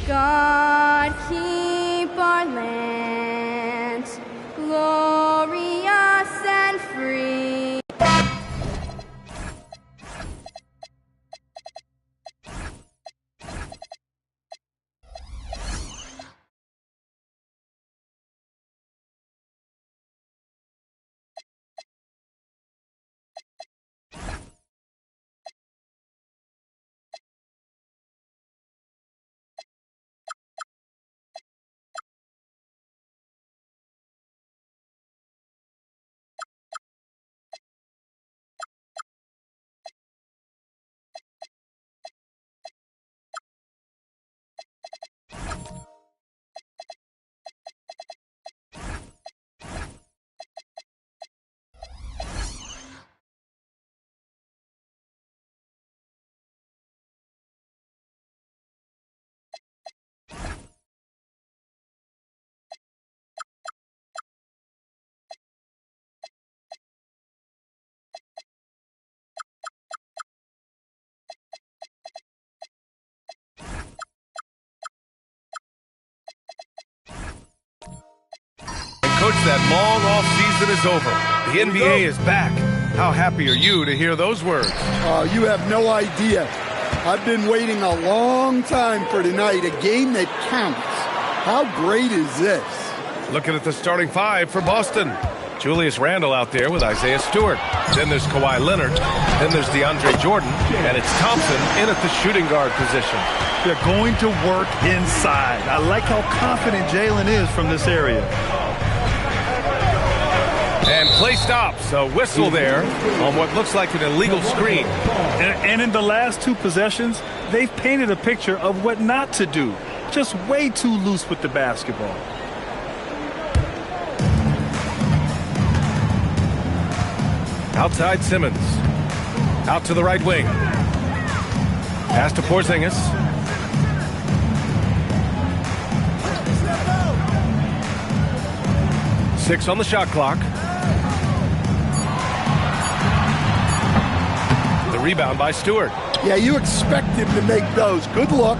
God keep our land glorious and free. Coach, that long off season is over. The NBA is back. How happy are you to hear those words? You have no idea. I've been waiting a long time for tonight, a game that counts. How great is this? Looking at the starting five for Boston. Julius Randle out there with Isaiah Stewart. Then there's Kawhi Leonard. Then there's DeAndre Jordan. And it's Thompson in at the shooting guard position. They're going to work inside. I like how confident Jalen is from this area. And play stops. A whistle there on what looks like an illegal screen. And in the last two possessions, they've painted a picture of what not to do. Just way too loose with the basketball. Outside Simmons. Out to the right wing. Pass to Porzingis. Six on the shot clock. The rebound by Stewart. Yeah, you expect him to make those. Good look.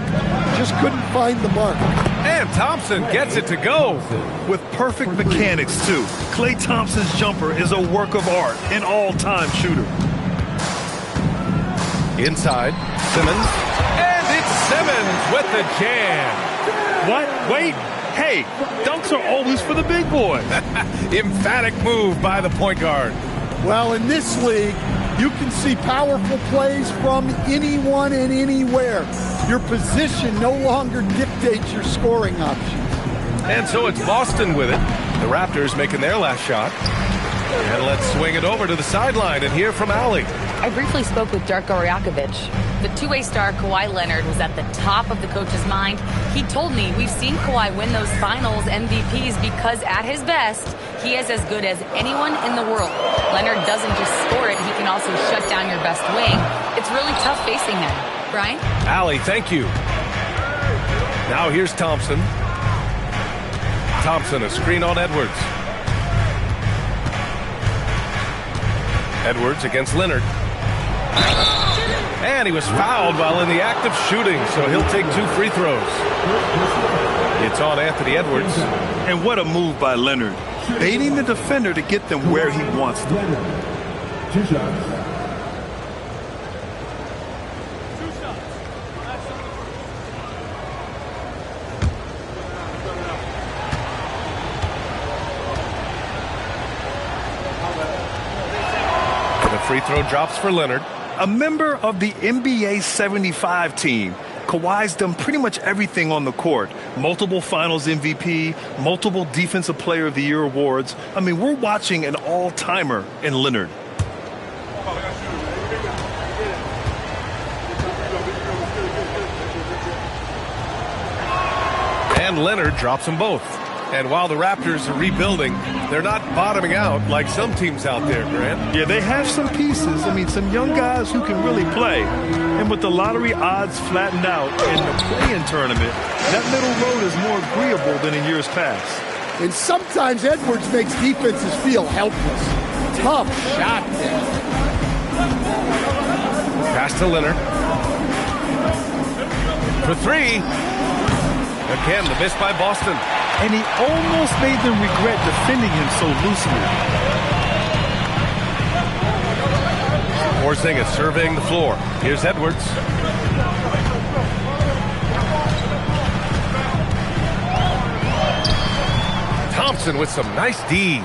Just couldn't find the mark. And Thompson gets it to go. With perfect mechanics, too. Klay Thompson's jumper is a work of art, an all-time shooter. Inside, Simmons. And it's Simmons with the jam. What? Wait. Hey, dunks are always for the big boys. Emphatic move by the point guard. Well, in this league, you can see powerful plays from anyone and anywhere. Your position no longer dictates your scoring options. And so it's Boston with it. The Raptors making their last shot. And let's swing it over to the sideline and hear from Allie. I briefly spoke with Darko Rajakovic. The two-way star Kawhi Leonard was at the top of the coach's mind. He told me we've seen Kawhi win those finals MVPs because at his best, he is as good as anyone in the world. Leonard doesn't just score it, he can also shut down your best wing. It's really tough facing him. Brian? Allie, thank you. Now here's Thompson. Thompson, a screen on Edwards. Edwards against Leonard. And he was fouled while in the act of shooting, so he'll take 2 free throws. It's on Anthony Edwards. And what a move by Leonard. Baiting the defender to get them where he wants them. 2 shots. Free throw drops for Leonard. A member of the NBA 75 team. Kawhi's done pretty much everything on the court. Multiple finals MVP, multiple Defensive Player of the Year awards. I mean, we're watching an all-timer in Leonard. And Leonard drops them both. And while the Raptors are rebuilding, they're not bottoming out like some teams out there, Grant. Yeah, they have some pieces. I mean, some young guys who can really play. And with the lottery odds flattened out in the play-in tournament, that middle road is more agreeable than in years past. And sometimes Edwards makes defenses feel helpless. Tough shot there. Pass to Leonard. For 3. Again, the miss by Boston. And he almost made them regret defending him so loosely. Porzingis surveying the floor. Here's Edwards. Thompson with some nice D.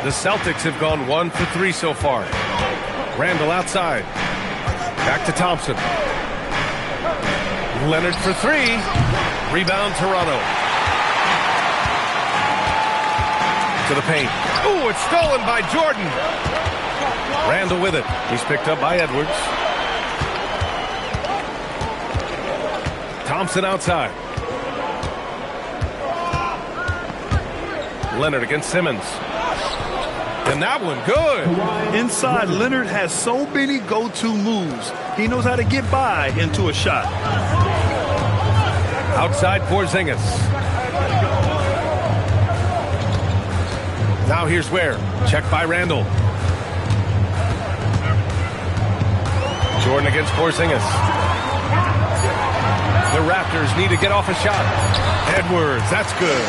The Celtics have gone 1 for 3 so far. Randall outside. Back to Thompson. Leonard for 3. Rebound Toronto. To the paint. Ooh, it's stolen by Jordan. Randall with it. He's picked up by Edwards. Thompson outside. Leonard against Simmons. And that one, good. Inside, Leonard has so many go-to moves. He knows how to get by into a shot. Outside Porzingis. Now here's Ware. Check by Randall. Jordan against Porzingis. The Raptors need to get off a shot. Edwards, that's good.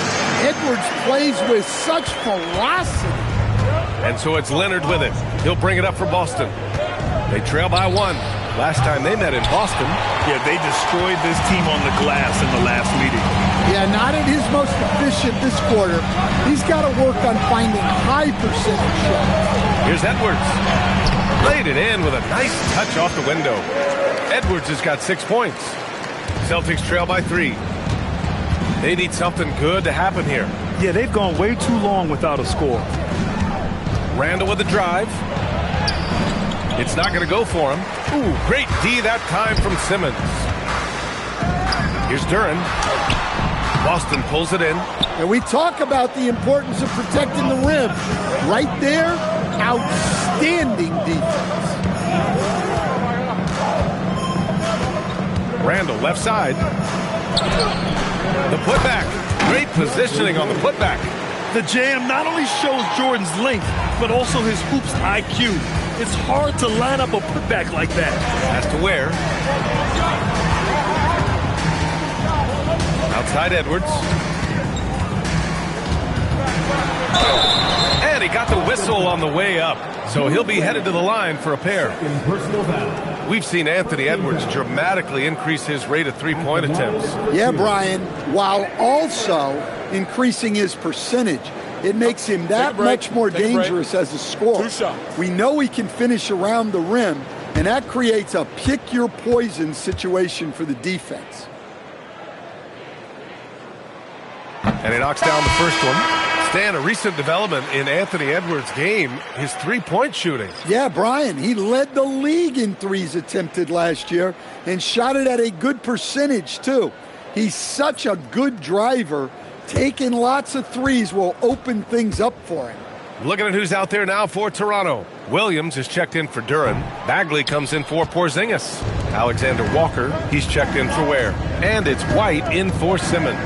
Edwards plays with such ferocity. And so it's Leonard with it. He'll bring it up for Boston. They trail by 1. Last time they met in Boston. Yeah, they destroyed this team on the glass in the last meeting. Yeah, not at his most efficient this quarter. He's got to work on finding high percentage shots. Here's Edwards. Laid it in with a nice touch off the window. Edwards has got 6 points. Celtics trail by 3. They need something good to happen here. Yeah, they've gone way too long without a score. Randall with the drive. It's not going to go for him. Ooh, great D that time from Simmons. Here's Duren. Boston pulls it in. And we talk about the importance of protecting the rim. Right there, outstanding defense. Randall left side. The putback. Great positioning on the putback. The jam not only shows Jordan's length, but also his hoops IQ. It's hard to line up a putback like that. Has to Ware. Outside Edwards. And he got the whistle on the way up. So he'll be headed to the line for a pair. We've seen Anthony Edwards dramatically increase his rate of three-point attempts. Yeah, Brian, while also increasing his percentage. It makes him that much more dangerous as a scorer. We know he can finish around the rim, and that creates a pick-your-poison situation for the defense. And he knocks down the first one. Stan, a recent development in Anthony Edwards' game, his three-point shooting. Yeah, Brian, he led the league in threes attempted last year and shot it at a good percentage, too. He's such a good driver. Taking lots of threes will open things up for him. Looking at who's out there now for Toronto. Williams is checked in for Duren. Bagley comes in for Porzingis. Alexander Walker, he's checked in for Ware. And it's White in for Simmons.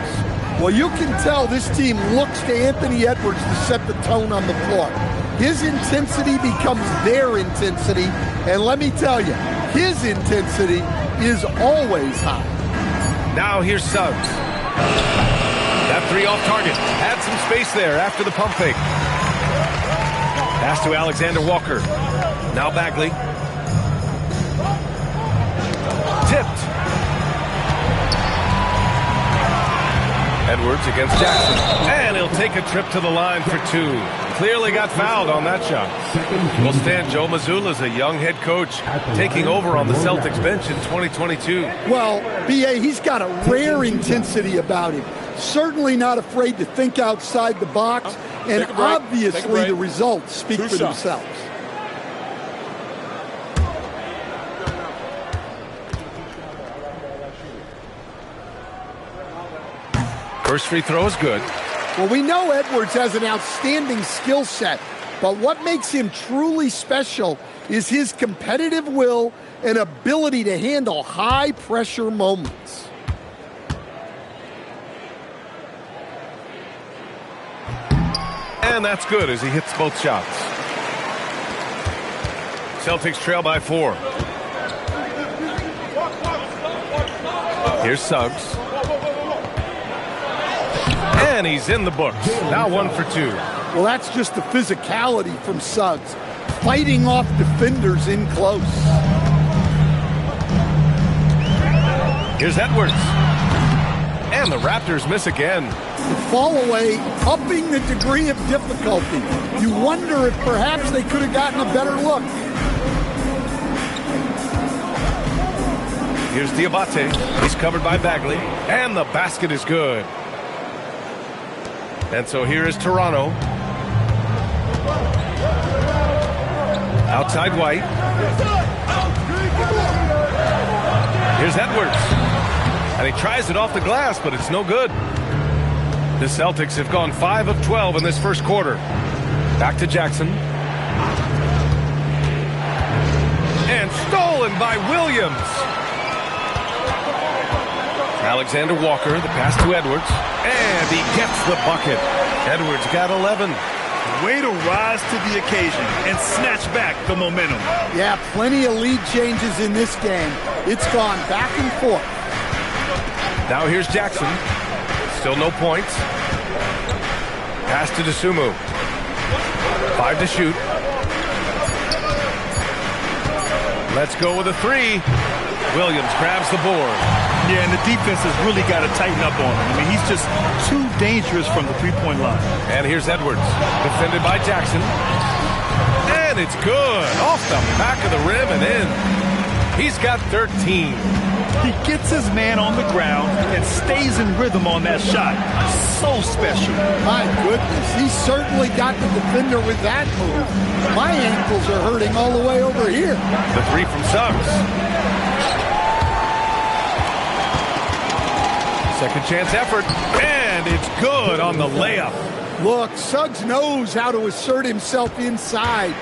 Well, you can tell this team looks to Anthony Edwards to set the tone on the floor. His intensity becomes their intensity. And let me tell you, his intensity is always high. Now here's Suggs. That three off target. Had some space there after the pump fake. Pass to Alexander Walker. Now Bagley. Tipped. Edwards against Jackson. And he'll take a trip to the line for 2. Clearly got fouled on that shot. Well, Stan, Joe Mazzulla's a young head coach taking over on the Celtics bench in 2022. Well, B.A., he's got a rare intensity about him. Certainly not afraid to think outside the box, and obviously the results speak for themselves. First free throw is good. Well, we know Edwards has an outstanding skill set, but what makes him truly special is his competitive will and ability to handle high-pressure moments. And that's good as he hits both shots. Celtics trail by 4. Here's Suggs. And he's in the books. Now 1 for 2. Well, that's just the physicality from Suggs, fighting off defenders in close. Here's Edwards. And the Raptors miss again. The fall away, upping the degree of difficulty. You wonder if perhaps they could have gotten a better look. Here's Diabate. He's covered by Bagley. And the basket is good. And so here is Toronto. Outside White. Here's Edwards. And he tries it off the glass, but it's no good. The Celtics have gone 5 of 12 in this first quarter. Back to Jackson. And stolen by Williams. Alexander Walker, the pass to Edwards. And he gets the bucket. Edwards got 11. Way to rise to the occasion and snatch back the momentum. Yeah, plenty of lead changes in this game. It's gone back and forth. Now here's Jackson. Still no points. Pass to Dosunmu. 5 to shoot. Let's go with a 3. Williams grabs the board. Yeah, and the defense has really got to tighten up on him. I mean, he's just too dangerous from the three-point line. And here's Edwards, defended by Jackson. And it's good. Off the back of the rim and in. He's got 13. He gets his man on the ground and stays in rhythm on that shot. So special. My goodness, he certainly got the defender with that move. My ankles are hurting all the way over here. The 3 from Suggs. Second chance effort, and it's good on the layup. Look, Suggs knows how to assert himself inside.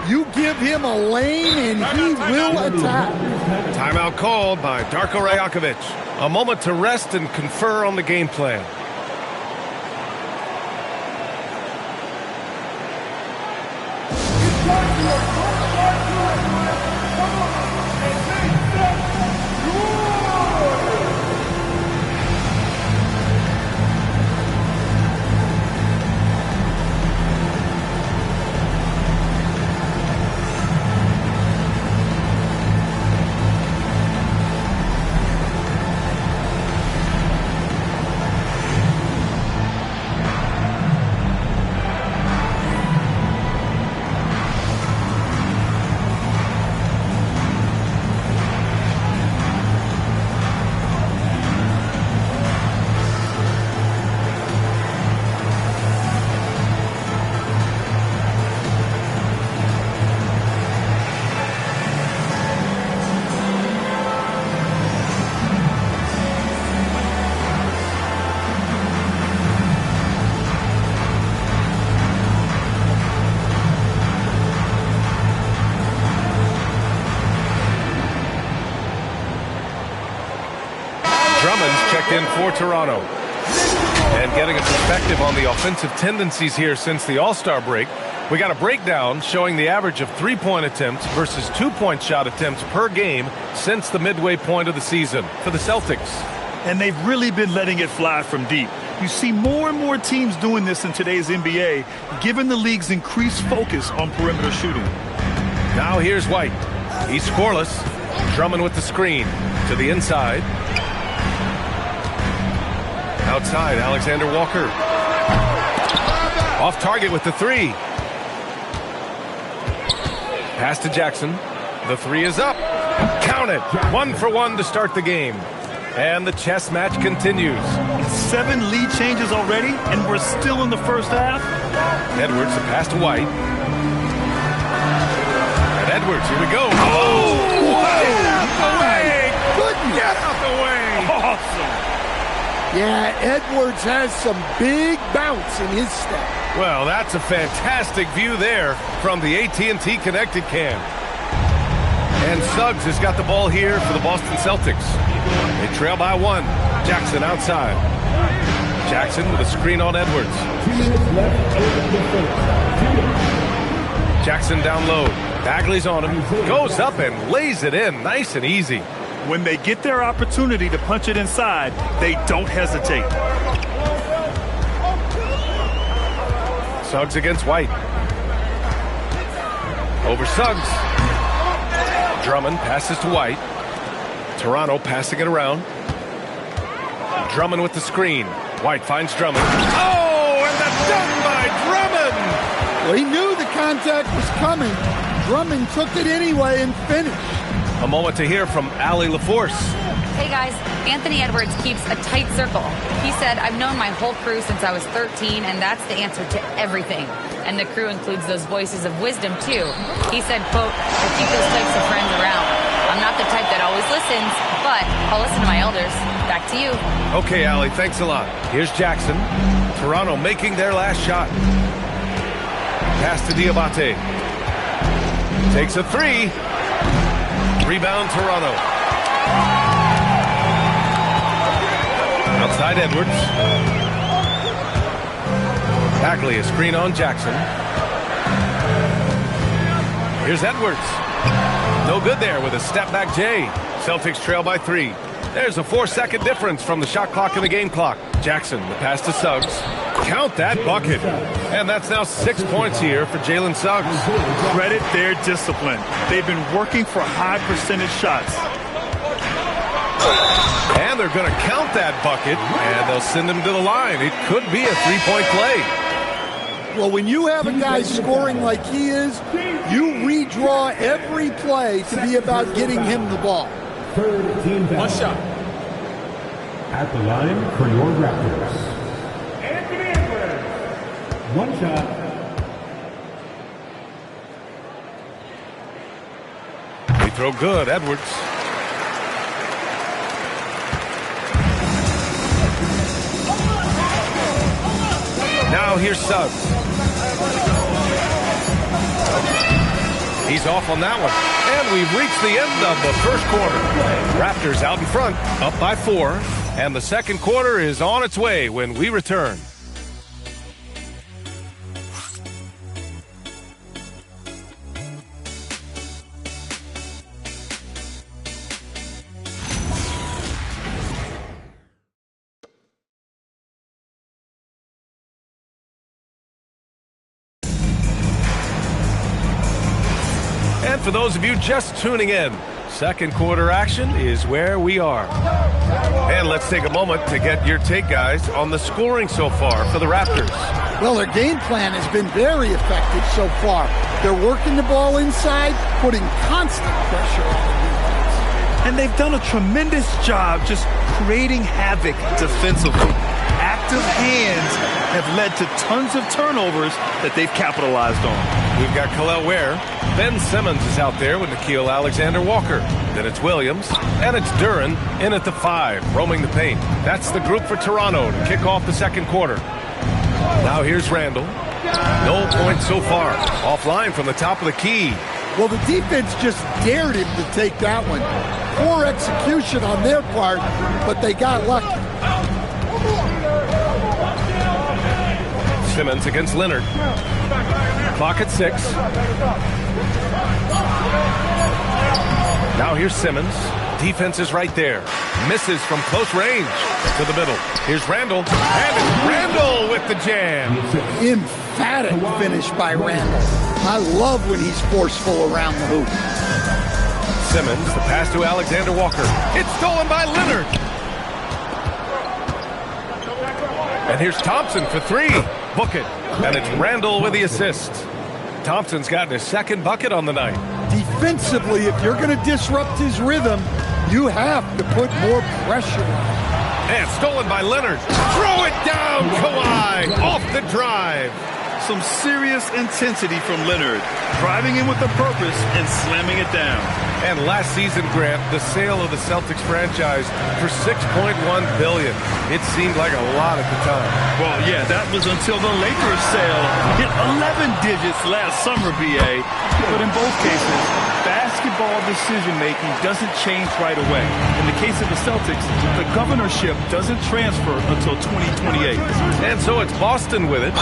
You give him a lane, and he will attack. Timeout called by Darko Rajakovic. A moment to rest and confer on the game plan. Checked in for Toronto. And getting a perspective on the offensive tendencies here since the All-Star break, we got a breakdown showing the average of 3-point attempts versus 2-point shot attempts per game since the midway point of the season for the Celtics. And they've really been letting it fly from deep. You see more and more teams doing this in today's NBA, given the league's increased focus on perimeter shooting. Now here's White. He's scoreless. Drummond with the screen to the inside. Outside, Alexander Walker. Off target with the 3. Pass to Jackson. The 3 is up. Count it. 1 for 1 to start the game. And the chess match continues. 7 lead changes already, and we're still in the first half. Edwards, a pass to White. And Edwards, here we go. Oh! Get out the way! Goodness! Get out the way! Awesome! Yeah, Edwards has some big bounce in his step. Well, that's a fantastic view there from the AT&T Connected Cam. And Suggs has got the ball here for the Boston Celtics. They trail by 1. Jackson outside. Jackson with a screen on Edwards. Jackson down low. Bagley's on him. Goes up and lays it in nice and easy. When they get their opportunity to punch it inside, they don't hesitate. Suggs against White. Over Suggs. Drummond passes to White. Toronto passing it around. Drummond with the screen. White finds Drummond. Oh, and the dunk by Drummond! Well, he knew the contact was coming. Drummond took it anyway and finished. A moment to hear from Allie LaForce. Hey guys, Anthony Edwards keeps a tight circle. He said, I've known my whole crew since I was 13, and that's the answer to everything. And the crew includes those voices of wisdom, too. He said, quote, I keep those types of friends around. I'm not the type that always listens, but I'll listen to my elders. Back to you. Okay, Allie, thanks a lot. Here's Jackson. Toronto making their last shot. Pass to Diabate. Takes a three. Rebound, Toronto. Outside Edwards. Bagley, a screen on Jackson. Here's Edwards. No good there with a step-back J. Celtics trail by 3. There's a 4-second difference from the shot clock and the game clock. Jackson, the pass to Suggs. Count that bucket. And that's now 6 points here for Jalen Suggs. Credit their discipline. They've been working for high percentage shots. And they're going to count that bucket, and they'll send him to the line. It could be a three-point play. Well, when you have a guy scoring like he is, you redraw every play to be about getting him the ball. Third team foul. One shot. At the line for your Raptors. Anthony Edwards. One shot. They throw good, Edwards. Now here's Suggs. He's off on that one. And we've reached the end of the first quarter. Raptors out in front, up by 4. And the second quarter is on its way when we return. And for those of you just tuning in, second quarter action is where we are. And let's take a moment to get your take, guys, on the scoring so far for the Raptors. Well, their game plan has been very effective so far. They're working the ball inside, putting constant pressure on the defense. And they've done a tremendous job just creating havoc defensively. Active hands have led to tons of turnovers that they've capitalized on. We've got Khalil Ware. Ben Simmons is out there with Nickeil Alexander-Walker. Then it's Williams, and it's Duren in at the 5, roaming the paint. That's the group for Toronto to kick off the second quarter. Now here's Randall. No points so far. Offline from the top of the key. Well, the defense just dared him to take that one. Poor execution on their part, but they got lucky. Simmons against Leonard. Clock at 6. Now here's Simmons. Defense is right there. Misses from close range to the middle. Here's Randall. And it's Randall with the jam. Emphatic finish by Randall. I love when he's forceful around the hoop. Simmons, the pass to Alexander-Walker. It's stolen by Leonard. And here's Thompson for 3. Book it. And it's Randall with the assist. Thompson's gotten his second bucket on the night. Defensively, if you're going to disrupt his rhythm, you have to put more pressure on him. And stolen by Leonard. Throw it down, Kawhi, off the drive. Some serious intensity from Leonard, driving in with a purpose and slamming it down. And last season, Grant, the sale of the Celtics franchise for $6.1 billion. It seemed like a lot at the time. Well, yeah, that was until the Lakers sale hit 11 digits last summer, BA. But in both cases, basketball decision-making doesn't change right away. In the case of the Celtics, the governorship doesn't transfer until 2028. And so it's Boston with it.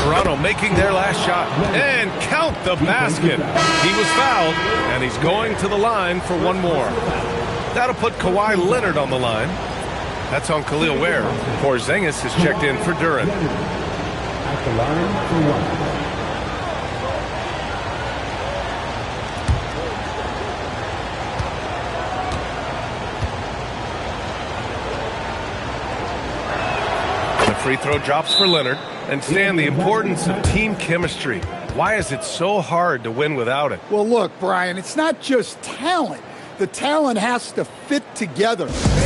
Toronto making their last shot. And count the basket. He was fouled, and he's going to the line for one more. That'll put Kawhi Leonard on the line. That's on Khalil Ware. Porzingis has checked in for Duren. at the line for one. Free throw drops for Leonard. And Stan, the importance of team chemistry. Why is it so hard to win without it? Well, look, Brian, it's not just talent. The talent has to fit together.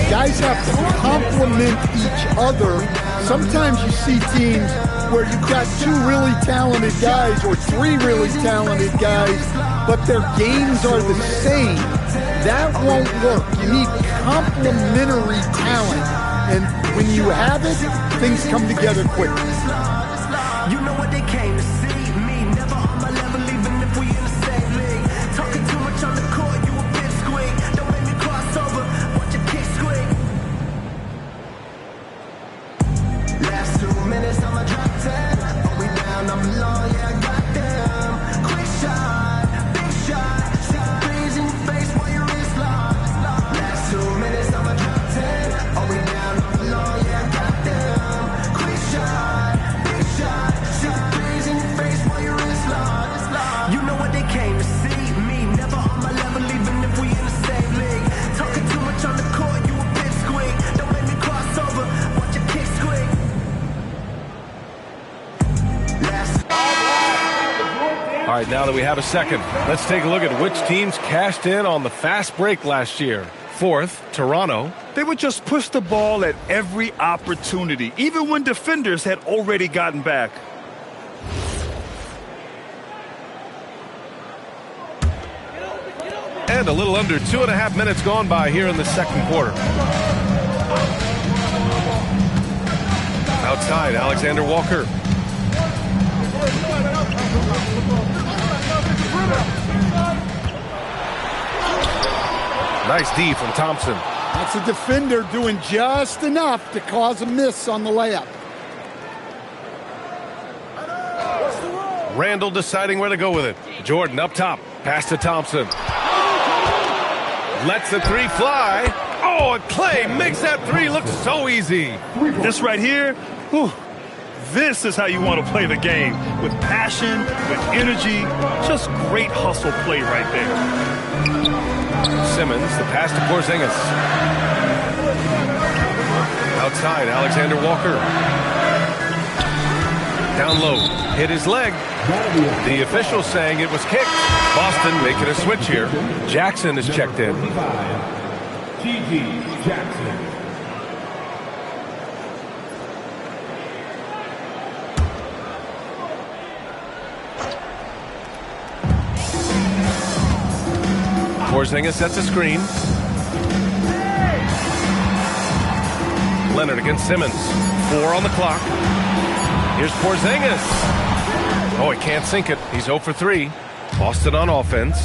Guys have to complement each other. Sometimes you see teams where you've got two really talented guys or three really talented guys, but their games are the same. That won't work. You need complementary talent. And when you have it, things come together quickly. You know what they came to see? Me, never on my level, even if we in the same league. Talking too much on the court, you a bit squeak. Don't make me cross over, watch your kick squeak. Last 2 minutes, I'ma drop 10. Are we down, I'm long, yeah, I got them. Quick shot, big shot. Shot threes in your face while your wrist locked. Last 2 minutes, I'ma drop 10. Are we down, I'm long, yeah, I got them. Quick shot, big shot. Shot threes in your face while your wrist locked. You know what they came to see? Me, never on my level, even if we in the same league. Talking too much on the court, you a bit squeak. Don't make me cross over, watch your kick squeak. All right, now that we have a second, let's take a look at which teams cashed in on the fast break last year. Fourth, Toronto. They would just push the ball at every opportunity, even when defenders had already gotten back. And a little under 2.5 minutes gone by here in the second quarter. Outside, Alexander Walker. Nice D from Thompson. That's a defender doing just enough to cause a miss on the layup. Randall deciding where to go with it. Jordan up top. Pass to Thompson. Lets the three fly. Oh, and Clay makes that three look so easy. This right here, whew, this is how you want to play the game. With passion, with energy, just great hustle play right there. Simmons, the pass to Porzingis. Outside, Alexander Walker. Down low, hit his leg. The official saying it was kicked. Boston making a switch here. Jackson is checked in. G.G. Jackson. Porzingis sets a screen. Leonard against Simmons. 4 on the clock. Here's Porzingis. Oh, he can't sink it. He's 0 for 3. Boston on offense.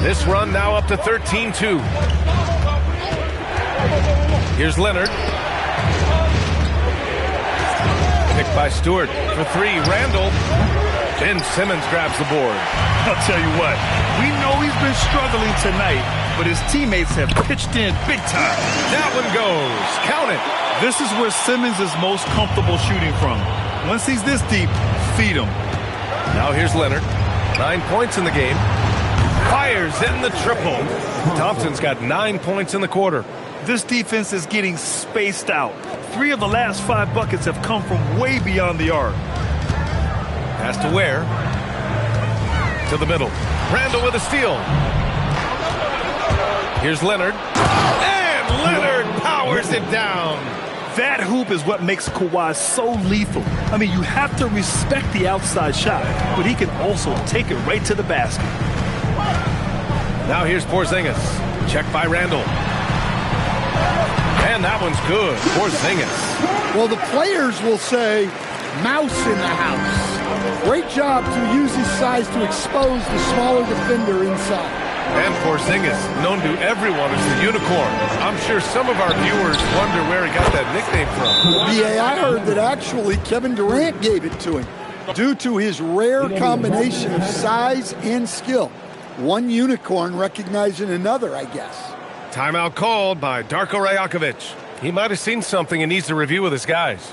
This run now up to 13-2. Here's Leonard. Picked by Stewart for 3. Randall. Ben Simmons grabs the board. I'll tell you what, we know he's been struggling tonight, but his teammates have pitched in big time. That one goes. Count it. This is where Simmons is most comfortable shooting from. Once he's this deep, feed him. Now here's Leonard. 9 points in the game. Fires in the triple. Thompson's got 9 points in the quarter. This defense is getting spaced out. 3 of the last 5 buckets have come from way beyond the arc. Pass to Ware. To the middle. Randall with a steal. Here's Leonard. And Leonard powers it down. That hoop is what makes Kawhi so lethal. I mean, you have to respect the outside shot, but he can also take it right to the basket. Now here's Porzingis. Checked by Randall. And that one's good. Porzingis. Well, the players will say, mouse in the house. Great job to use his size to expose the smaller defender inside. And Porzingis, known to everyone as the unicorn. I'm sure some of our viewers wonder where he got that nickname from. BA, I heard that actually Kevin Durant gave it to him due to his rare combination of size and skill. One unicorn recognizing another, I guess. Timeout called by Darko Rajakovic. He might have seen something and needs to review with his guys.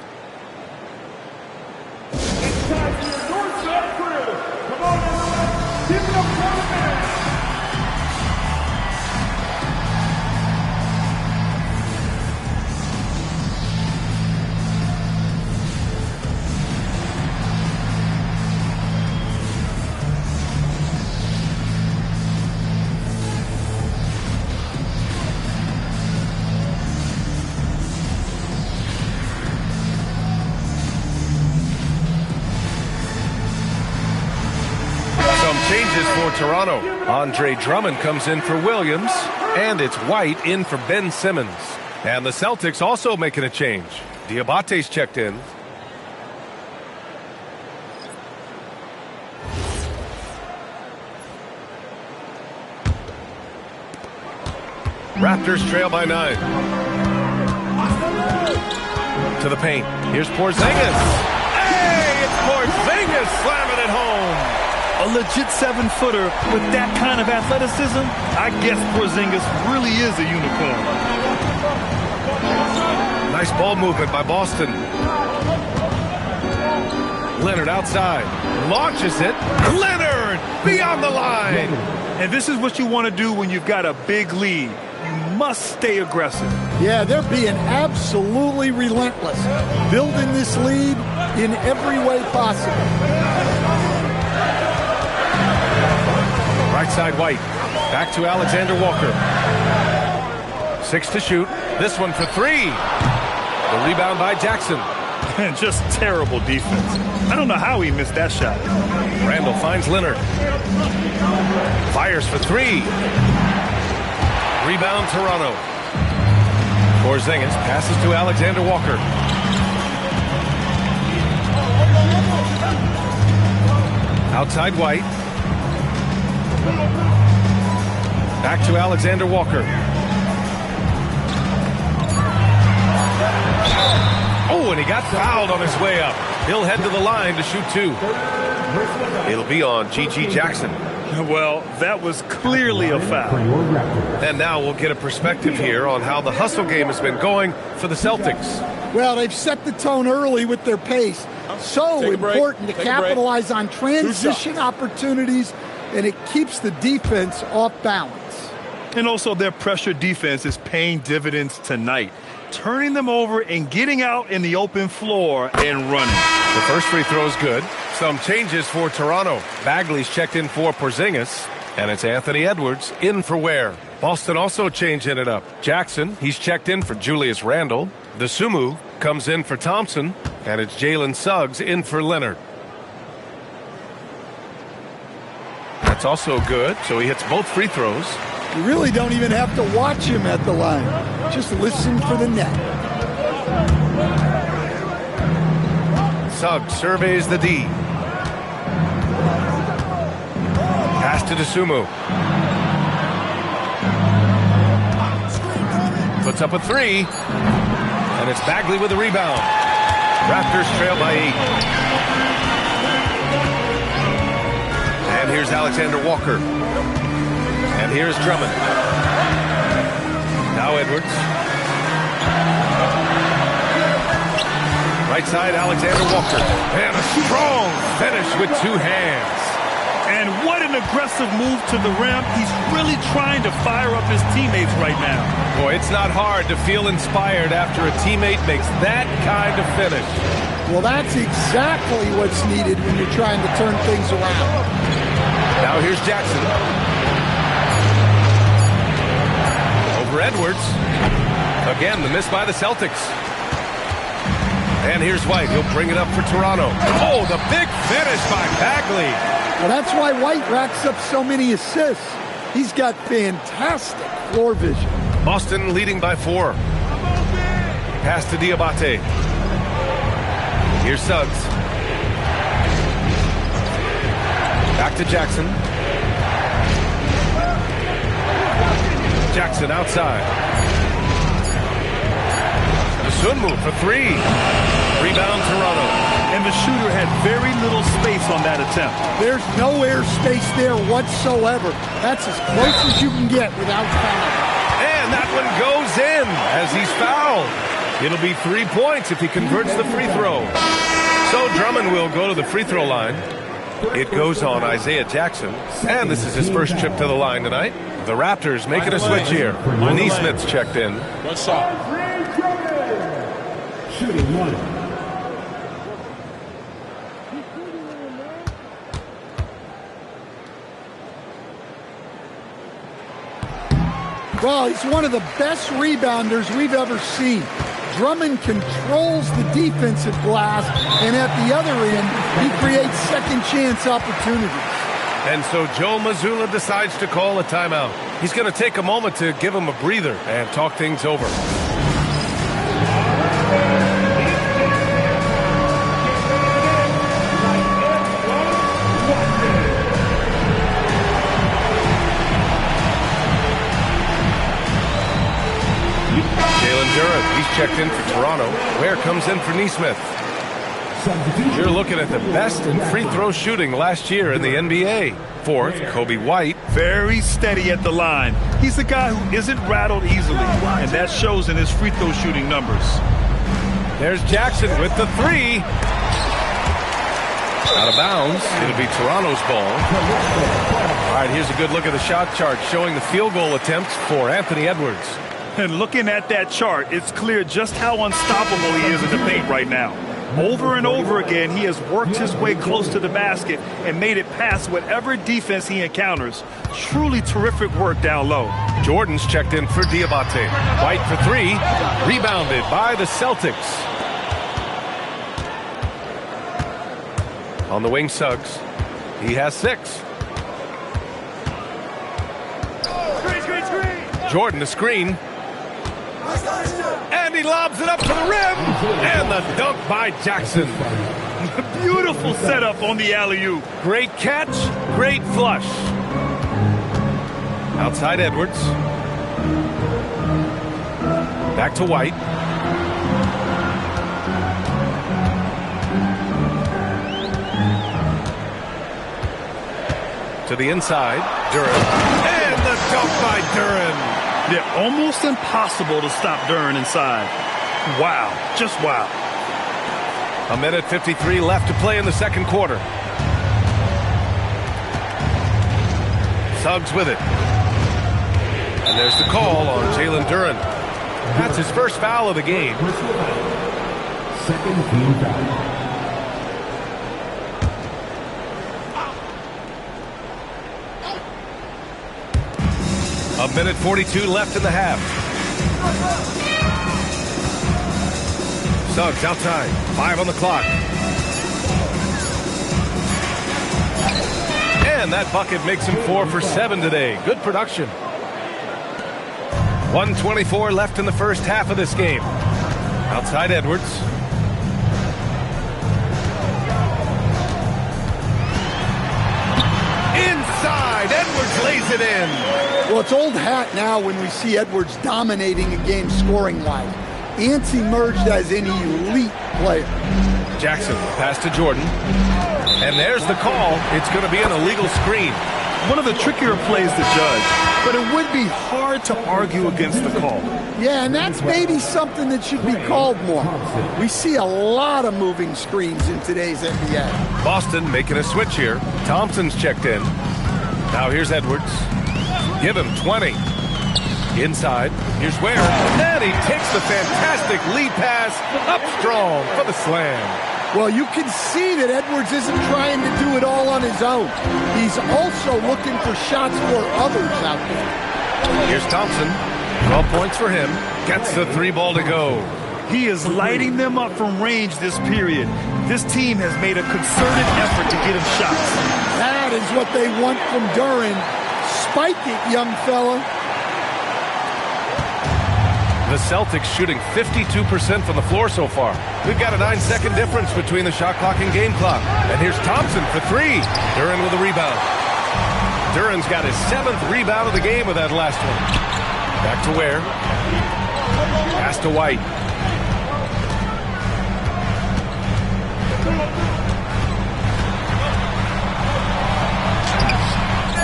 for Toronto. Andre Drummond comes in for Williams, and it's White in for Ben Simmons. And the Celtics also making a change. Diabate's checked in. Raptors trail by 9. To the paint. Here's Porzingis. Hey, it's Porzingis slamming it home. A legit 7-footer with that kind of athleticism, I guess Porzingis really is a unicorn. Nice ball movement by Boston. Leonard outside. Launches it. Leonard beyond the line. And this is what you want to do when you've got a big lead. You must stay aggressive. Yeah, they're being absolutely relentless, building this lead in every way possible. Right side White. Back to Alexander Walker. 6 to shoot. This one for 3. The rebound by Jackson. And just terrible defense. I don't know how he missed that shot. Randall finds Leonard. Fires for 3. Rebound Toronto. Porzingis passes to Alexander Walker. Outside White. Back to Alexander Walker. Oh, and he got fouled on his way up. He'll head to the line to shoot 2. It'll be on G.G. Jackson. Well, that was clearly a foul. And now we'll get a perspective here on how the hustle game has been going for the Celtics. Well, they've set the tone early with their pace. So important to capitalize on transition opportunities, and it keeps the defense off balance. And also their pressure defense is paying dividends tonight, turning them over and getting out in the open floor and running. The first free throw is good. Some changes for Toronto. Bagley's checked in for Porzingis, and it's Anthony Edwards in for Ware. Boston also changing it up. Jackson, he's checked in for Julius Randle. The Sumu comes in for Thompson, and it's Jalen Suggs in for Leonard. That's also good, so he hits both free throws. You really don't even have to watch him at the line. Just listen for the net. Suggs surveys the D. Pass to Dosunmu. Puts up a 3. And it's Bagley with the rebound. Raptors trail by 8. And here's Alexander Walker. And here's Drummond. Now Edwards. Right side, Alexander Walker. And a strong finish with 2 hands. And what an aggressive move to the rim. He's really trying to fire up his teammates right now. Boy, it's not hard to feel inspired after a teammate makes that kind of finish. Well, that's exactly what's needed when you're trying to turn things around. Now here's Jackson. Over Edwards. Again, the miss by the Celtics. And here's White. He'll bring it up for Toronto. Oh, the big finish by Bagley. Well, that's why White racks up so many assists. He's got fantastic floor vision. Boston leading by 4. Pass to Diabate. Here's Suggs. Back to Jackson. Jackson outside. Dosunmu for 3. Rebound Toronto. And the shooter had very little space on that attempt. There's no air space there whatsoever. That's as close as you can get without fouling. And that one goes in as he's fouled. It'll be 3 points if he converts the free throw. So Drummond will go to the free throw line. It goes on Isaiah Jackson. And this is his first trip to the line tonight. The Raptors making a switch here. Neesmith's checked in. One shot. Shooting 1. Well, he's one of the best rebounders we've ever seen. Drummond controls the defensive glass, and at the other end, he creates second chance opportunities. And so Joe Mazzulla decides to call a timeout. He's going to take a moment to give him a breather and talk things over. Duren, he's checked in for Toronto. Ware comes in for Neesmith. You're looking at the best in free throw shooting last year in the NBA. Fourth, Kobe White. Very steady at the line. He's a guy who isn't rattled easily, and that shows in his free throw shooting numbers. There's Jackson with the three. Out of bounds. It'll be Toronto's ball. All right, here's a good look at the shot chart showing the field goal attempts for Anthony Edwards. And looking at that chart, it's clear just how unstoppable he is in the paint right now. Over and over again, he has worked his way close to the basket and made it past whatever defense he encounters. Truly terrific work down low. Jordan's checked in for Diabate. White for three. Rebounded by the Celtics. On the wing, Suggs. He has 6. Jordan, the screen. And he lobs it up to the rim. And the dunk by Jackson. Beautiful setup on the alley-oop. Great catch, great flush. Outside Edwards. Back to White. To the inside, Duren. And the dunk by Duren. Yeah, almost impossible to stop Duren inside. Wow, just wow. 1:53 left to play in the second quarter. Suggs with it. And there's the call on Jalen Duren. That's his first foul of the game. Second team foul. 1:42 left in the half. Suggs outside. 5 on the clock. And that bucket makes him 4 for 7 today. Good production. 1:24 left in the first half of this game. Outside Edwards. Inside. Edwards lays it in. Well, it's old hat now when we see Edwards dominating a game scoring-wise. Ants emerged as an elite player. Jackson, pass to Jordan. And there's the call. It's going to be an illegal screen. One of the trickier plays to judge, but it would be hard to argue against the call. Yeah, and that's maybe something that should be called more. We see a lot of moving screens in today's NBA. Boston making a switch here. Thompson's checked in. Now here's Edwards. Give him 20. Inside. Here's Ware. And he takes the fantastic lead pass up strong for the slam. Well, you can see that Edwards isn't trying to do it all on his own. He's also looking for shots for others out there. Here's Thompson. 12 points for him. Gets the 3 ball to go. He is lighting them up from range this period. This team has made a concerted effort to get him shots. That is what they want from Duren. Spike it, young fella. The Celtics shooting 52% from the floor so far. We've got a 9-second difference between the shot clock and game clock. And here's Thompson for 3. Duren with a rebound. Duren's got his 7th rebound of the game with that last one. Back to Ware. Pass to White.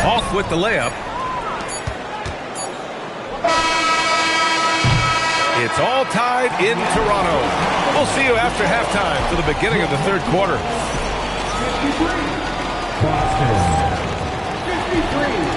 Off with the layup. It's all tied in Toronto. We'll see you after halftime for the beginning of the third quarter. Boston, 53.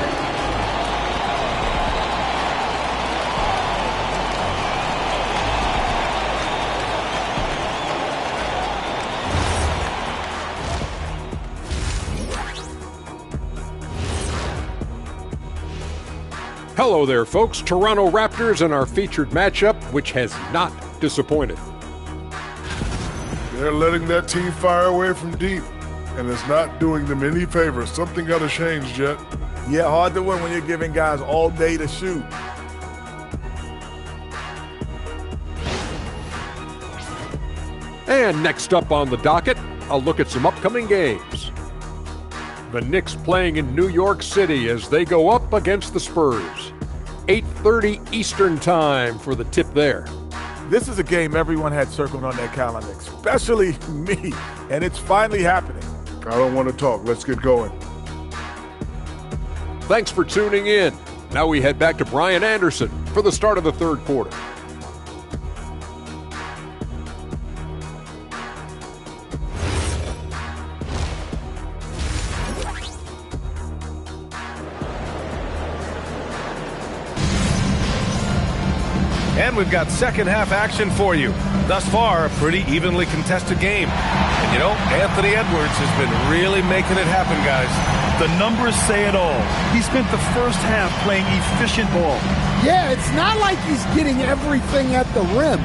Hello there, folks. Toronto Raptors and our featured matchup, which has not disappointed. They're letting that team fire away from deep. and it's not doing them any favors. Something got to change, Jet. Yeah, hard to win when you're giving guys all day to shoot. And next up on the docket, a look at some upcoming games. The Knicks playing in New York City as they go up against the Spurs. 8:30 Eastern time for the tip there. This is a game everyone had circled on their calendar, especially me, and it's finally happening. I don't want to talk. Let's get going. Thanks for tuning in. Now we head back to Brian Anderson for the start of the third quarter. And we've got second half action for you. Thus far, a pretty evenly contested game. And you know, Anthony Edwards has been really making it happen, guys. The numbers say it all. He spent the first half playing efficient ball. Yeah, it's not like he's getting everything at the rim.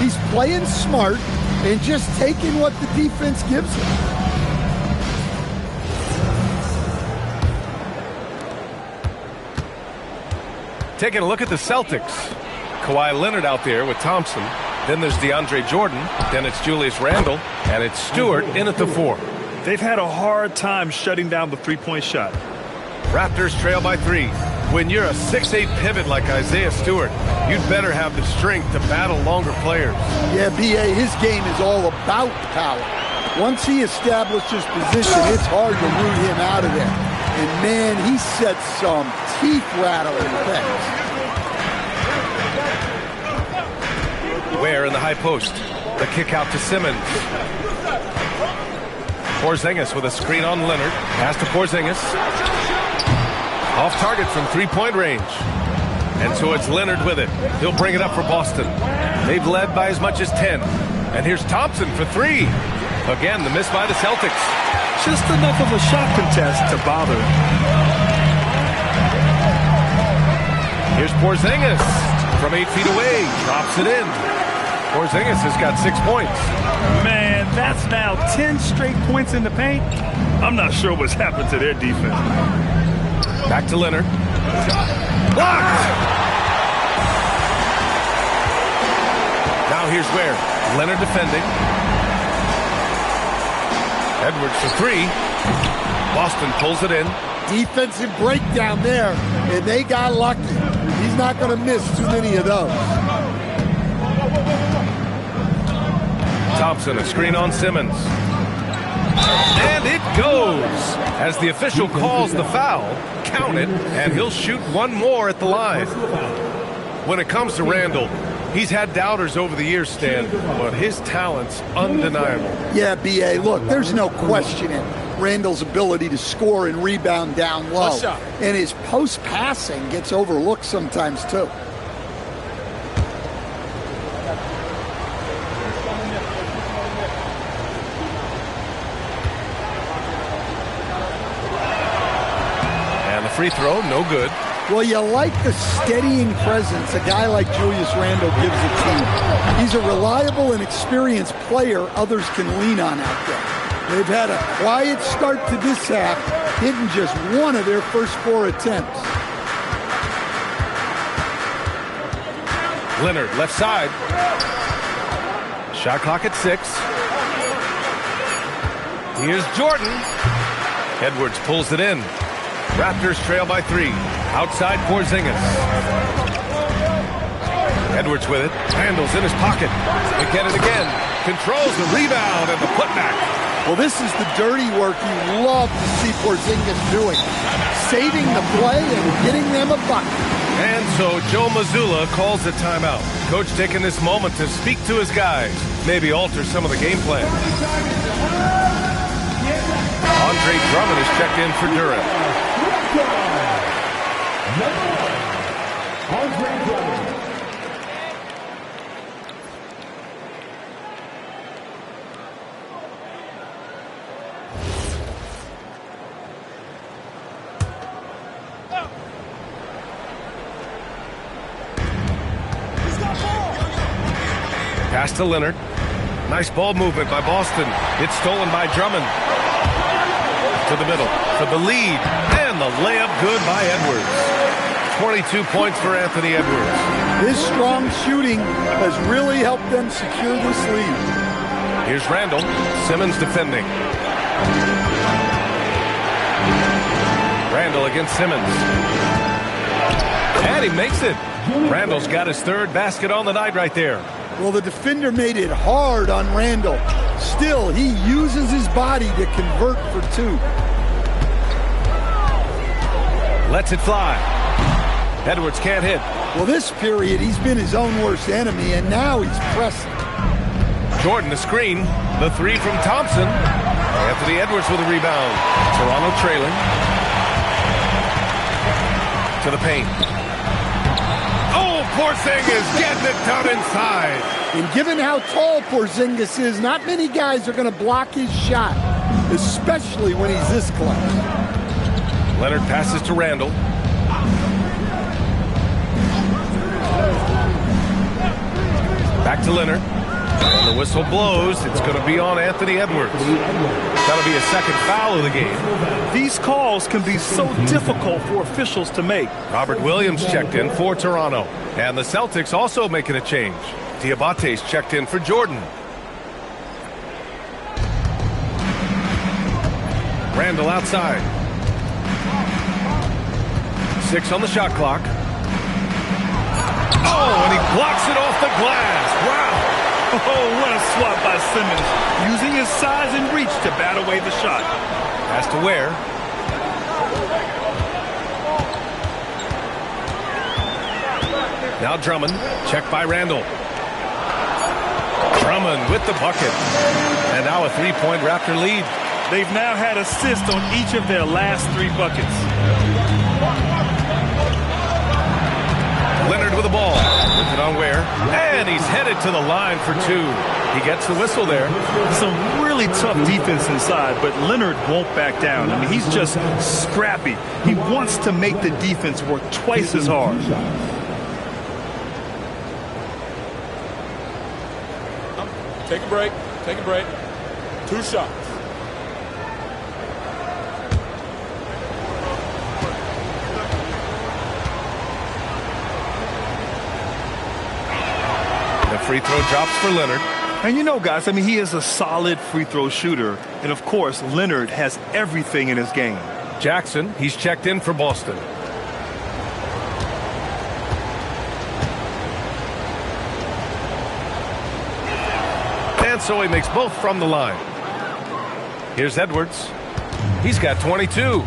He's playing smart and just taking what the defense gives him. Taking a look at the Celtics. Kawhi Leonard out there with Thompson. Then there's DeAndre Jordan. Then it's Julius Randle. And it's Stewart in at the 4. They've had a hard time shutting down the three-point shot. Raptors trail by 3. When you're a 6'8 pivot like Isaiah Stewart, you'd better have the strength to battle longer players. Yeah, B.A., his game is all about power. Once he establishes position, it's hard to root him out of there. And, man, he sets some teeth-rattling things. Ware in the high post. The kick out to Simmons. Porzingis with a screen on Leonard. Pass to Porzingis. Off target from three-point range. And so it's Leonard with it. He'll bring it up for Boston. They've led by as much as 10. And here's Thompson for 3. Again, the miss by the Celtics. Just enough of a shot contest to bother him. Here's Porzingis from 8 feet away. Drops it in. Porzingis has got 6 points. Man, that's now 10 straight points in the paint. I'm not sure what's happened to their defense. Back to Leonard. Blocked! Now here's Ware. Leonard defending. Edwards for 3. Boston pulls it in. Defensive breakdown there, and they got lucky. He's not going to miss too many of those. Thompson, a screen on Simmons. And it goes! As the official calls the foul, count it, and he'll shoot one more at the line. When it comes to Randle, he's had doubters over the years, Stan, but his talent's undeniable. Yeah, B.A., look, there's no questioning Randle's ability to score and rebound down low. And his post-passing gets overlooked sometimes, too. Free throw, no good. Well, you like the steadying presence a guy like Julius Randle gives a team. He's a reliable and experienced player others can lean on out there. They've had a quiet start to this half, hitting just one of their first 4 attempts. Leonard, left side. Shot clock at 6. Here's Jordan. Edwards pulls it in. Raptors trail by 3. Outside Porzingis. Edwards with it. Randle's in his pocket. They get it again. Controls the rebound and the putback. Well, this is the dirty work you love to see Porzingis doing. Saving the play and getting them a bucket. And so Joe Mazzulla calls a timeout. Coach taking this moment to speak to his guys. Maybe alter some of the game plan. Andre Drummond is checked in for Durant. Pass to Leonard. Nice ball movement by Boston. It's stolen by Drummond. to the middle for the lead. And the layup good by Edwards. 22 points for Anthony Edwards. His strong shooting has really helped them secure this lead. Here's Randall. Simmons defending. Randall against Simmons. And he makes it. Randall's got his third basket on the night right there. Well, the defender made it hard on Randall. Still, he uses his body to convert for two. Lets it fly. Edwards can't hit. Well, this period, he's been his own worst enemy, and now he's pressing. Jordan, the screen. The three from Thompson. Anthony Edwards with a rebound. Toronto trailing. To the paint. Oh, Porzingis getting it done inside. And given how tall Porzingis is, not many guys are going to block his shot, especially when he's this close. Leonard passes to Randall. Back to Leonard. And the whistle blows. It's going to be on Anthony Edwards. That'll be a second foul of the game. These calls can be so difficult for officials to make. Robert Williams checked in for Toronto. And the Celtics also making a change. Diabate's checked in for Jordan. Randall outside. 6 on the shot clock. Oh, and he blocks it off the glass. Wow. Oh, what a swat by Simmons, using his size and reach to bat away the shot. Has to Ware. Now Drummond, checked by Randall. Drummond with the bucket. And now a three-point Raptor lead. They've now had assists on each of their last 3 buckets. Leonard with the ball. With it on Ware. And he's headed to the line for 2. He gets the whistle there. Some really tough defense inside, but Leonard won't back down. I mean, he's just scrappy. He wants to make the defense work twice as hard. Take a break. Take a break. 2 shots. The free throw drops for Leonard. And you know, guys, I mean, he is a solid free throw shooter. And, of course, Leonard has everything in his game. Jackson, he's checked in for Boston. And so he makes both from the line. Here's Edwards. He's got 22.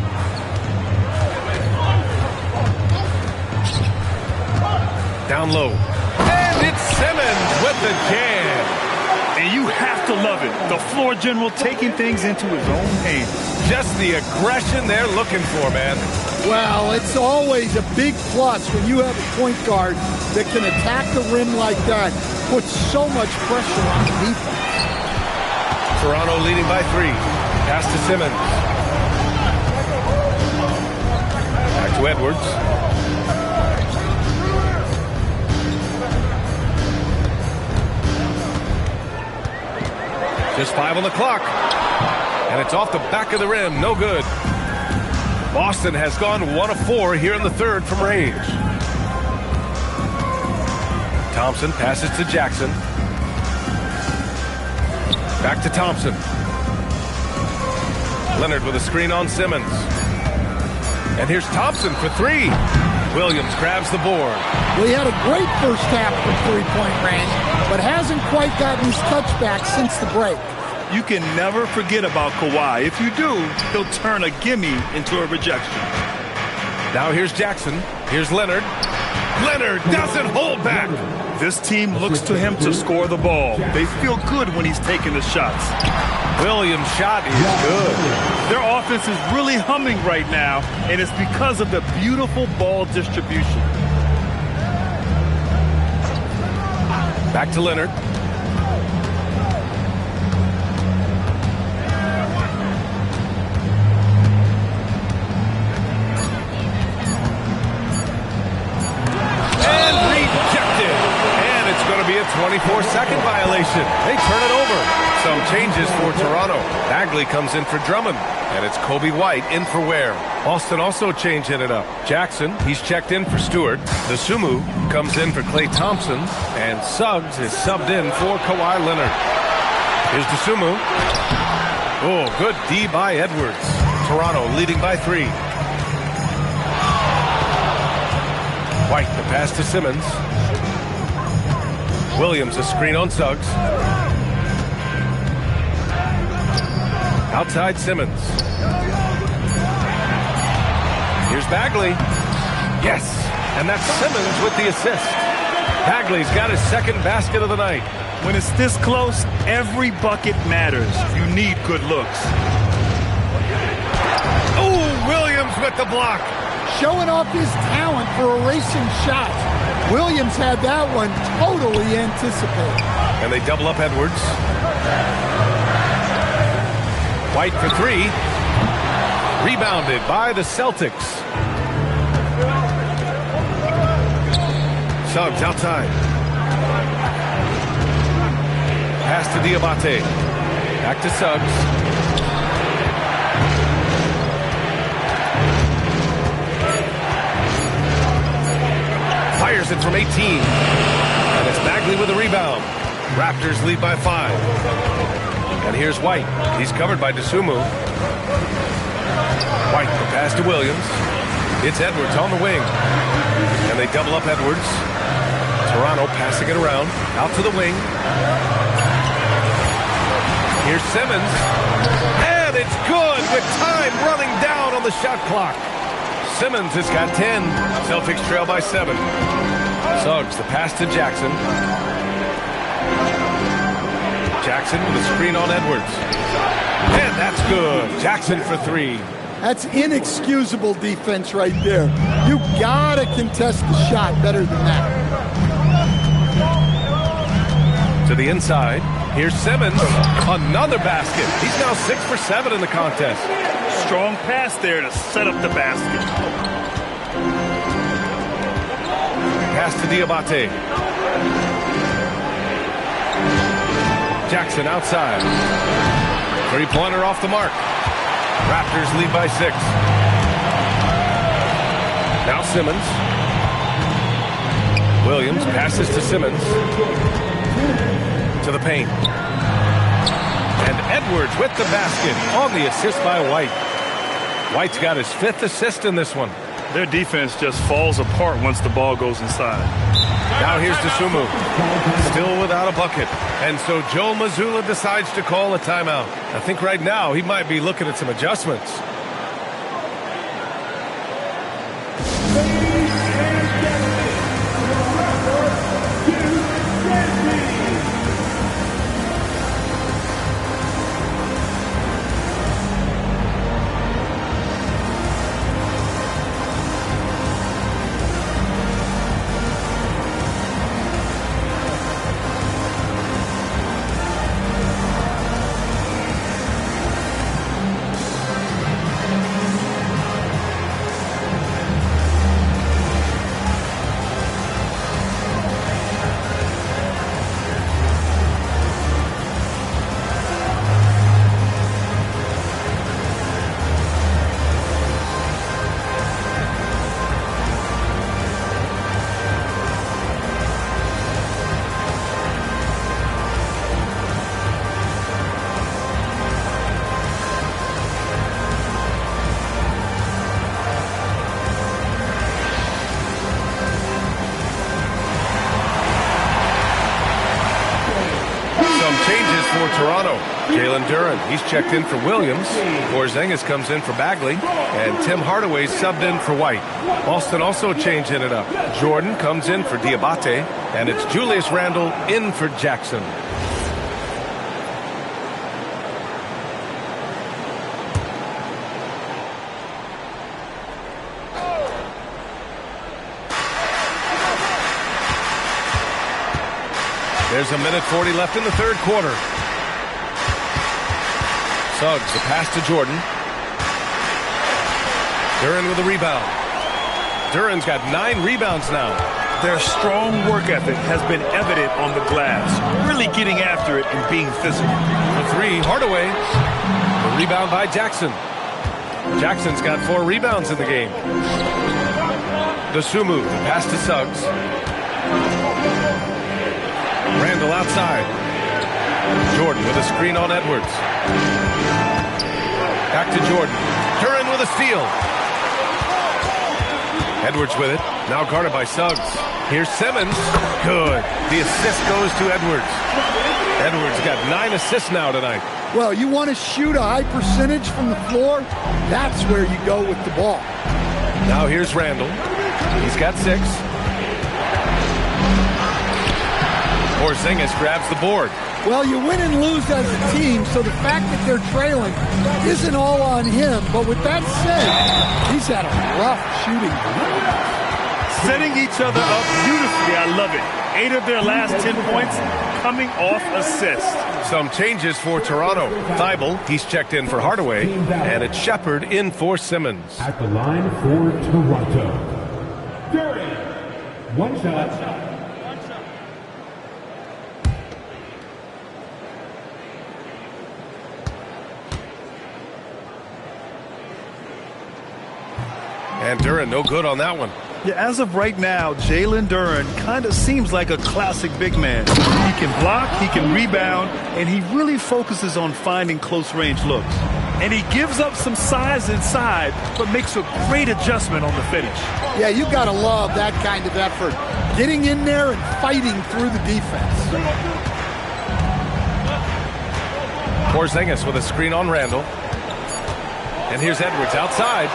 Down low. And it's Simmons with the jam. And you have to love it. The floor general taking things into his own hands. Just the aggression they're looking for, man. Well, it's always a big plus when you have a point guard that can attack the rim like that. Puts so much pressure on the defense. Toronto leading by 3. Pass to Simmons. Back to Edwards. Just 5 on the clock. And it's off the back of the rim. No good. Boston has gone 1 of 4 here in the third from range. Thompson passes to Jackson. Back to Thompson. Leonard with a screen on Simmons. And here's Thompson for 3. Williams grabs the board. Well, he had a great first half from three-point range, but hasn't quite gotten his touchback since the break. You can never forget about Kawhi. If you do, he'll turn a gimme into a rejection. Now here's Jackson. Here's Leonard. Leonard doesn't hold back. This team looks to him to score the ball. They feel good when he's taking the shots. Williams' shot is good. Their offense is really humming right now, and it's because of the beautiful ball distribution. Back to Leonard. And rejected. And it's going to be a 24-second violation. They turn it over. Some changes for Toronto. Bagley comes in for Drummond. And it's Kobe White in for Ware. Austin also changing it up. Jackson, he's checked in for Stewart. Dosunmu comes in for Klay Thompson. And Suggs is subbed in for Kawhi Leonard. Here's Dosunmu. Oh, good D by Edwards. Toronto leading by 3. White, the pass to Simmons. Williams, a screen on Suggs. Outside Simmons. Here's Bagley. Yes, and that's Simmons with the assist. Bagley's got his second basket of the night. When it's this close, every bucket matters. You need good looks. Oh, Williams with the block. Showing off his talent for erasing shots. Williams had that one totally anticipated. And they double up Edwards. White for 3. Rebounded by the Celtics. Suggs outside. Pass to Diabate. Back to Suggs. Fires it from 18. And it's Bagley with a rebound. Raptors lead by 5. And here's White. He's covered by Dosunmu. White, the pass to Williams. It's Edwards on the wing. And they double up Edwards. Toronto passing it around. Out to the wing. Here's Simmons. And it's good with time running down on the shot clock. Simmons has got 10. Celtics trail by 7. Suggs, the pass to Jackson. Jackson with a screen on Edwards. And that's good. Jackson for 3. That's inexcusable defense right there. You gotta contest the shot better than that. To the inside. Here's Simmons. Another basket. He's now 6 for 7 in the contest. Strong pass there to set up the basket. Pass to Diabate. Jackson outside. 3-pointer off the mark. Raptors lead by 6. Now Simmons. Williams passes to Simmons. To the paint. And Edwards with the basket on the assist by White. White's got his 5th assist in this one. Their defense just falls apart once the ball goes inside. Now here's Dosunmu. Still without a bucket. And so Joe Mazzulla decides to call a timeout. I think right now he might be looking at some adjustments. Toronto. Jalen Duren, he's checked in for Williams. Porzingis comes in for Bagley. And Tim Hardaway subbed in for White. Austin also changing it up. Jordan comes in for Diabate. And it's Julius Randle in for Jackson. There's a minute 40 left in the third quarter. Suggs, the pass to Jordan. Duren with a rebound. Duren's got 9 rebounds now. Their strong work ethic has been evident on the glass, really getting after it and being physical. For three, Hardaway. The rebound by Jackson. Jackson's got 4 rebounds in the game. Dosunmu, the pass to Suggs. Randall outside. Jordan with a screen on Edwards. Back to Jordan. Duran with a steal. Edwards with it. Now guarded by Suggs. Here's Simmons. Good. The assist goes to Edwards. Edwards got 9 assists now tonight. Well, you want to shoot a high percentage from the floor? That's where you go with the ball. Now here's Randall. He's got 6. Porzingis grabs the board. Well, you win and lose as a team, so the fact that they're trailing isn't all on him. But with that said, he's had a rough shooting. Setting each other up beautifully. I love it. 8 of their last 10 points coming off assists. Some changes for Toronto. Thibault, he's checked in for Hardaway, and it's Shepard in for Simmons. At the line for Toronto, Duran. 1 shot. And Duran, no good on that one. Yeah, as of right now, Jalen Duran kind of seems like a classic big man. He can block, he can rebound, and he really focuses on finding close-range looks. And he gives up some size inside, but makes a great adjustment on the finish. Yeah, you got to love that kind of effort. Getting in there and fighting through the defense. Porzingis with a screen on Randall. And here's Edwards outside.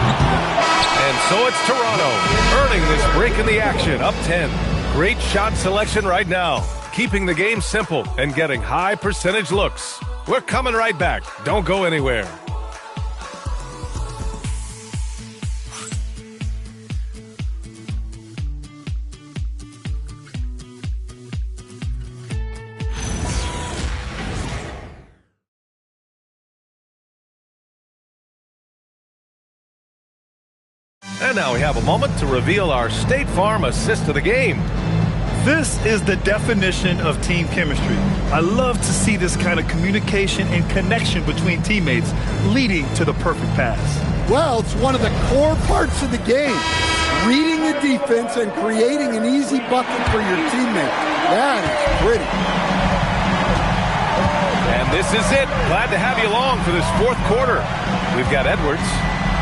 And so it's Toronto earning this break in the action, up 10. Great shot selection right now, keeping the game simple and getting high percentage looks. We're coming right back. Don't go anywhere. And now we have a moment to reveal our State Farm assist of the game. This is the definition of team chemistry. I love to see this kind of communication and connection between teammates leading to the perfect pass. Well, it's one of the core parts of the game. Reading the defense and creating an easy bucket for your teammate. That is pretty. And this is it. Glad to have you along for this 4th quarter. We've got Edwards.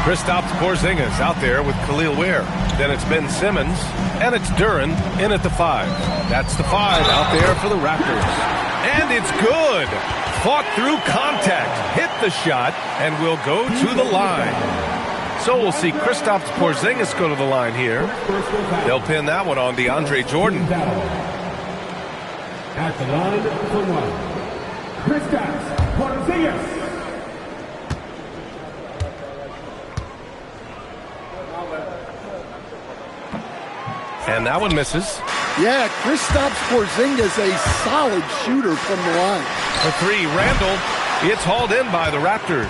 Kristaps Porzingis out there with Khalil Ware. Then it's Ben Simmons, and it's Duran in at the 5. That's the 5 out there for the Raptors. And it's good. Fought through contact, hit the shot, and will go to the line. So we'll see Kristaps Porzingis go to the line here. They'll pin that one on DeAndre Jordan. At the line for 1, Kristaps Porzingis. And that one misses. Yeah, Kristaps Porzingis, a solid shooter from the line. For 3, Randall. It's hauled in by the Raptors.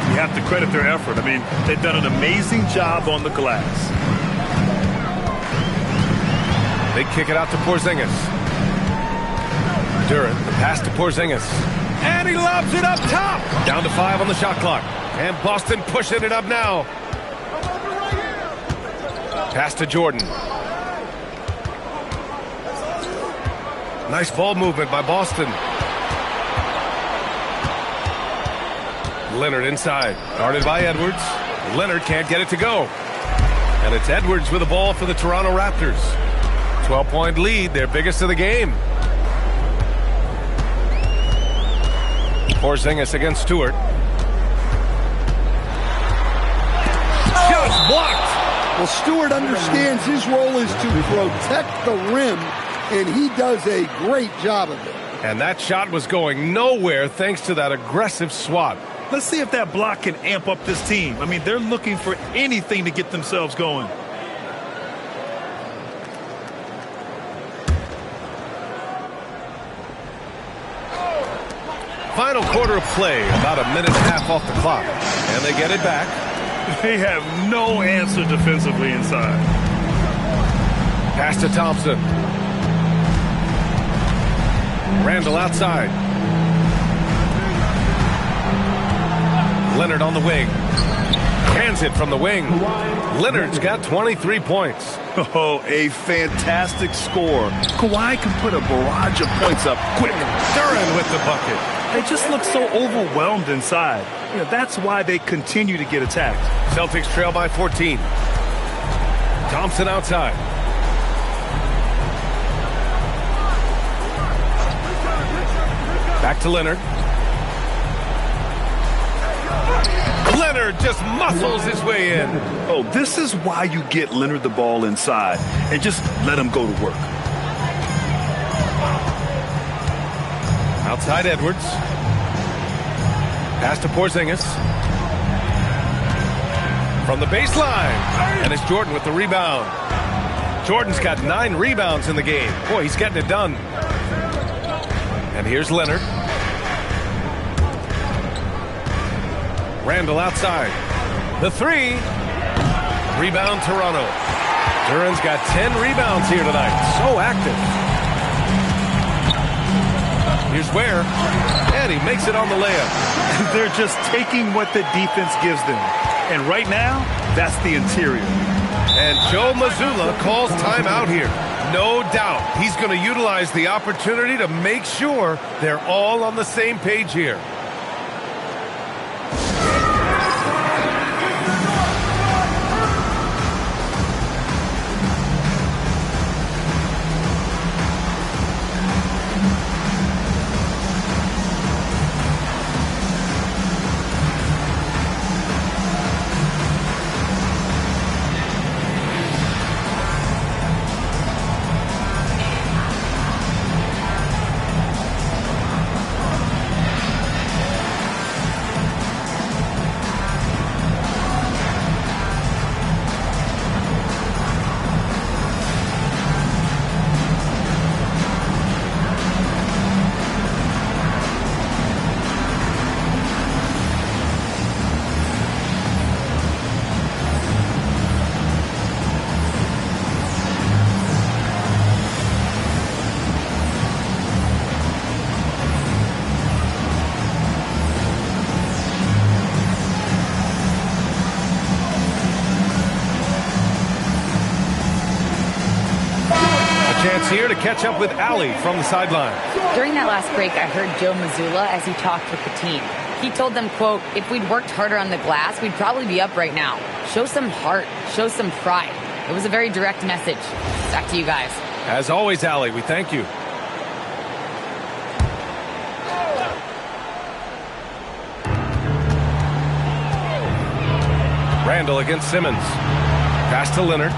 You have to credit their effort. I mean, they've done an amazing job on the glass. They kick it out to Porzingis. Duran, the pass to Porzingis. And he lobs it up top. Down to 5 on the shot clock. And Boston pushing it up now. Pass to Jordan. Nice ball movement by Boston. Leonard inside. Guarded by Edwards. Leonard can't get it to go. And it's Edwards with the ball for the Toronto Raptors. 12-point lead, their biggest of the game. Porzingis against Stewart. Just blocked. Well, Stewart understands his role is to protect the rim, and he does a great job of it. And that shot was going nowhere thanks to that aggressive swat. Let's see if that block can amp up this team. I mean, they're looking for anything to get themselves going. Final quarter of play, about a minute and a half off the clock. And they get it back. They have no answer defensively inside. Pass to Thompson. Randall outside. Leonard on the wing. Hands it from the wing. Leonard's got 23 points. Oh, a fantastic score. Kawhi can put a barrage of points up quick. Duran with the bucket. They just look so overwhelmed inside. You know, that's why they continue to get attacked. Celtics trail by 14. Thompson outside. Back to Leonard. Leonard just muscles his way in. Oh, this is why you get Leonard the ball inside and just let him go to work. Outside Edwards. Pass to Porzingis. From the baseline. And it's Jordan with the rebound. Jordan's got 9 rebounds in the game. Boy, he's getting it done. And here's Leonard. Randall outside. The 3. Rebound Toronto. Duran's got 10 rebounds here tonight. So active. Here's Ware. And he makes it on the layup. They're just taking what the defense gives them. And right now, that's the interior. And Joe Mazzulla calls timeout here. No doubt he's going to utilize the opportunity to make sure they're all on the same page here. Chance here to catch up with Allie from the sideline. During that last break, I heard Joe Mazzulla as he talked with the team. He told them, quote, if we'd worked harder on the glass, we'd probably be up right now. Show some heart. Show some pride. It was a very direct message. Back to you guys. As always, Allie, we thank you. Randall against Simmons. Pass to Leonard.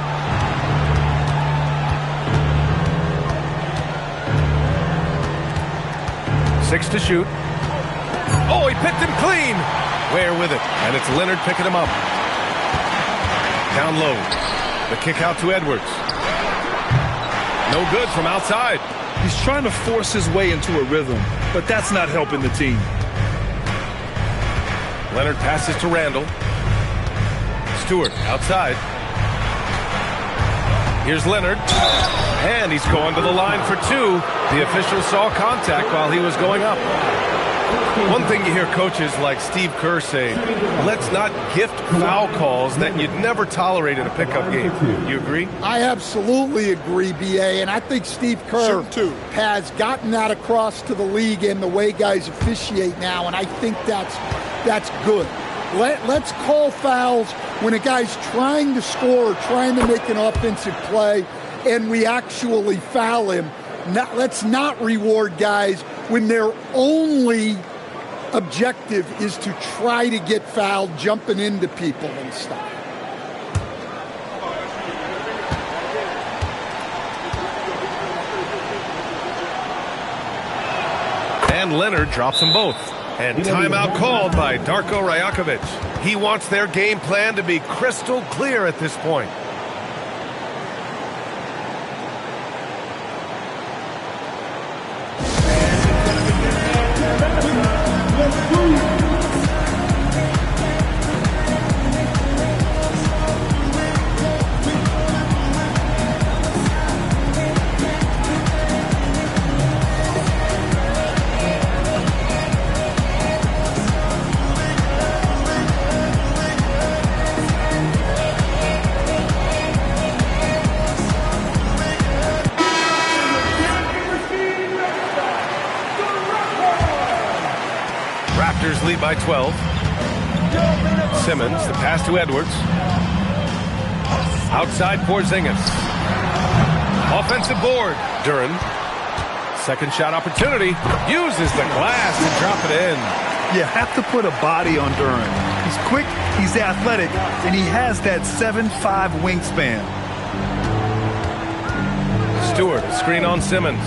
Six to shoot. Oh, he picked him clean. Ware with it. And it's Leonard picking him up. Down low. The kick out to Edwards. No good from outside. He's trying to force his way into a rhythm, but that's not helping the team. Leonard passes to Randall. Stewart outside. Here's Leonard. And he's going to the line for 2. The official saw contact while he was going up. One thing you hear coaches like Steve Kerr say, let's not gift foul calls that you'd never tolerate in a pickup game. You agree? I absolutely agree, B.A., and I think Steve Kerr has gotten that across to the league and the way guys officiate now, and I think that's good. Let's call fouls when a guy's trying to score or trying to make an offensive play and we actually foul him. Let's not reward guys when their only objective is to try to get fouled, jumping into people and stuff. And Leonard drops them both. And timeout called by Darko Rajakovic. He wants their game plan to be crystal clear at this point. lead by 12. Simmons, the pass to Edwards. Outside Porzingis. Offensive board. Duren. Second shot opportunity. Uses the glass to drop it in. You have to put a body on Duren. He's quick, he's athletic, and he has that 7'5" wingspan. Stewart, screen on Simmons.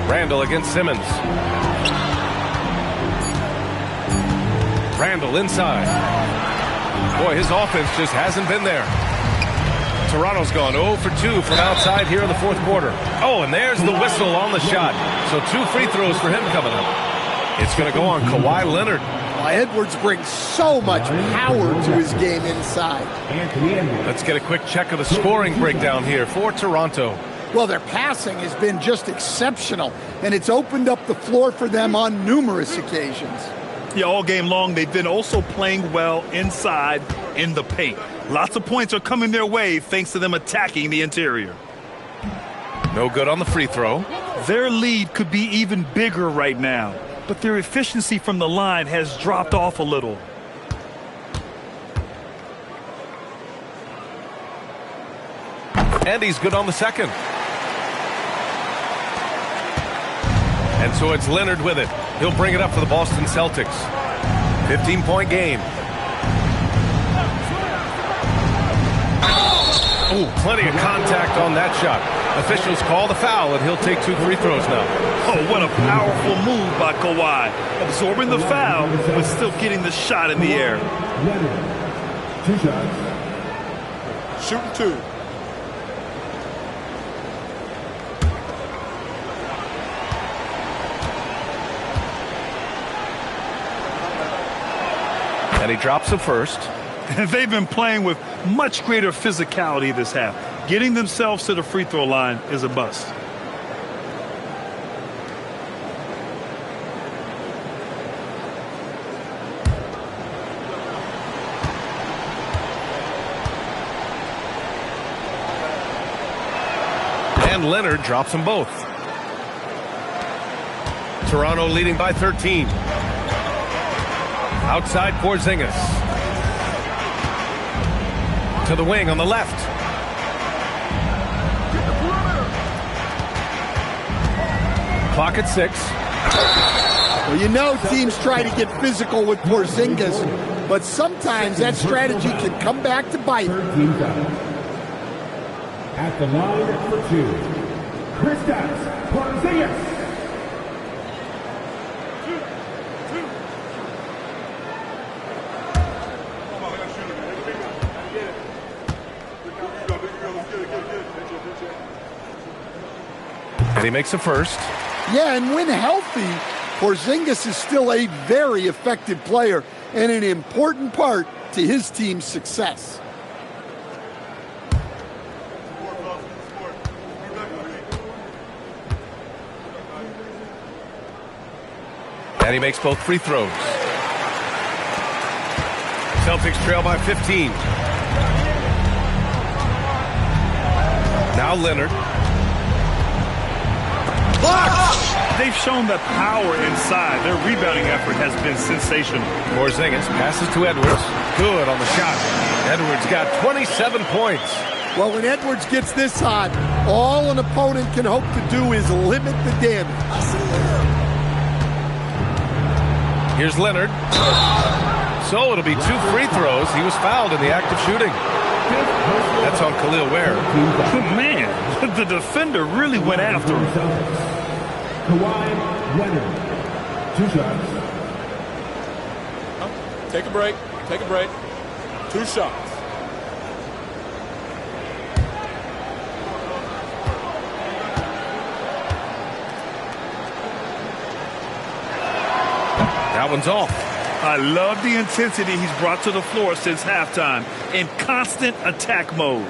Randall against Simmons. Randall inside. Boy, his offense just hasn't been there. Toronto's gone 0 for 2 from outside here in the fourth quarter. Oh, and there's the whistle on the shot. So 2 free throws for him coming up. It's going to go on Kawhi Leonard. Well, Edwards brings so much power to his game inside. Let's get a quick check of the scoring breakdown here for Toronto. Well, their passing has been just exceptional, and it's opened up the floor for them on numerous occasions. Yeah, all game long, they've been also playing well inside in the paint. Lots of points are coming their way thanks to them attacking the interior. No good on the free throw. Their lead could be even bigger right now, but their efficiency from the line has dropped off a little. And he's good on the second. And so it's Leonard with it. He'll bring it up for the Boston Celtics. 15-point game. Oh, plenty of contact on that shot. Officials call the foul, and he'll take 2 free throws now. Oh, what a powerful move by Kawhi. Absorbing the foul, but still getting the shot in the air. Leonard, 2 shots. Shooting 2. And he drops the first. They've been playing with much greater physicality this half. Getting themselves to the free throw line is a must. And Leonard drops them both. Toronto leading by 13. Outside Porzingis. To the wing on the left. Clock at 6. Well, you know teams try to get physical with Porzingis, but sometimes that strategy can come back to bite. 13 foul. At the line for 2, Kristaps Porzingis. And he makes the first. Yeah, and when healthy, Porzingis is still a very effective player and an important part to his team's success. And he makes both free throws. Celtics trail by 15. Now Leonard. They've shown that power inside. Their rebounding effort has been sensational. Porzingis passes to Edwards. Good on the shot. Edwards got 27 points. Well, when Edwards gets this hot, all an opponent can hope to do is limit the damage. Here's Leonard. So it'll be 2 free throws. He was fouled in the act of shooting. That's on Khalil Ware. Man, the defender really went after him. Kawhi Leonard, 2 shots. Take a break. Take a break. 2 shots. That one's off. I love the intensity he's brought to the floor since halftime in constant attack mode.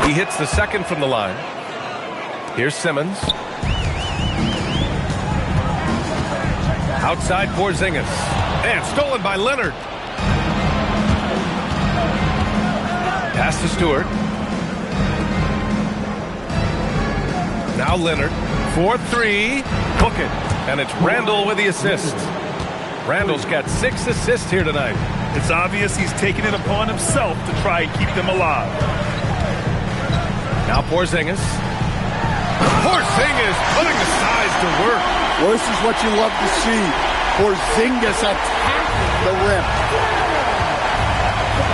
He hits the second from the line. Here's Simmons. Outside Porzingis. And stolen by Leonard. Pass to Stewart. Now Leonard. 4-3. Hook it. And it's Randall with the assist. Randall's got 6 assists here tonight. It's obvious he's taking it upon himself to try and keep them alive. Now Porzingis. Porzingis putting the size to work. Well, this is what you love to see. Porzingis attacking the rim.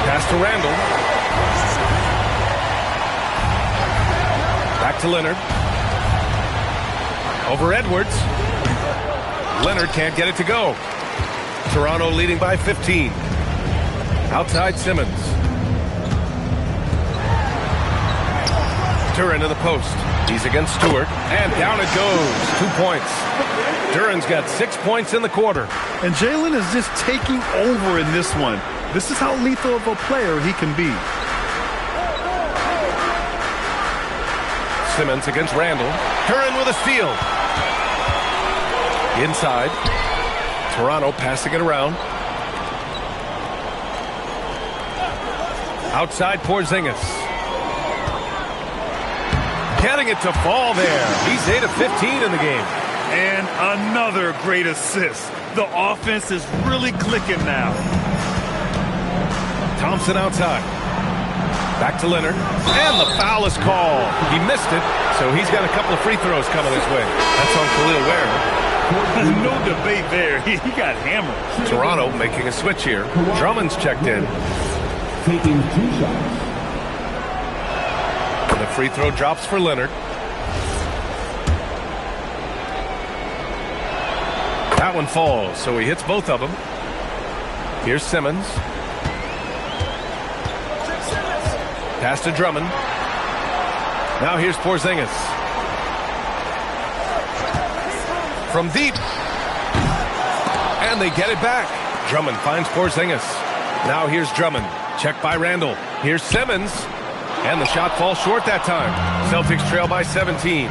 Pass to Randall. Back to Leonard. Over Edwards. Leonard can't get it to go. Toronto leading by 15. Outside Simmons. Duren to the post. He's against Stewart. And down it goes. 2 points. Duren's got 6 points in the quarter. And Jalen is just taking over in this one. This is how lethal of a player he can be. Simmons against Randall. Duren with a steal. Inside. Toronto passing it around. Outside Porzingis. Getting it to fall there. He's 8 of 15 in the game. And another great assist. The offense is really clicking now. Thompson outside. Back to Leonard. And the foul is called. He missed it, so he's got a couple of free throws coming his way. That's on Khalil Ware. No debate there. He got hammered. Toronto making a switch here. Drummond's checked in. Taking 2 shots. And the free throw drops for Leonard. That one falls, so he hits both of them. Here's Simmons. Pass to Drummond. Now here's Porzingis. From deep. And they get it back. Drummond finds Porzingis. Now here's Drummond. Checked by Randall. Here's Simmons. And the shot falls short that time. Celtics trail by 17.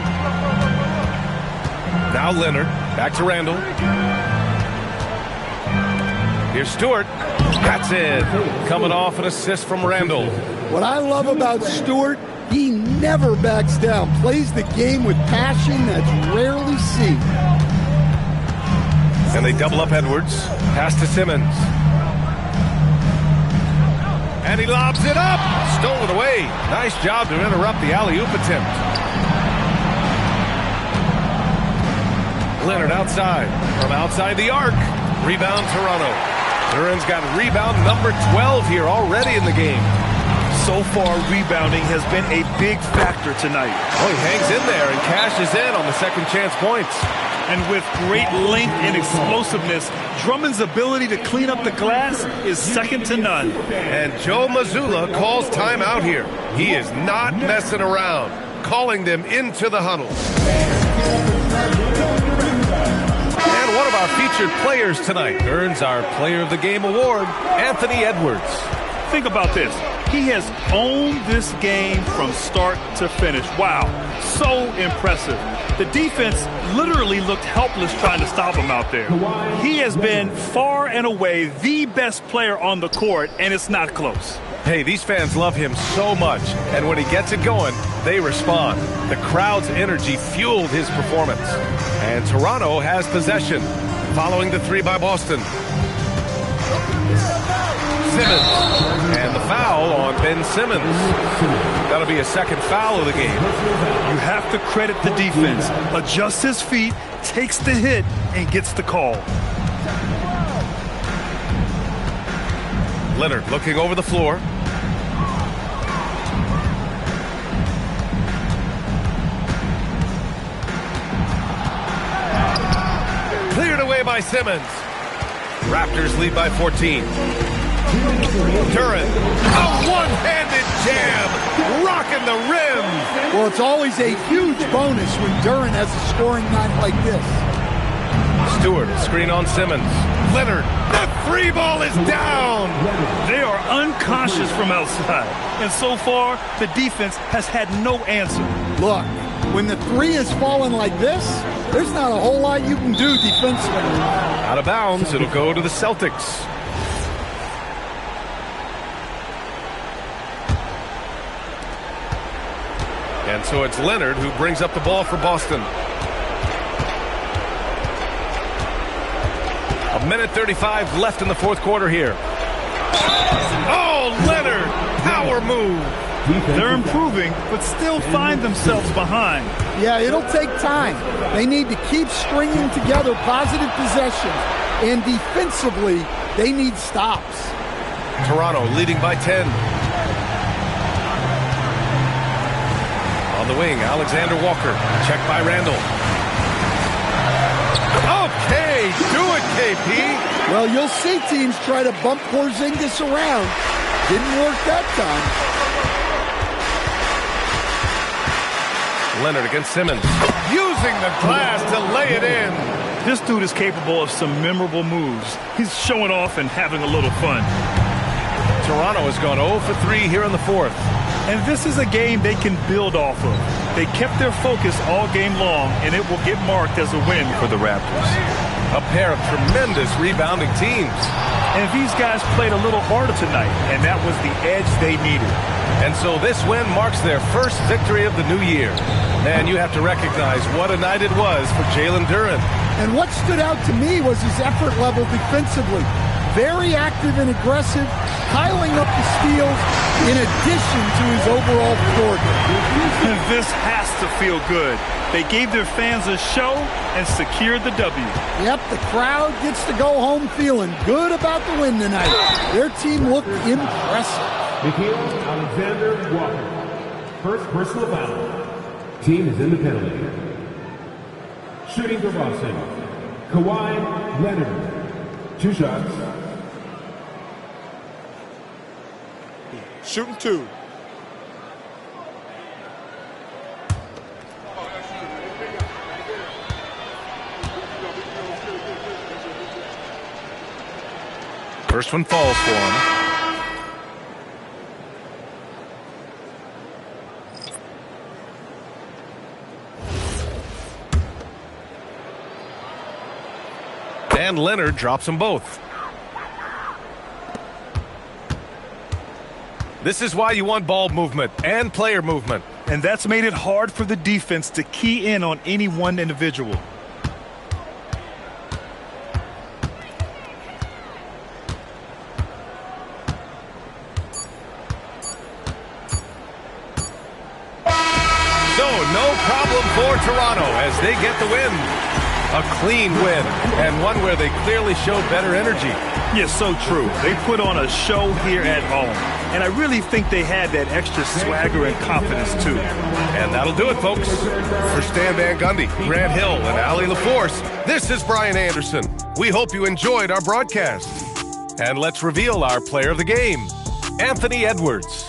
Now Leonard. Back to Randall. Here's Stewart. That's it. Coming off an assist from Randall. What I love about Stewart, he never backs down. Plays the game with passion that's rarely seen. And they double up Edwards. Pass to Simmons. And he lobs it up. Stolen away. Nice job to interrupt the alley-oop attempt. Leonard outside. From outside the arc. Rebound Toronto. Duren's got rebound number 12 here already in the game. So far, rebounding has been a big factor tonight. Oh, he hangs in there and cashes in on the second chance points. And with great length and explosiveness, Drummond's ability to clean up the glass is second to none. And Joe Mazzulla calls timeout here. He is not messing around, calling them into the huddle. And one of our featured players tonight earns our Player of the Game award, Anthony Edwards. Think about this. He has owned this game from start to finish. Wow, so impressive. The defense literally looked helpless trying to stop him out there. He has been far and away the best player on the court, and it's not close. Hey, these fans love him so much, and when he gets it going, they respond. The crowd's energy fueled his performance. And Toronto has possession, following the three by Boston. Simmons, and the foul on Ben Simmons. That'll be a second foul of the game. You have to credit the defense. Adjusts his feet, takes the hit, and gets the call. Leonard looking over the floor. Cleared away by Simmons. Raptors lead by 14. Duren, a one-handed jam, rocking the rim. Well, it's always a huge bonus when Duren has a scoring night like this. Stewart, screen on Simmons. Leonard, the free ball is down. They are unconscious from outside. And so far, the defense has had no answer. Look, when the three is falling like this, there's not a whole lot you can do defensively. Out of bounds, it'll go to the Celtics. And so it's Leonard who brings up the ball for Boston. A minute 35 left in the fourth quarter here. Oh, Leonard! Power move! They're improving, but still find themselves behind. Yeah, it'll take time. They need to keep stringing together positive possessions. And defensively, they need stops. Toronto leading by 10. On the wing, Alexander Walker. Checked by Randall. Okay, do it, KP. Well, you'll see teams try to bump Porzingis around. Didn't work that time. Leonard against Simmons. Using the glass to lay it in. This dude is capable of some memorable moves. He's showing off and having a little fun. Toronto has gone 0 for 3 here in the fourth. And this is a game they can build off of. They kept their focus all game long, and it will get marked as a win for the Raptors. A pair of tremendous rebounding teams. And these guys played a little harder tonight, and that was the edge they needed. And so this win marks their first victory of the new year. And you have to recognize what a night it was for Jalen Duren. And what stood out to me was his effort level defensively. Very active and aggressive, piling up the steals in addition to his overall floor game. And this has to feel good. They gave their fans a show and secured the W. Yep, the crowd gets to go home feeling good about the win tonight. Their team looked impressive. Nikhil Alexander Walker. First personal foul. Team is in the penalty. Shooting for Boston. Kawhi Leonard. 2 shots. Shooting 2. First one falls for him. And Leonard drops them both. This is why you want ball movement and player movement. And that's made it hard for the defense to key in on any one individual. So no problem for Toronto as they get the win. A clean win, and one where they clearly showed better energy. Yes, so true. They put on a show here at home. And I really think they had that extra swagger and confidence, too. And that'll do it, folks. For Stan Van Gundy, Grant Hill, and Ali LaForce, this is Brian Anderson. We hope you enjoyed our broadcast. And let's reveal our player of the game, Anthony Edwards.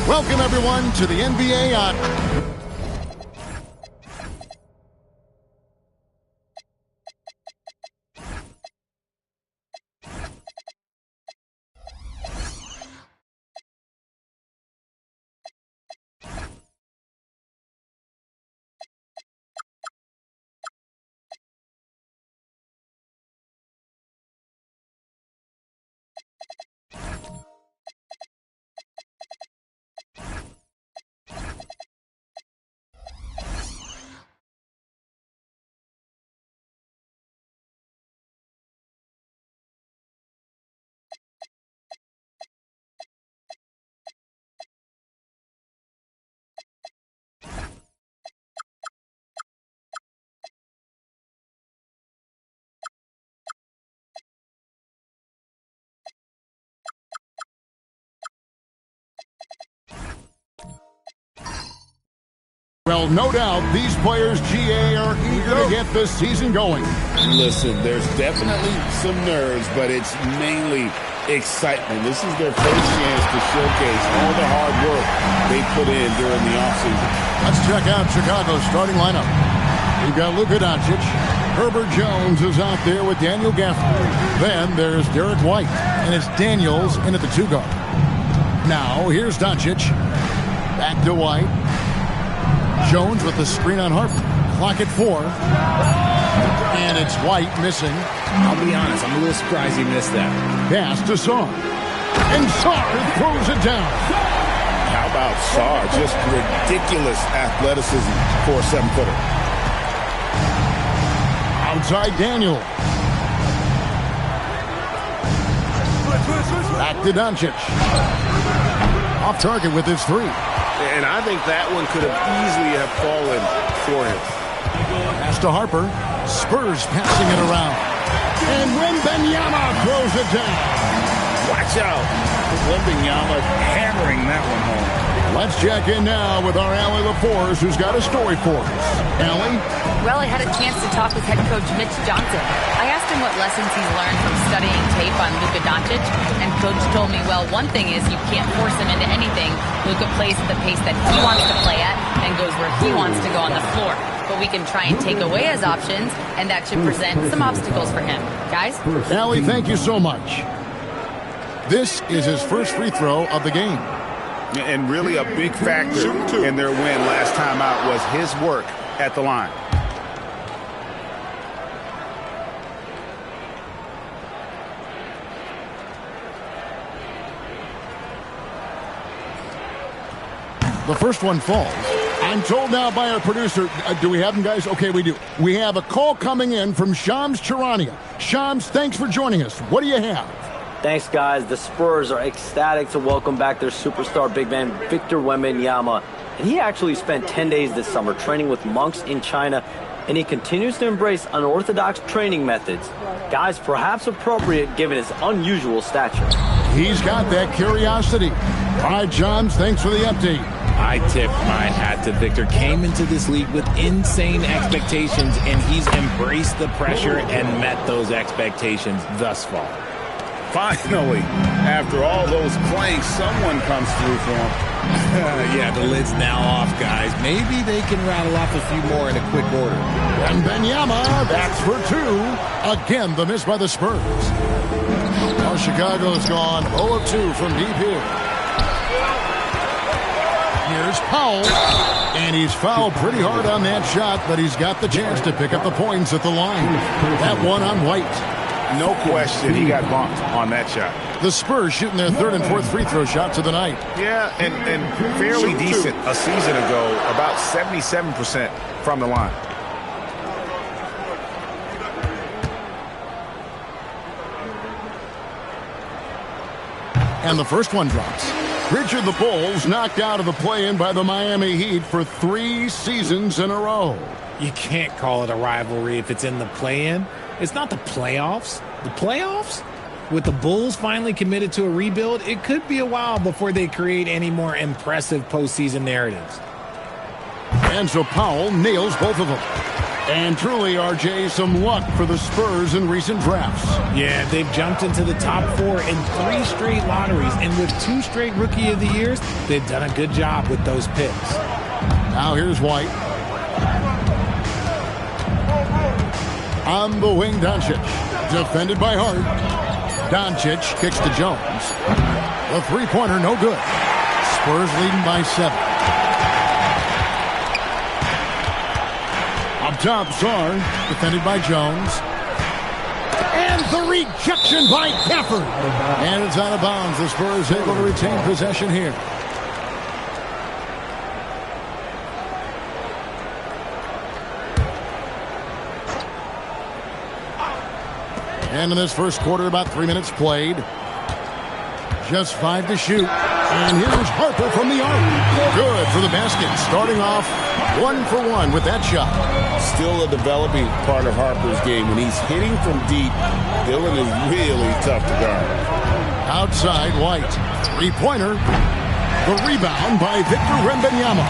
Welcome, everyone, to the NBA on... Well, no doubt, these players, GA, are eager to get this season going. Listen, there's definitely some nerves, but it's mainly excitement. This is their first chance to showcase all the hard work they put in during the offseason. Let's check out Chicago's starting lineup. We've got Luka Doncic. Herbert Jones is out there with Daniel Gafford. Then there's Derek White, and it's Daniels in at the 2 guard. Now, here's Doncic. Back to White. Jones with the screen on Harper. Clock at 4. And it's White missing. I'll be honest, I'm a little surprised he missed that. Pass to Sarr. And Sarr throws it down. How about Sarr? Just ridiculous athleticism for a 7-footer. Outside Daniel. Back to Doncic. Off target with his 3. And I think that one could have easily have fallen for him. Pass to Harper. Spurs passing it around. And Wembanyama throws it down. Watch out. Wembanyama hammering that one home. Let's check in now with our Allie LaForce, who's got a story for us. Allie? Well, I had a chance to talk with head coach Mitch Johnson. I asked him what lessons he's learned from studying tape on Luka Doncic, and coach told me, well, one thing is you can't force him into anything. Luka plays at the pace that he wants to play at and goes where he wants to go on the floor. But we can try and take away his options, and that should present some obstacles for him. Guys? Allie, thank you so much. This is his first free throw of the game. And really a big factor in their win last time out was his work at the line. The first one falls. I'm told now by our producer, do we have them, guys? Okay, we do. We have a call coming in from Shams Charania. Shams, thanks for joining us. What do you have? Thanks, guys. The Spurs are ecstatic to welcome back their superstar big man, Victor Wembanyama. And he actually spent 10 days this summer training with monks in China, and he continues to embrace unorthodox training methods. Guys, perhaps appropriate given his unusual stature. He's got that curiosity. All right, Johns, thanks for the update. I tip my hat to Victor. Came into this league with insane expectations, and he's embraced the pressure and met those expectations thus far. Finally, after all those planks, someone comes through for him. Yeah, the lid's now off, guys. Maybe they can rattle off a few more in a quick order. And Wembanyama, that's for 2. Again, the miss by the Spurs. Now Chicago's gone 0 of 2 from deep here. Here's Powell, and he's fouled pretty hard on that shot, but he's got the chance to pick up the points at the line. That one on White. No question, he got bumped on that shot. The Spurs shooting their 3rd and 4th free throw shots of the night. Yeah, and fairly decent a season ago, about 77% from the line. And the first one drops. Richard, the Bulls knocked out of the play-in by the Miami Heat for 3 seasons in a row. You can't call it a rivalry if it's in the play-in. It's not the playoffs. The playoffs? With the Bulls finally committed to a rebuild, it could be a while before they create any more impressive postseason narratives. And so Powell nails both of them. And truly, RJ, some luck for the Spurs in recent drafts. Yeah, they've jumped into the top 4 in 3 straight lotteries, and with 2 straight Rookie of the Years, they've done a good job with those picks. Now here's White. On the wing, Doncic. Defended by Hart. Doncic kicks to Jones. The three-pointer, no good. Spurs leading by 7. Up top, Sarr, defended by Jones. And the rejection by Gafford. And it's out of bounds. The Spurs able to retain possession here. And in this first quarter, about 3 minutes played. Just 5 to shoot. And here's Harper from the arc. Good for the basket. Starting off 1 for 1 with that shot. Still a developing part of Harper's game. When he's hitting from deep, Dillon is really tough to guard. Outside, White. Three-pointer. The rebound by Victor Wembanyama.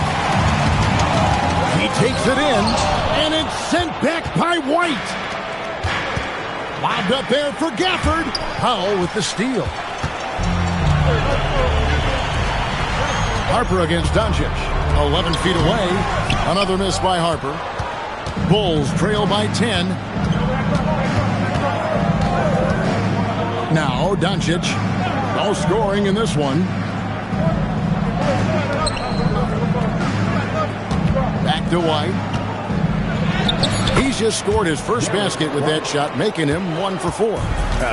He takes it in, and it's sent back by White. Lobbed up there for Gafford. Powell with the steal. Harper against Doncic. 11 feet away. Another miss by Harper. Bulls trail by 10. Now Doncic. No scoring in this one. Back to White. He's just scored his first basket with that shot, making him 1 for 4.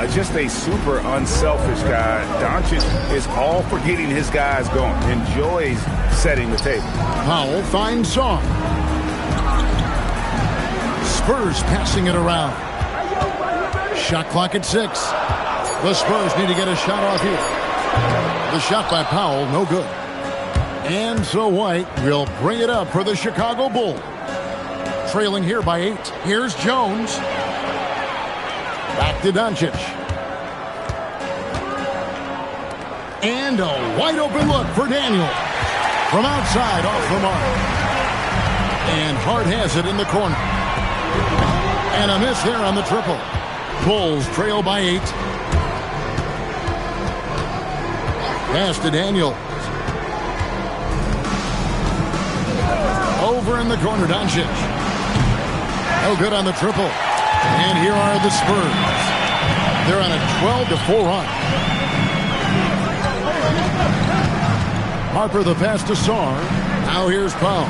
Just a super unselfish guy. Doncic is all for getting his guys going. Enjoys setting the table. Powell finds Song. Spurs passing it around. Shot clock at 6. The Spurs need to get a shot off here. The shot by Powell, no good. And so White will bring it up for the Chicago Bulls. Trailing here by 8. Here's Jones. Back to Doncic. And a wide open look for Daniel. From outside, off the mark. And Hart has it in the corner. And a miss there on the triple. Bulls trail by 8. Pass to Daniel. Over in the corner, Doncic. No good on the triple. And here are the Spurs. They're on a 12-4 run. Harper the pass to Sarr. Now here's Powell.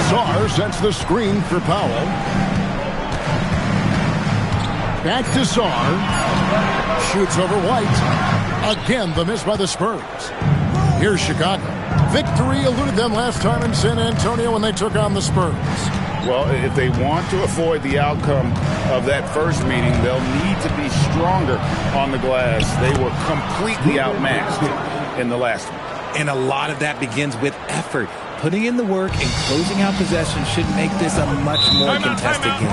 Sarr sets the screen for Powell. Back to Sarr. Shoots over White. Again, the miss by the Spurs. Here's Chicago. Victory eluded them last time in San Antonio when they took on the Spurs. Well, if they want to avoid the outcome of that first meeting, they'll need to be stronger on the glass. They were completely outmatched in the last one. And a lot of that begins with effort. Putting in the work and closing out possession should make this a much more contested game.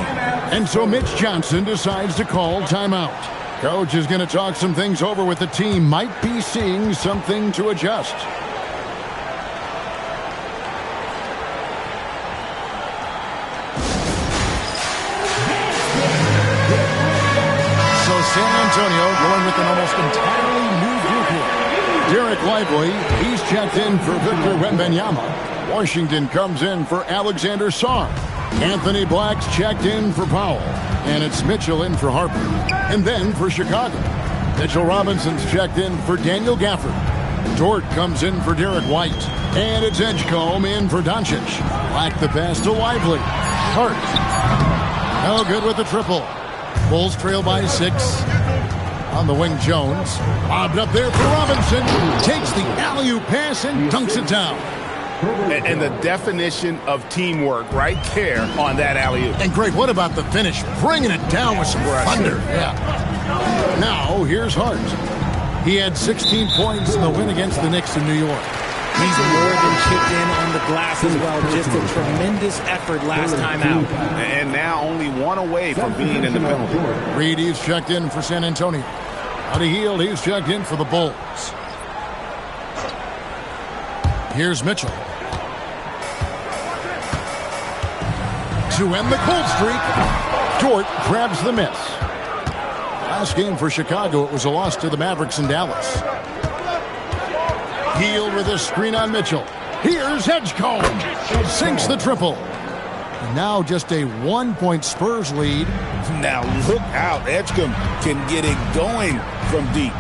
And so Mitch Johnson decides to call timeout. Coach is going to talk some things over with the team. Might be seeing something to adjust. San Antonio going with an almost entirely new group here. Derek Lively, he's checked in for Victor Wembanyama. Washington comes in for Alexander Sarr. Anthony Black's checked in for Powell. And it's Mitchell in for Harper. And then for Chicago, Mitchell Robinson's checked in for Daniel Gafford. Dort comes in for Derek White. And it's Edgecombe in for Doncic. Black the pass to Lively. Hart. No good with the triple. Bulls trail by 6. On the wing, Jones. Lobbed up there for Robinson. Takes the alley-oop pass and dunks it down. And the definition of teamwork right there on that alley-oop. And great, what about the finish? Bringing it down with some thunder. Yeah. Now, here's Hart. He had 16 points in the win against the Knicks in New York. He's more than chipped in on the glass as well. Just a tremendous effort last time out. And now only 1 away from being in the penalty. Reed, he's checked in for San Antonio. Buddy Hield, he's checked in for the Bulls. Here's Mitchell. To end the cold streak, Dort grabs the miss. Last game for Chicago, it was a loss to the Mavericks in Dallas. Hield with a screen on Mitchell. Here's Edgecombe. Sinks the triple. And now just a 1-point Spurs lead. Now look out. Edgecombe can get it going from deep.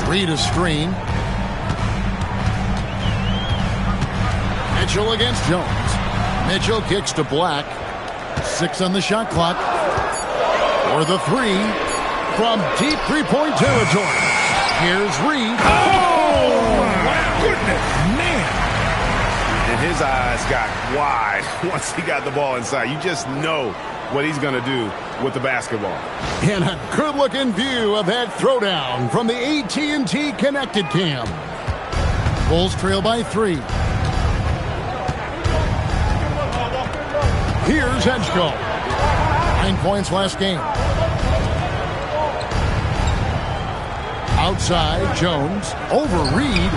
3 to screen. Mitchell against Jones. Mitchell kicks to Black. 6 on the shot clock. For the 3 from deep three-point territory. Here's Reed. Oh, my goodness, man. And his eyes got wide once he got the ball inside. You just know what he's going to do with the basketball. And a good-looking view of that throwdown from the AT&T Connected Cam. Bulls trail by 3. Here's Edgecombe. 9 points last game. Outside, Jones. Over Reed.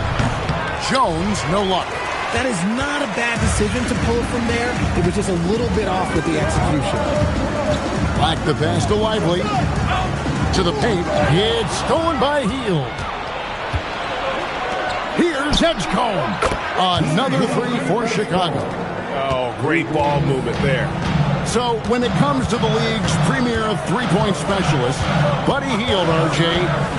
Jones, no luck. That is not a bad decision to pull it from there. It was just a little bit off with the execution. Black the pass to Lively. To the paint. It's stolen by Hield. Here's Edgecombe. Another 3 for Chicago. Oh, great ball movement there. So when it comes to the league's premier three-point specialist, Buddy Hield, RJ,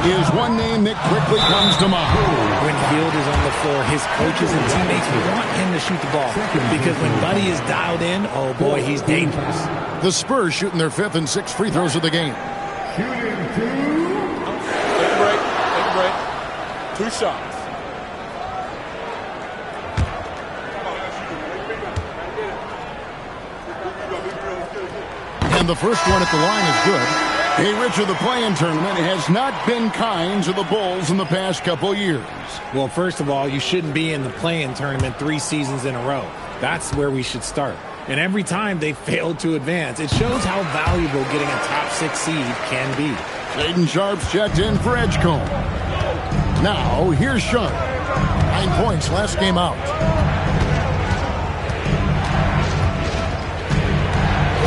is one name that quickly comes to mind. When Hield is on the floor, his coaches and teammates want him to shoot the ball. Because when Buddy is dialed in, oh boy, he's dangerous. The Spurs shooting their 5th and 6th free throws of the game. Shooting 2. Take a break. Take a break. 2 shots. And the first one at the line is good. Hey, Richard, the play-in tournament has not been kind to the Bulls in the past couple years. Well, first of all, you shouldn't be in the play-in tournament 3 seasons in a row. That's where we should start. And every time they failed to advance, it shows how valuable getting a top 6 seed can be. Shaedon Sharpe's checked in for Edgecombe. Now, here's Sharpe. 9 points last game out.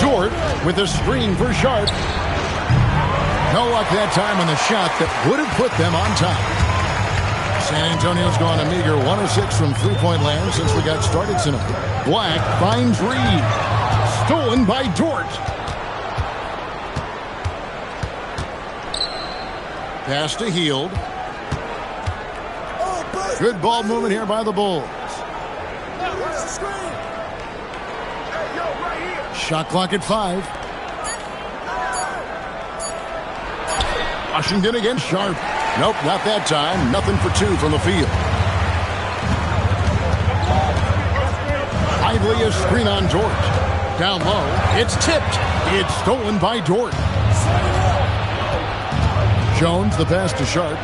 Dort with a screen for Sharpe. No luck that time on the shot that would have put them on top. San Antonio's gone a meager 1 of 6 from three-point land since we got started tonight. Black finds Reed. Stolen by Dort. Pass to Hield. Good ball movement here by the Bulls. Shot clock at 5. Washington against Sharpe. Nope, not that time. Nothing for 2 from the field. Lively a screen on Dort. Down low. It's tipped. It's stolen by Dort. Jones the pass to Sharpe.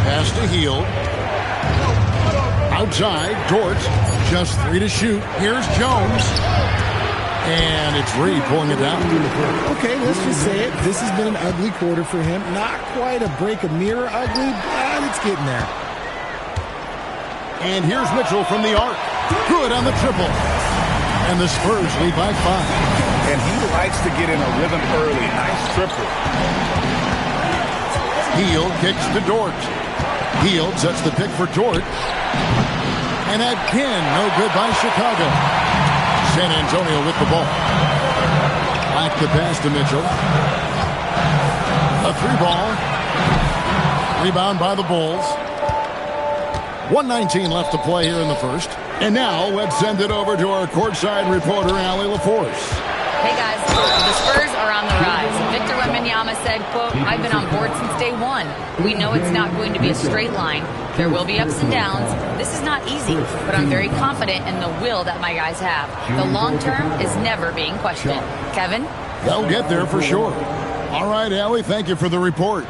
Pass to Hield. Outside, Dort. Just 3 to shoot. Here's Jones. And it's Reed pulling it down. Okay, let's just say it. This has been an ugly quarter for him. Not quite a break a mirror ugly, but it's getting there. And here's Mitchell from the arc. Good on the triple. And the Spurs lead by 5. And he likes to get in a rhythm early. Nice triple. Hield kicks to Dort. Hield sets the pick for Dort. And again, no good by Chicago. San Antonio with the ball. Black the pass to Mitchell. A 3-ball. Rebound by the Bulls. 1:19 left to play here in the first. And now let's send it over to our courtside reporter, Allie LaForce. Hey guys, the Spurs are on the rise. Victor Wembanyama said, quote, "I've been on board since day one. We know it's not going to be a straight line. There will be ups and downs. This is not easy, but I'm very confident in the will that my guys have. The long term is never being questioned." Kevin? They'll get there for sure. All right, Allie, thank you for the report.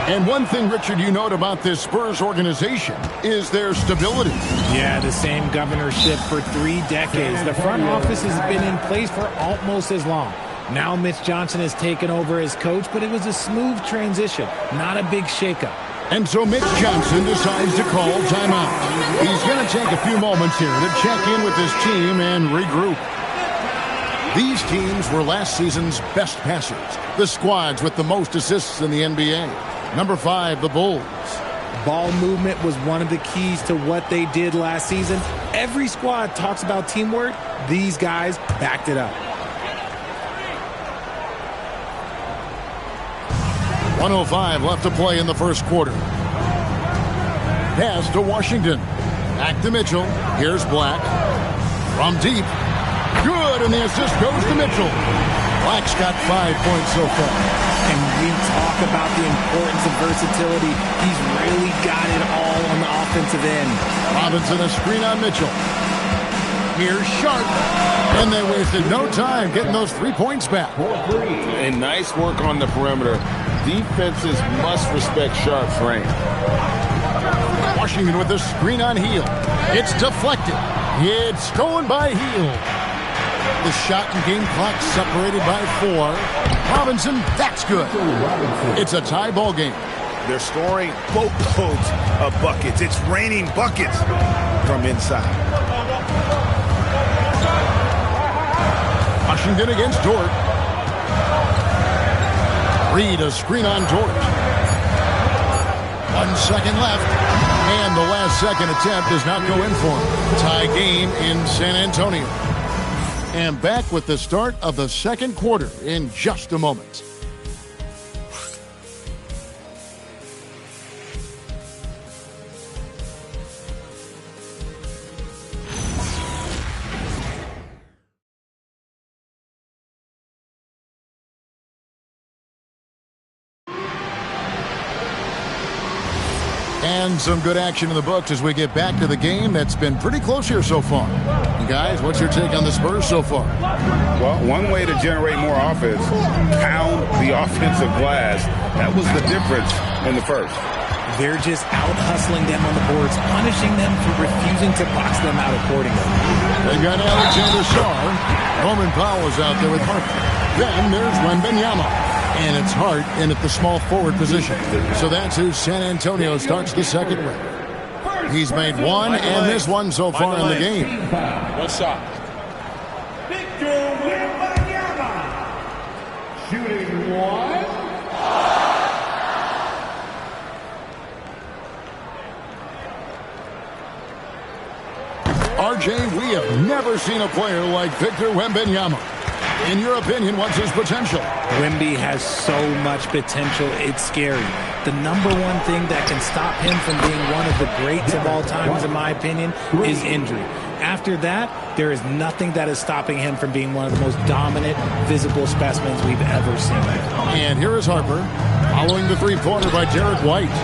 And one thing, Richard, you note about this Spurs organization is their stability. Yeah, the same governorship for 3 decades. The front office has been in place for almost as long. Now Mitch Johnson has taken over as coach, but it was a smooth transition, not a big shakeup. And so Mitch Johnson decides to call timeout. He's going to take a few moments here to check in with his team and regroup. These teams were last season's best passers, the squads with the most assists in the NBA. Number 5, the Bulls. Ball movement was one of the keys to what they did last season. Every squad talks about teamwork. These guys backed it up. 1:05 left to play in the first quarter. Pass to Washington. Back to Mitchell. Here's Black. From deep. Good, and the assist goes to Mitchell. Black's got 5 points so far. And we talk about the importance of versatility. He's really got it all on the offensive end. Robinson a screen on Mitchell. Here's Sharp. And they wasted no time getting those 3 points back. And nice work on the perimeter. Defenses must respect Sharp's range. Washington with a screen on Heel. It's deflected. It's stolen by Heel. The shot and game clock separated by 4. Robinson, that's good. It's a tie ball game. They're scoring boatloads of buckets. It's raining buckets from inside. Washington against Dort. Reed a screen on Dort. 1 second left. And the last second attempt does not go in for him. Tie game in San Antonio. And back with the start of the second quarter in just a moment. And some good action in the books as we get back to the game that's been pretty close here so far. You guys, what's your take on the Spurs so far? Well, one way to generate more offense, pound the offensive glass. That was the difference in the first. They're just out-hustling them on the boards, punishing them for refusing to box them out accordingly. They got Alexander Sarr. Norman Powell is out there with Harper. Then there's Wembanyama. And it's Hart in at the small forward position. So that's who San Antonio starts the second with. He's made 1 and missed 1 so far in the game. 1 shot. Victor Wembanyama. Shooting 1. RJ, we have never seen a player like Victor Wembanyama. In your opinion, what's his potential? Wemby has so much potential, it's scary. The number one thing that can stop him from being one of the greats of all times, in my opinion, is injury. After that, there is nothing that is stopping him from being one of the most dominant, visible specimens we've ever seen. And here is Harper, following the three-pointer by Derek White.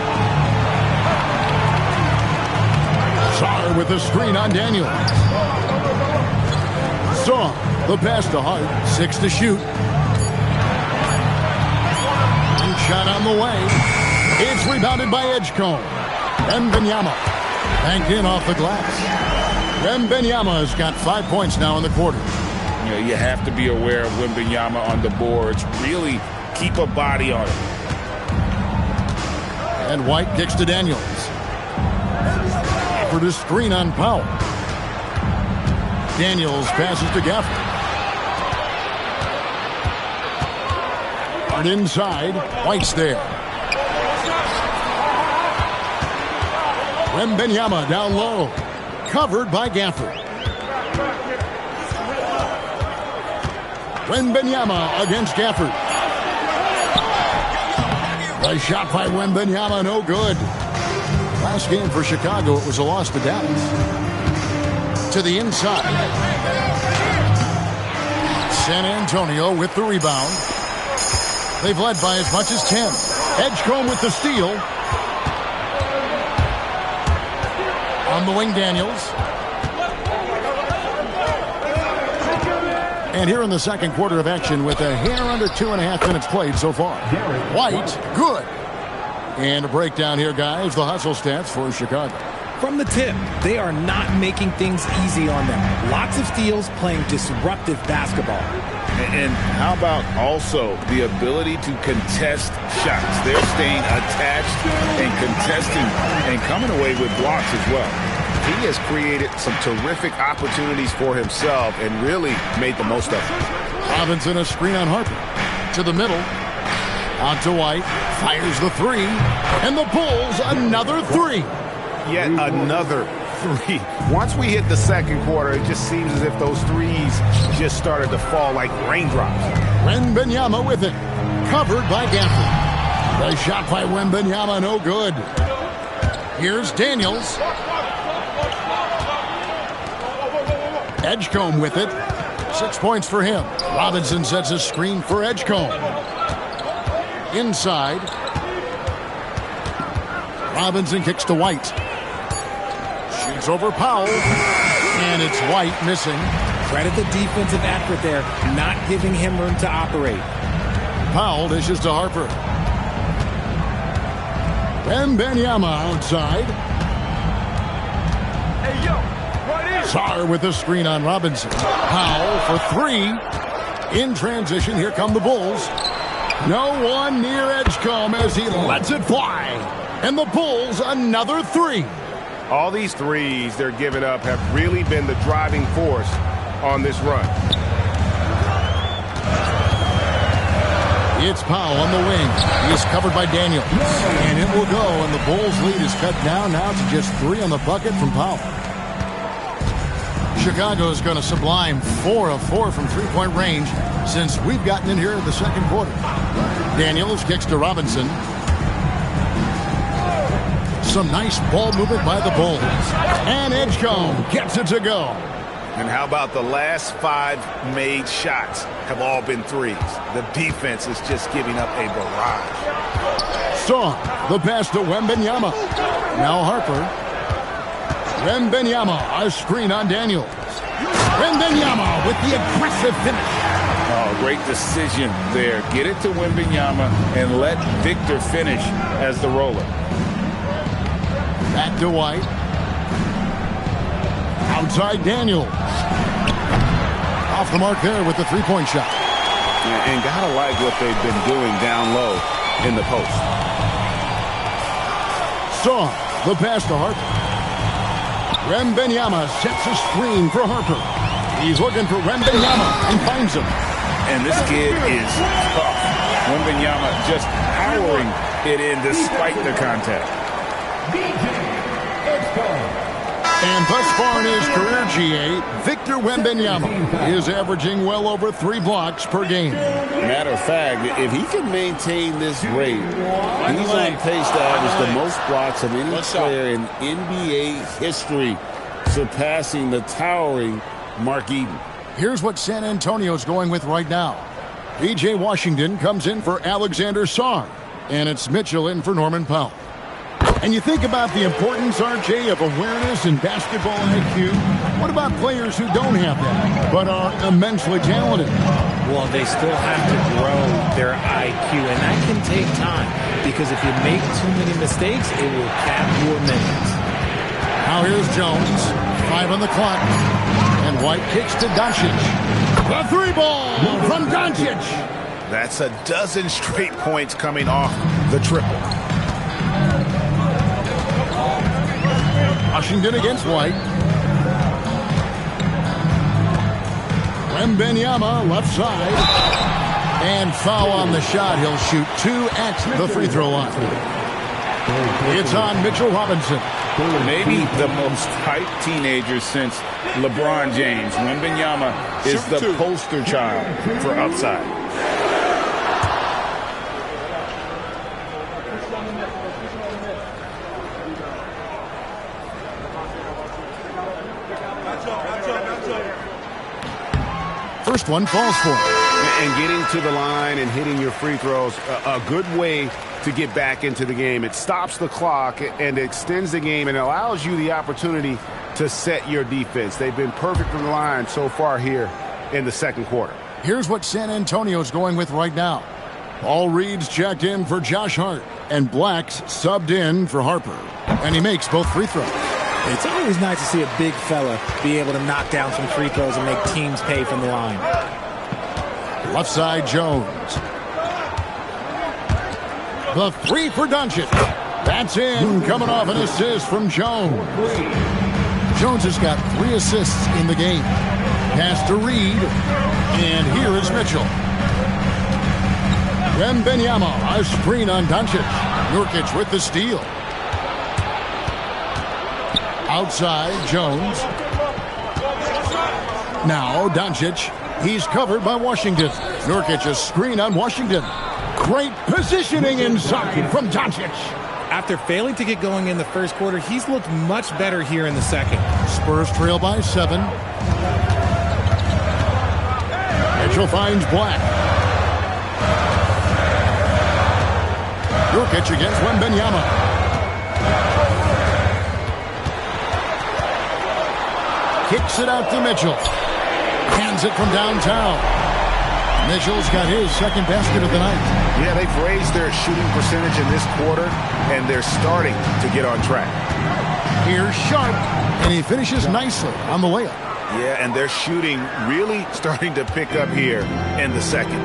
Sarr with a screen on Daniel. Saw the pass to Hart, 6 to shoot. And shot on the way. It's rebounded by Edgecombe. Wembanyama banked in off the glass. Wembanyama has got 5 points now in the quarter. You know, you have to be aware of Wembanyama on the boards. Really keep a body on it. And White kicks to Daniels. For the screen on Powell. Daniels passes to Gafford. Hard inside. White's there. Wembanyama down low. Covered by Gafford. Wembanyama against Gafford. A shot by Wembanyama, no good. Last game for Chicago, it was a loss to Dallas. To the inside. San Antonio with the rebound. They've led by as much as 10. Edgecombe with the steal. On the wing, Daniels. And here in the second quarter of action with a hair under 2.5 minutes played so far. White, good. And a breakdown here, guys. The hustle stats for Chicago. From the tip, they are not making things easy on them. Lots of steals, playing disruptive basketball. And how about also the ability to contest shots? They're staying attached and contesting and coming away with blocks as well. He has created some terrific opportunities for himself and really made the most of it. Robinson a screen on Harper. To the middle. Out to White. Fires the three. And the Bulls another three. Yet another three. Once we hit the second quarter, it just seems as if those threes just started to fall like raindrops. Wembanyama with it. Covered by Gafford. The shot by Wembanyama, no good. Here's Daniels. Edgecombe with it. 6 points for him. Robinson sets a screen for Edgecombe. Inside. Robinson kicks to White. Shoots over Powell. And it's White missing. Credit the defensive effort there, not giving him room to operate. Powell dishes to Harper. Wembanyama outside. Hey, yo, what is Sarr with the screen on Robinson. Powell for three. In transition, here come the Bulls. No one near Edgecombe as he lets it fly. And the Bulls another three. All these threes they're giving up have really been the driving force on this run. It's Powell on the wing. He is covered by Daniels. And it will go, and the Bulls' lead is cut down now to just 3 on the bucket from Powell. Chicago is going to sublime 4 of 4 from three-point range since we've gotten in here in the second quarter. Daniels kicks to Robinson. Some nice ball movement by the Bulls. And Edgecombe gets it to go. And how about the last 5 made shots have all been threes? The defense is just giving up a barrage. Song, the pass to Wembanyama. Now Harper. Wembanyama, a screen on Daniels. Wembanyama with the aggressive finish. Oh, great decision there. Get it to Wembanyama and let Victor finish as the roller. Back to White. Outside Daniels. Off the mark there with the three-point shot. Yeah, and gotta like what they've been doing down low in the post. Song, the pass to Harper. Wembanyama sets a screen for Harper. He's looking for Wembanyama and finds him. And this kid is tough. Wembanyama just powering it in despite the contact. And thus far in his career, GA, Victor Wembanyama is averaging well over 3 blocks per game. Matter of fact, if he can maintain this rate, he's on pace to average the most blocks of any player in NBA history, surpassing the towering Mark Eden. Here's what San Antonio's going with right now. P.J. Washington comes in for Alexander Sarr, and it's Mitchell in for Norman Powell. And you think about the importance, RJ, of awareness and basketball IQ. What about players who don't have that, but are immensely talented? Well, they still have to grow their IQ, and that can take time, because if you make too many mistakes, it will cap your minutes. Now here's Jones, 5 on the clock, and White kicks to Doncic. The 3-ball from Doncic. That's a dozen straight points coming off the triple. Washington against White. Wembanyama left side. And foul on the shot. He'll shoot 2 at the free throw line. It's on Mitchell Robinson. Maybe the most hyped teenager since LeBron James. Wembanyama is the poster child for upside. First one falls for him. And getting to the line and hitting your free throws, a good way to get back into the game. It stops the clock and extends the game and allows you the opportunity to set your defense. They've been perfect from the line so far here in the second quarter. Here's what San Antonio's going with right now. Paul Reed's checked in for Josh Hart, and Black's subbed in for Harper. And he makes both free throws. It's always nice to see a big fella be able to knock down some free throws and make teams pay from the line. Left side, Jones. The three for Doncic. That's in, coming off an assist from Jones. Jones has got 3 assists in the game. Pass to Reed, and here is Mitchell. Wembanyama, a screen on Doncic. Nurkic with the steal. Outside, Jones. Now, Doncic. He's covered by Washington. Nurkic, a screen on Washington. Great positioning inside from Doncic. After failing to get going in the first quarter, he's looked much better here in the second. Spurs trail by 7. Mitchell finds Black. Nurkic against Wembanyama. Kicks it out to Mitchell. Hands it from downtown. Mitchell's got his second basket of the night. Yeah, they've raised their shooting percentage in this quarter, and they're starting to get on track. Here's Sharp, and he finishes nicely on the layup. Yeah, and their shooting really starting to pick up here in the second.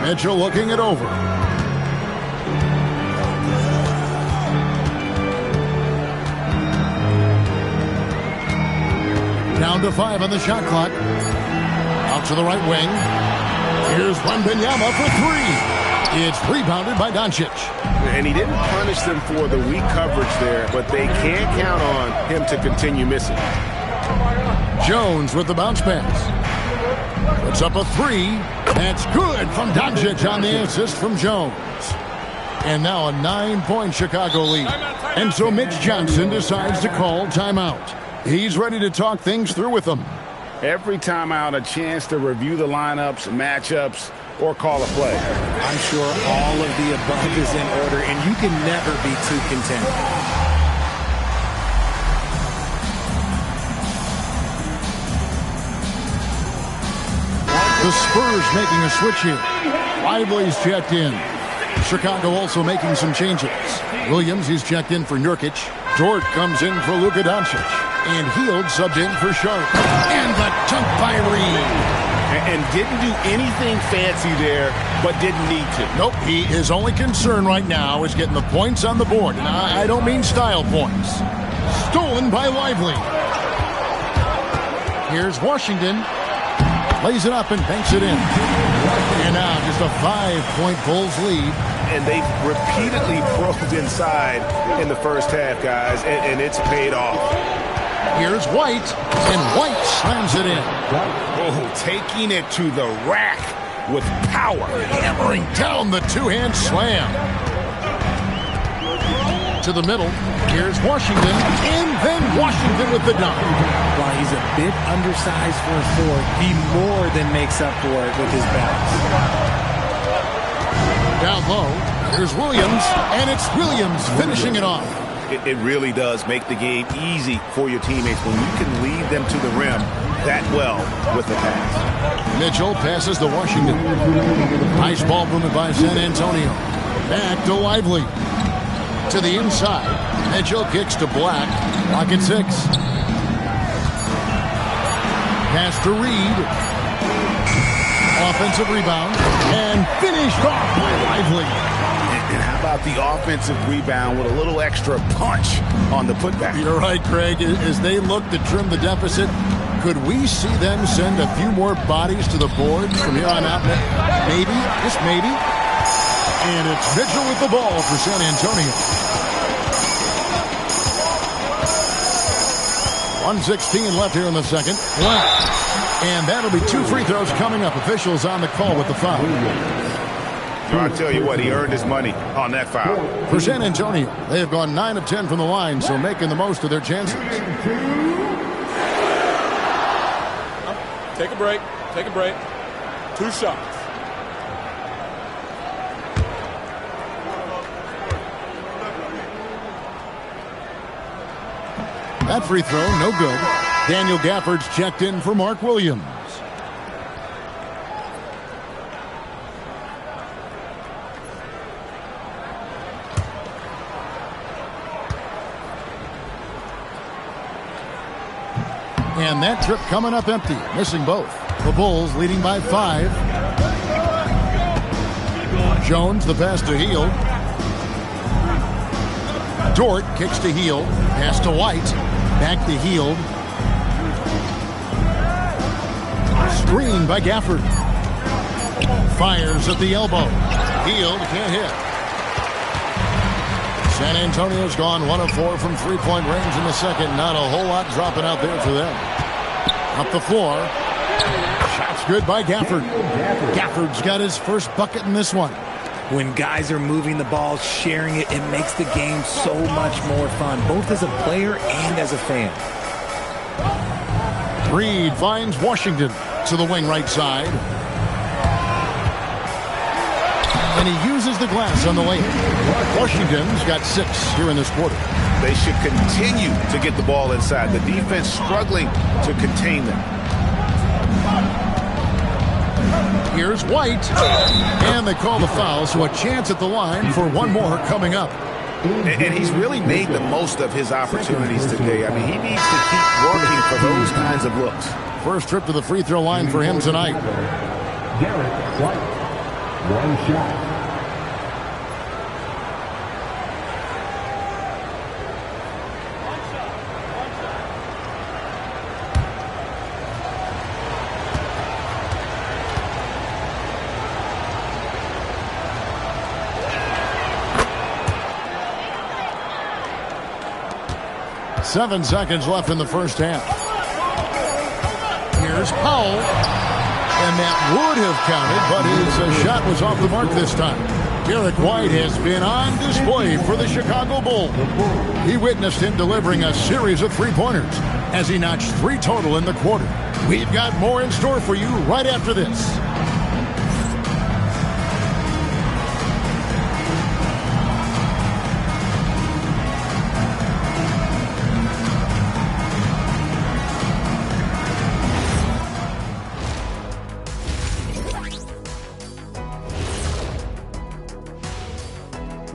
Mitchell looking it over. Down to 5 on the shot clock. Out to the right wing. Here's Wembanyama for 3. It's rebounded by Doncic. And he didn't punish them for the weak coverage there, but they can't count on him to continue missing. Jones with the bounce pass. Puts up a 3. That's good from Doncic on the assist from Jones. And now a 9-point Chicago lead. And so Mitch Johnson decides to call timeout. He's ready to talk things through with them. Every timeout, a chance to review the lineups, matchups, or call a play. I'm sure all of the above is in order, and you can never be too content. The Spurs making a switch here. Lively's checked in. Chicago also making some changes. Williams, he's checked in for Nurkic. Dort comes in for Luka Doncic. And Hield subbed in for Sharp. And the dunk by Reed. And didn't do anything fancy there, but didn't need to. Nope, his only concern right now is getting the points on the board. And I don't mean style points. Stolen by Lively. Here's Washington. Lays it up and banks it in. And now just a 5-point Bulls lead. And they've repeatedly probed inside in the first half, guys, and it's paid off. Here's White, and White slams it in. Oh, taking it to the rack with power. Hammering down the two-hand slam. To the middle, here's Washington, and then Washington with the dunk. While he's a bit undersized for a forward, he more than makes up for it with his bounce. Down low, here's Williams, and it's Williams finishing it off. It really does make the game easy for your teammates when you can lead them to the rim that well with the pass. Mitchell passes to Washington. Nice ball movement by San Antonio. Back to Lively. To the inside. Mitchell kicks to Black. Lock at 6. Pass to Reed. Offensive rebound. And finished off by Lively. And how about the offensive rebound with a little extra punch on the putback? You're right, Craig. As they look to trim the deficit, could we see them send a few more bodies to the boards from here on out? Maybe, just maybe. And it's Mitchell with the ball for San Antonio. 1:16 left here in the second. And that'll be 2 free throws coming up. Officials on the call with the foul. I'll tell you what, he earned his money on that foul. For San Antonio, they have gone 9 of 10 from the line, so making the most of their chances. Take a break. Take a break. 2 shots. That free throw, no good. Daniel Gafford's checked in for Mark Williams. And that trip coming up empty, missing both. The Bulls leading by 5. Jones, the pass to Hield. Dort kicks to Hield. Pass to White. Back to Hield. Screen by Gafford. Fires at the elbow. Hield can't hit. San Antonio's gone 1 of 4 from three-point range in the second. Not a whole lot dropping out there for them. Up the floor. Shot's good by Gafford. Gafford's got his first bucket in this one. When guys are moving the ball, sharing it, it makes the game so much more fun, both as a player and as a fan. Reed finds Washington to the wing right side. And he uses the glass on the lane. Washington's got 6 here in this quarter. They should continue to get the ball inside. The defense struggling to contain them. Here's White. And they call the foul, so a chance at the line for one more coming up. And he's really made the most of his opportunities today. I mean, he needs to keep working for those kinds of looks. First trip to the free throw line for him tonight. Derek White. 1 shot. Seven seconds left in the first half. Here's Powell. And that would have counted, but his shot was off the mark this time. Derek White has been on display for the Chicago Bulls. He witnessed him delivering a series of three-pointers as he notched 3 total in the quarter. We've got more in store for you right after this.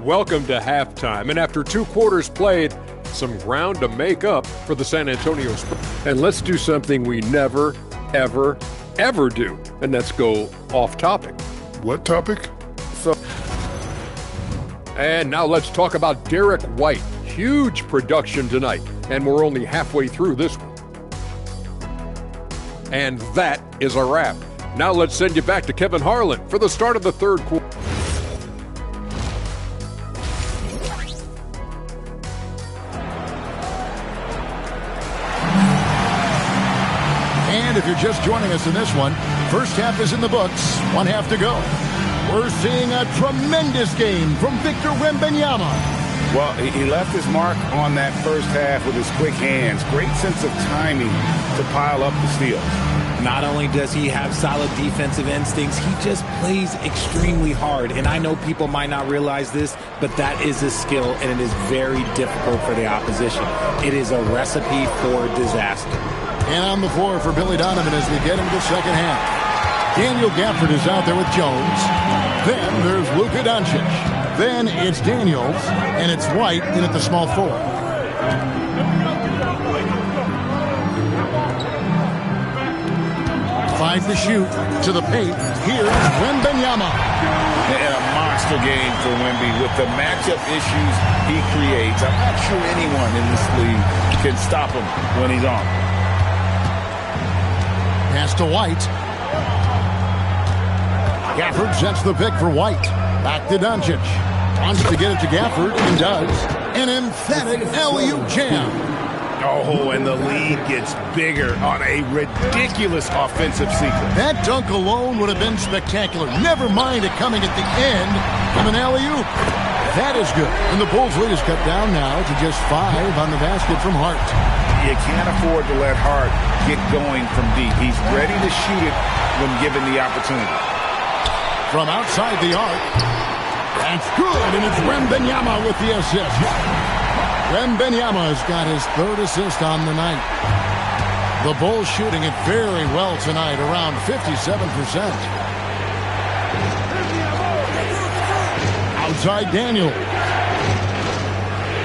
Welcome to halftime, and after 2 quarters played, some ground to make up for the San Antonio Spurs. And let's do something we never, ever, ever do, and that's go off topic. What topic? And now let's talk about Derek White. Huge production tonight, and we're only halfway through this one. And that is a wrap. Now let's send you back to Kevin Harlan for the start of the third quarter. If you're just joining us in this one, first half is in the books, 1 half to go. We're seeing a tremendous game from Victor Wembanyama. Well, he left his mark on that first half with his quick hands. Great sense of timing to pile up the steals. Not only does he have solid defensive instincts, he just plays extremely hard. And I know people might not realize this, but that is a skill, and it is very difficult for the opposition. It is a recipe for disaster. And on the floor for Billy Donovan as we get into the second half. Daniel Gafford is out there with Jones. Then there's Luka Doncic. Then it's Daniels, and it's White in at the small forward. Five to shoot to the paint. Here's Wembanyama. And a monster game for Wemby with the matchup issues he creates. I'm not sure anyone in this league can stop him when he's on. Pass to White. Gafford sets the pick for White. Back to Doncic. Wants to get it to Gafford and does. An emphatic alley-oop jam. Oh, and the lead gets bigger on a ridiculous offensive sequence. That dunk alone would have been spectacular. Never mind it coming at the end from an alley-oop. That is good. And the Bulls' lead is cut down now to just 5 on the basket from Hart. You can't afford to let Hart get going from deep. He's ready to shoot it when given the opportunity. From outside the arc. That's good, and it's Wembanyama with the assist. Wembanyama has got his 3rd assist on the night. The Bulls shooting it very well tonight, around 57%. Outside Daniel.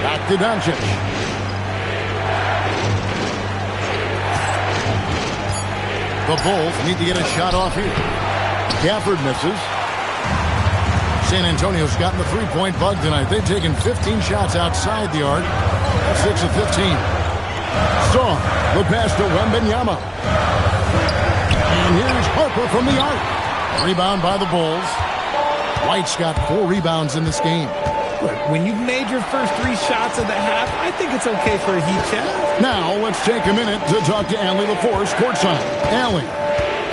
Back to Doncic. The Bulls need to get a shot off here. Gafford misses. San Antonio's gotten the three-point bug tonight. They've taken 15 shots outside the arc. 6 of 15. Saw the pass to Wembanyama. And here's Harper from the arc. Rebound by the Bulls. White's got 4 rebounds in this game. Look, when you've made your first 3 shots of the half, I think it's okay for a heat check. Now, let's take a minute to talk to Allie LaForce courtside. Allie.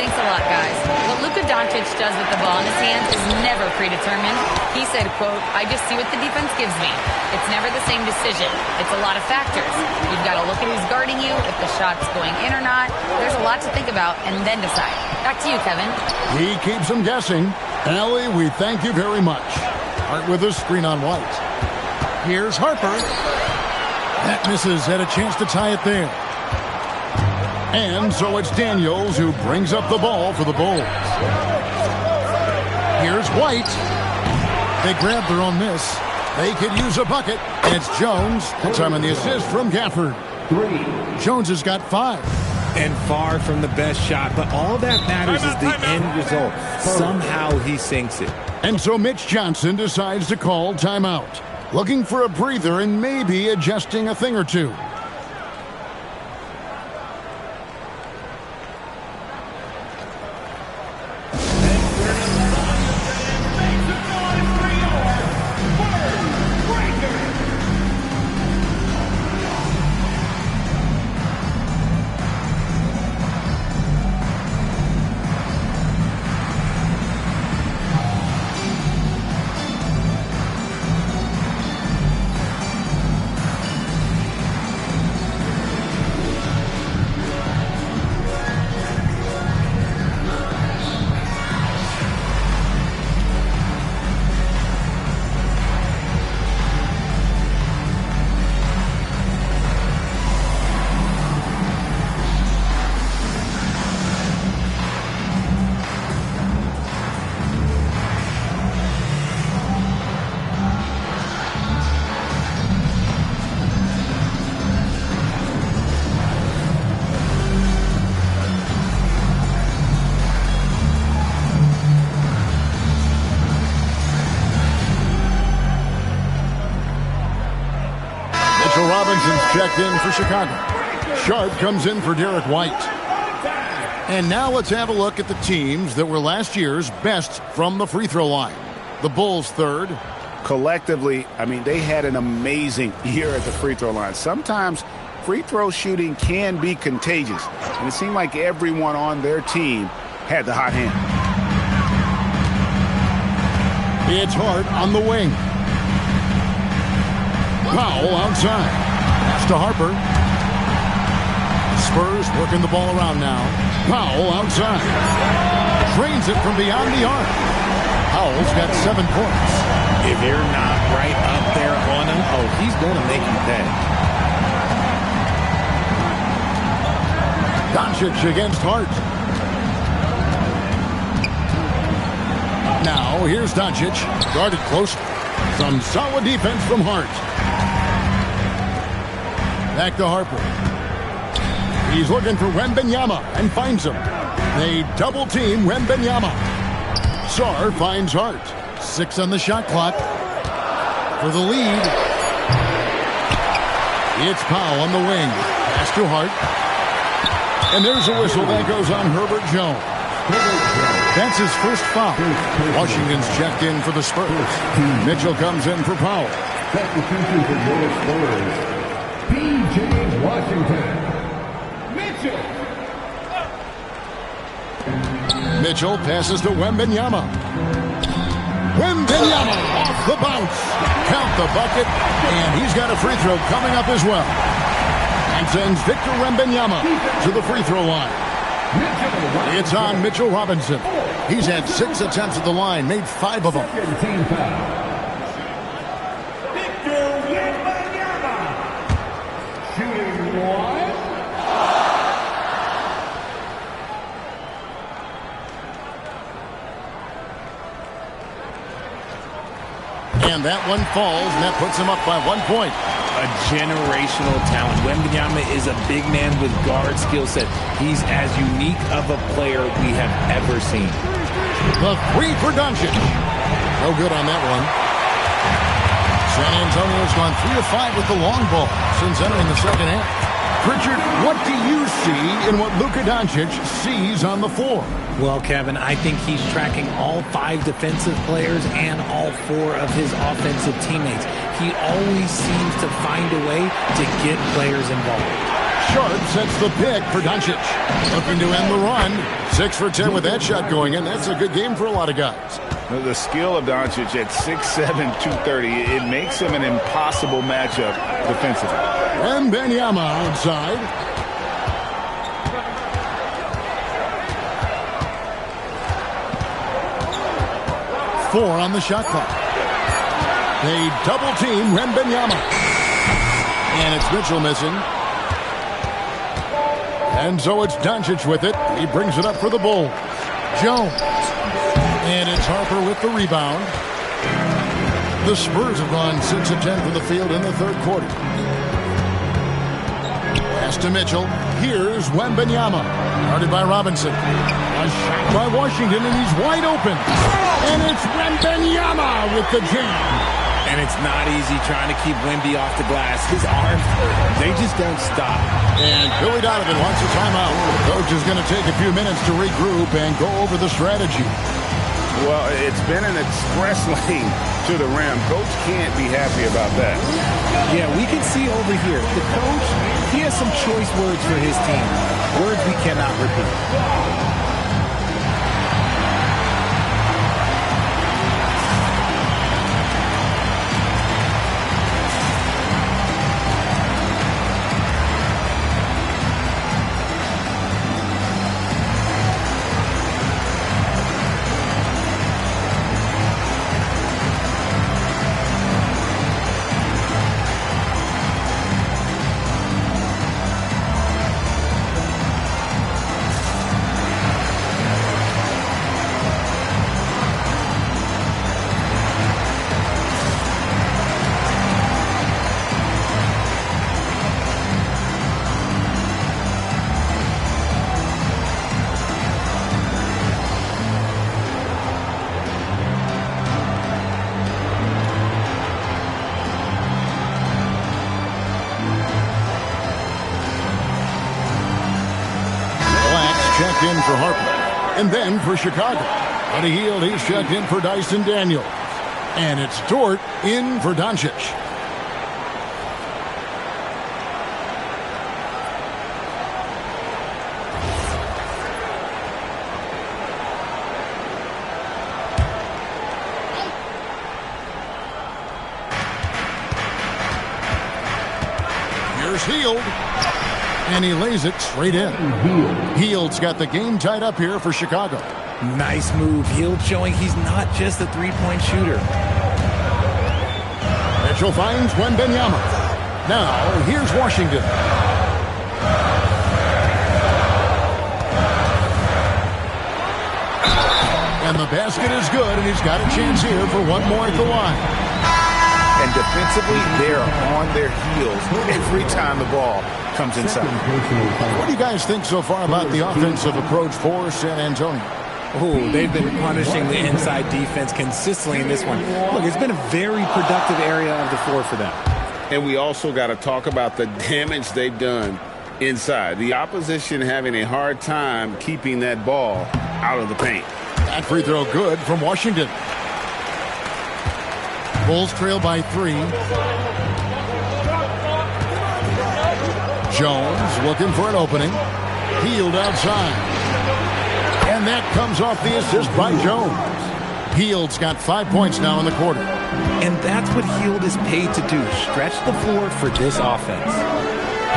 Thanks a lot, guys. What Luka Doncic does with the ball in his hands is never predetermined. He said, quote, "I just see what the defense gives me. It's never the same decision. It's a lot of factors. You've got to look at who's guarding you, if the shot's going in or not. There's a lot to think about and then decide." Back to you, Kevin. He keeps them guessing. Allie, we thank you very much. Hart with a screen on White. Here's Harper. That misses. Had a chance to tie it there. And so it's Daniels who brings up the ball for the Bulls. Here's White. They grab their own miss. They could use a bucket. And it's Jones. That time on the assist from Gafford. Jones has got 5. And far from the best shot, but all that matters is the end result. Somehow he sinks it. And so Mitch Johnson decides to call timeout. Looking for a breather and maybe adjusting a thing or two. Robinson's checked in for Chicago. Sharp comes in for Derek White. And now let's have a look at the teams that were last year's best from the free throw line. The Bulls third. Collectively, I mean, they had an amazing year at the free throw line. Sometimes free throw shooting can be contagious. And it seemed like everyone on their team had the hot hand. It's Hart on the wing. Powell outside. Pass to Harper. Spurs working the ball around now. Powell outside. Drains it from beyond the arc. Powell's got 7 points. If you're not right up there on him, oh, he's going to make you pay. Doncic against Hart. Now here's Doncic. Guarded close. Some solid defense from Hart. Back to Harper. He's looking for Wembanyama and finds him. They double team Wembanyama. Sarr finds Hart. 6 on the shot clock. For the lead. It's Powell on the wing. Pass to Hart. And there's a whistle that goes on Herbert Jones. That's his first foul. Washington's checked in for the Spurs. Mitchell comes in for Powell. Substitution for your Spurs. P.J. Washington. Mitchell. Mitchell passes to Wembanyama. Wembanyama off the bounce. Count the bucket. And he's got a free throw coming up as well. And sends Victor Wembanyama to the free throw line. It's on Mitchell Robinson. He's had 6 attempts at the line, made 5 of them. Team foul. And that one falls, and that puts him up by 1 point. A generational talent. Wembanyama is a big man with guard skill set. He's as unique of a player we have ever seen. The three for Doncic. No good on that one. San Antonio's gone 3 of 5 with the long ball since entering the second half. Pritchard, what do you see in what Luka Doncic sees on the floor? Well, Kevin, I think he's tracking all 5 defensive players and all 4 of his offensive teammates. He always seems to find a way to get players involved. Sharp sets the pick for Doncic. Looking to end the run. 6 for 10 with that shot going in. That's a good game for a lot of guys. The skill of Doncic at 6'7", 230, it makes him an impossible matchup defensively. And Wembanyama outside. Four on the shot clock. They double team Wembanyama. And it's Mitchell missing. And so it's Doncic with it. He brings it up for the Bulls. Jones. And it's Harper with the rebound. The Spurs have gone 6 of 10 from the field in the third quarter. Pass to Mitchell. Here's Wembanyama. Guarded by Robinson. A shot by Washington, and he's wide open. And it's Wembanyama with the jam. And it's not easy trying to keep Wemby off the glass. His arms, they just don't stop. And Billy Donovan wants a timeout. The coach is going to take a few minutes to regroup and go over the strategy. Well, it's been an express lane to the rim. Coach can't be happy about that. Yeah, we can see over here. The coach, he has some choice words for his team. Words we cannot repeat. Checked in for Harper. And then for Chicago. Buddy Hield, he's checked in for Dyson Daniels. And it's Dort in for Doncic. Here's Hield. And he lays it straight in. Hield's got the game tied up here for Chicago. Nice move. Hield showing he's not just a three-point shooter. Mitchell finds Wembanyama. Now, here's Washington. And the basket is good, and he's got a chance here for one more at the line. And defensively, they're on their heels every time the ball comes inside. What do you guys think so far about the offensive approach for San Antonio? Oh, they've been punishing the inside defense consistently in this one. Look, it's been a very productive area of the floor for them. And we also got to talk about the damage they've done inside. The opposition having a hard time keeping that ball out of the paint. That free throw good from Washington. Bulls trail by 3. Jones looking for an opening. Hield outside. And that comes off the assist by Jones. Hield's got 5 points now in the quarter. And that's what Hield is paid to do. Stretch the floor for this offense.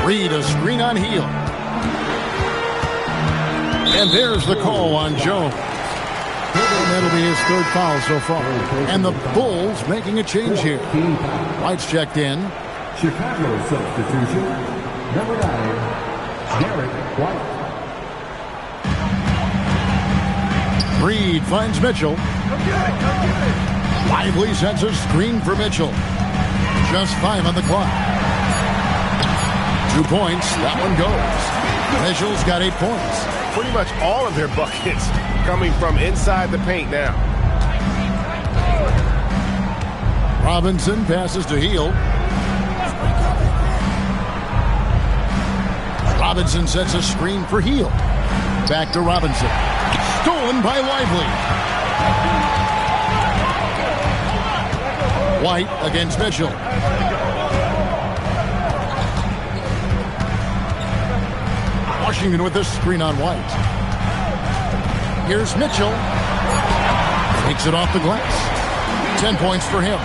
Reed a screen on Hield. And there's the call on Jones. And that'll be his third foul so far. And the Bulls making a change here. White's checked in. Chicago substitution, number 9, Derek White. Reed finds Mitchell. Lively sets a screen for Mitchell. Just 5 on the clock. 2 points. That one goes. Mitchell's got 8 points. Pretty much all of their buckets coming from inside the paint now. Robinson passes to Heel. Robinson sets a screen for Heel. Back to Robinson. Stolen by Lively. White against Mitchell. Washington with the screen on White. Here's Mitchell. Takes it off the glass. 10 points for him.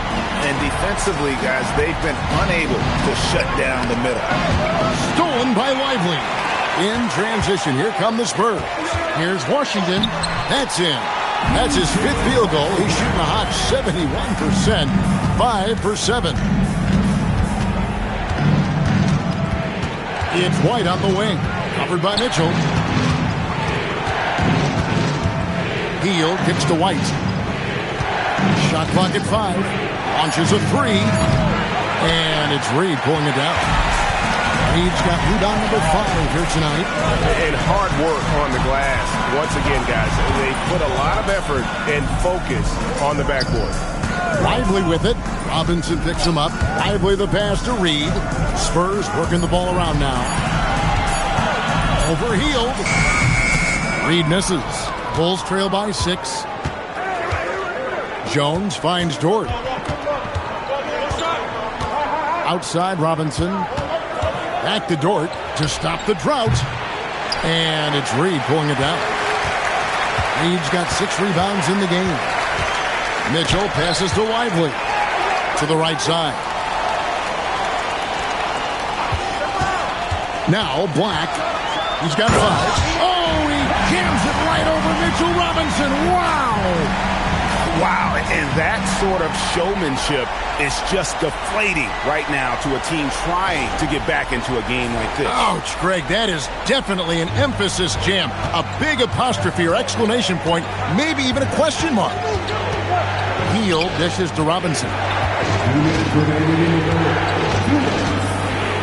And defensively, guys, they've been unable to shut down the middle. Stolen by Lively. In transition, here come the Spurs. Here's Washington. That's in. That's his 5th field goal. He's shooting a hot 71%. 5 for 7. It's White on the wing. Covered by Mitchell. Heel kicks to White. Shot clock at 5. Launches a 3. And it's Reed pulling it down. Reed's got rebound number 5 here tonight. And hard work on the glass. Once again, guys, they put a lot of effort and focus on the backboard. Lively with it. Robinson picks him up. Lively the pass to Reed. Spurs working the ball around now. Overhealed. Reed misses. Bulls trail by 6. Jones finds Dort. Outside Robinson. Back to Dort to stop the drought. And it's Reed pulling it down. Reed's got 6 rebounds in the game. Mitchell passes to Lively. To the right side. Now Black. He's got 5. Oh, he jams it right over Mitchell Robinson. Wow. Wow, and that sort of showmanship is just deflating right now to a team trying to get back into a game like this. Ouch, Greg, that is definitely an emphasis jam. A big apostrophe or exclamation point, maybe even a question mark. Heel dishes to Robinson.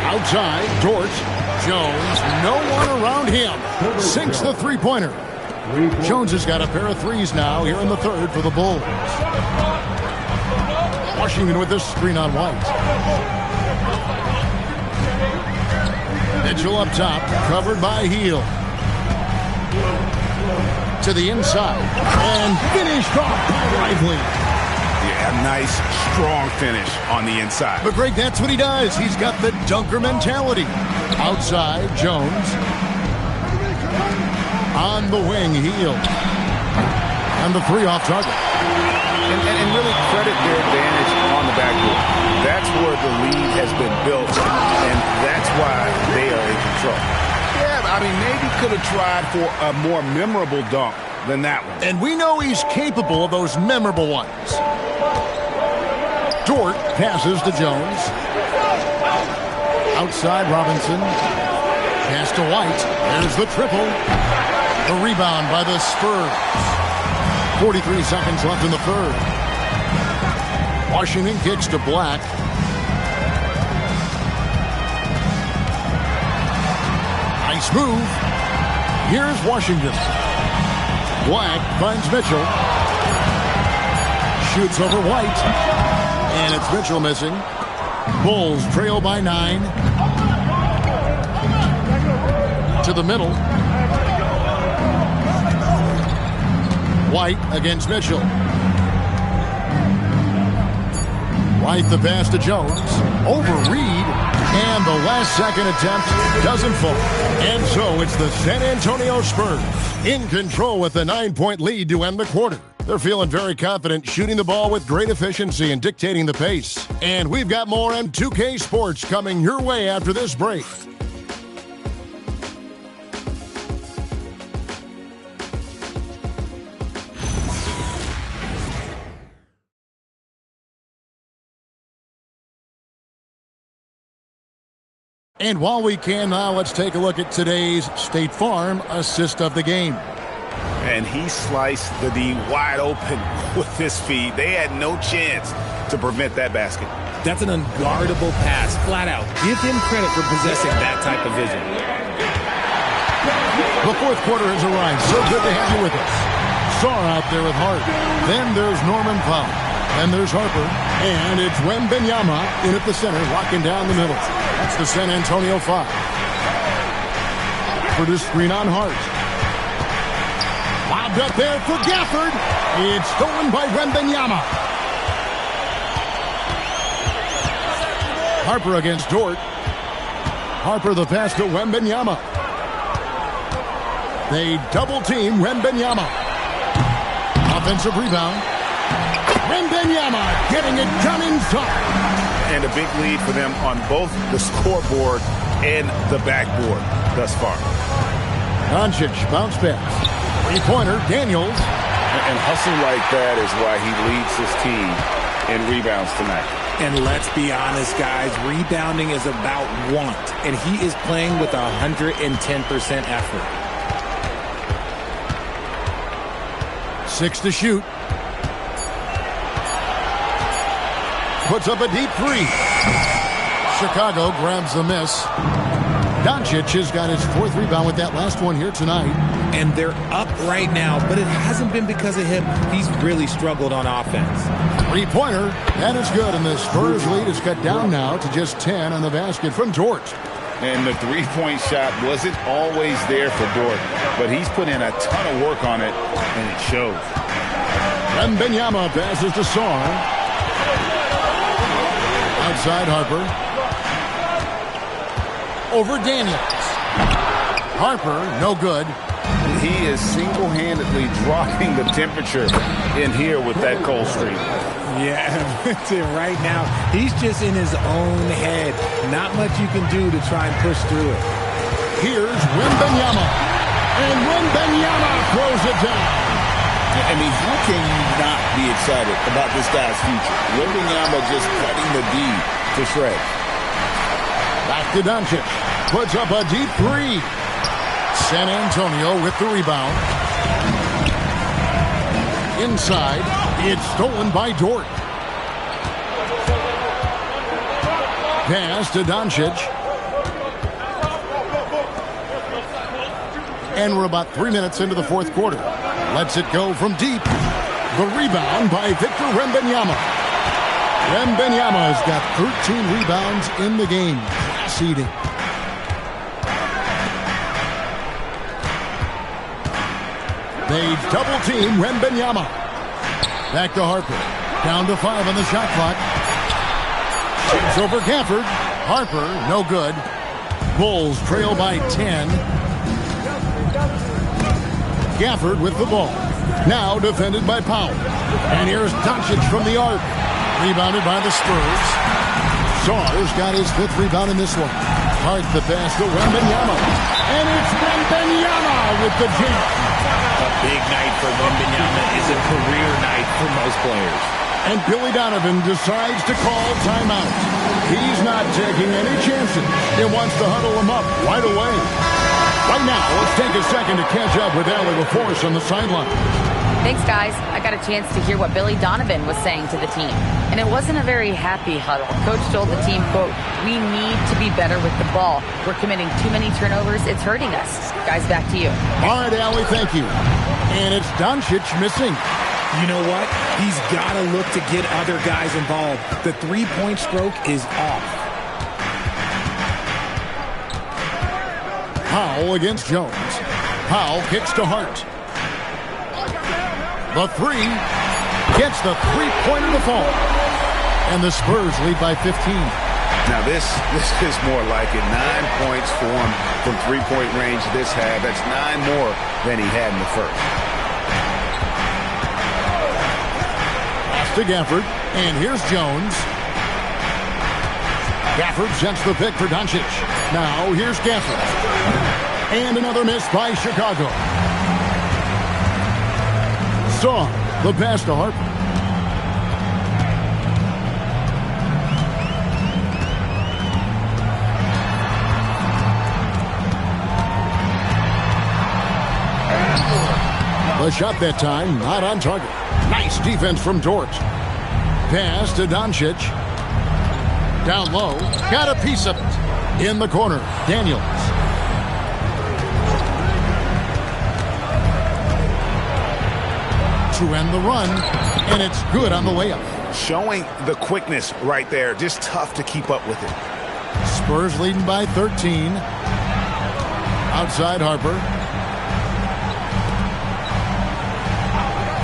Outside, Dort. Jones, no one around him. Sinks the three-pointer. Jones has got a pair of 3s now here in the 3rd for the Bulls. Washington with this screen on White. Mitchell up top, covered by Heel. To the inside, and finished off by Lively. Yeah, nice, strong finish on the inside. But Greg, that's what he does. He's got the dunker mentality. Outside, Jones. On the wing, Heel. And the 3 off target. And really credit their advantage on the backboard. That's where the lead has been built, and that's why they are in control. Yeah, I mean, maybe could have tried for a more memorable dunk than that one. And we know he's capable of those memorable ones. Dort passes to Jones. Outside, Robinson. Pass to White. There's the triple. The rebound by the Spurs. 43 seconds left in the 3rd. Washington kicks to Black. Nice move. Here's Washington. Black finds Mitchell. Shoots over White. And it's Mitchell missing. Bulls trail by 9. To the middle. White against Mitchell. White the pass to Jones. Over Reed. And the last second attempt doesn't fall. And so it's the San Antonio Spurs in control with a 9-point lead to end the quarter. They're feeling very confident, shooting the ball with great efficiency and dictating the pace. And we've got more M2K Sports coming your way after this break. And while we can now, let's take a look at today's State Farm assist of the game. and he sliced the D wide open with his feet. They had no chance to prevent that basket. That's an unguardable pass, flat out. Give him credit for possessing that type of vision. The fourth quarter has arrived. So good to have you with us. Saar out there with Hart. Then there's Norman Powell. Then there's Harper. And it's Wembanyama in at the center, locking down the middle. That's the San Antonio 5. For the screen on Hart. Lobbed up there for Gafford. It's stolen by Wembanyama. Harper against Dort. Harper the pass to Wembanyama. They double team Wembanyama. Offensive rebound. Wembanyama getting it done inside. And a big lead for them on both the scoreboard and the backboard thus far. Doncic bounce pass. Three-pointer, Daniels. And hustle like that is why he leads his team in rebounds tonight. And let's be honest, guys, rebounding is about want, and he is playing with 110% effort. 6 to shoot. Puts up a deep three. Chicago grabs the miss. Doncic has got his fourth rebound with that last one here tonight. And they're up right now, but it hasn't been because of him. He's really struggled on offense. Three-pointer, that is good, and the Spurs lead is cut down now to just 10 on the basket from Dort. And the three-point shot wasn't always there for Dort, but he's put in a ton of work on it, and it shows. Wembanyama passes to Saar. Outside Harper. Over Daniels. Harper, no good. He is single-handedly dropping the temperature in here with that cold streak. Yeah, right now, he's just in his own head. Not much you can do to try and push through it. Here's Wembanyama. And Wembanyama throws it down. I mean, how can you not be excited about this guy's future? Wembanyama just cutting the D to shreds. Back to Doncic. Puts up a deep three. San Antonio with the rebound. Inside, it's stolen by Dort. Pass to Doncic. And we're about 3 minutes into the fourth quarter. Lets it go from deep. The rebound by Victor Wembanyama. Wembanyama has got 13 rebounds in the game. Seeding. They double team Wembanyama. Back to Harper. Down to 5 on the shot clock. Shoots over Gafford. Harper, no good. Bulls trail by 10. Gafford with the ball. Now defended by Powell. And here's Doncic from the arc. Rebounded by the Spurs. Saar's got his 5th rebound in this one. Hart the pass to Wembanyama. And it's Wembanyama with the jam. A big night for Wembanyama is a career night for most players. And Billy Donovan decides to call timeout. He's not taking any chances. He wants to huddle him up right away. Right now, let's take a second to catch up with Allie LaForce on the sideline. Thanks, guys. I got a chance to hear what Billy Donovan was saying to the team. And it wasn't a very happy huddle. Coach told the team, quote, "We need to be better with the ball. We're committing too many turnovers. It's hurting us." Guys, back to you. All right, Allie, thank you. And it's Doncic missing. You know what? He's got to look to get other guys involved. The three-point stroke is off. Powell against Jones. Powell kicks to Hart. The three gets the three-pointer to fall. And the Spurs lead by 15. Now this is more like it. 9 points for him from three-point range this half. That's 9 more than he had in the first. Pass to Gafford. And here's Jones. Gafford sends the pick for Doncic. Now here's Gafford. And another miss by Chicago. Saw the pass to Harper. The shot that time, not on target. Nice defense from Dort. Pass to Doncic. Down low. Got a piece of it. In the corner, Daniels. To end the run, and it's good on the layup. Showing the quickness right there. Just tough to keep up with it. Spurs leading by 13. Outside Harper.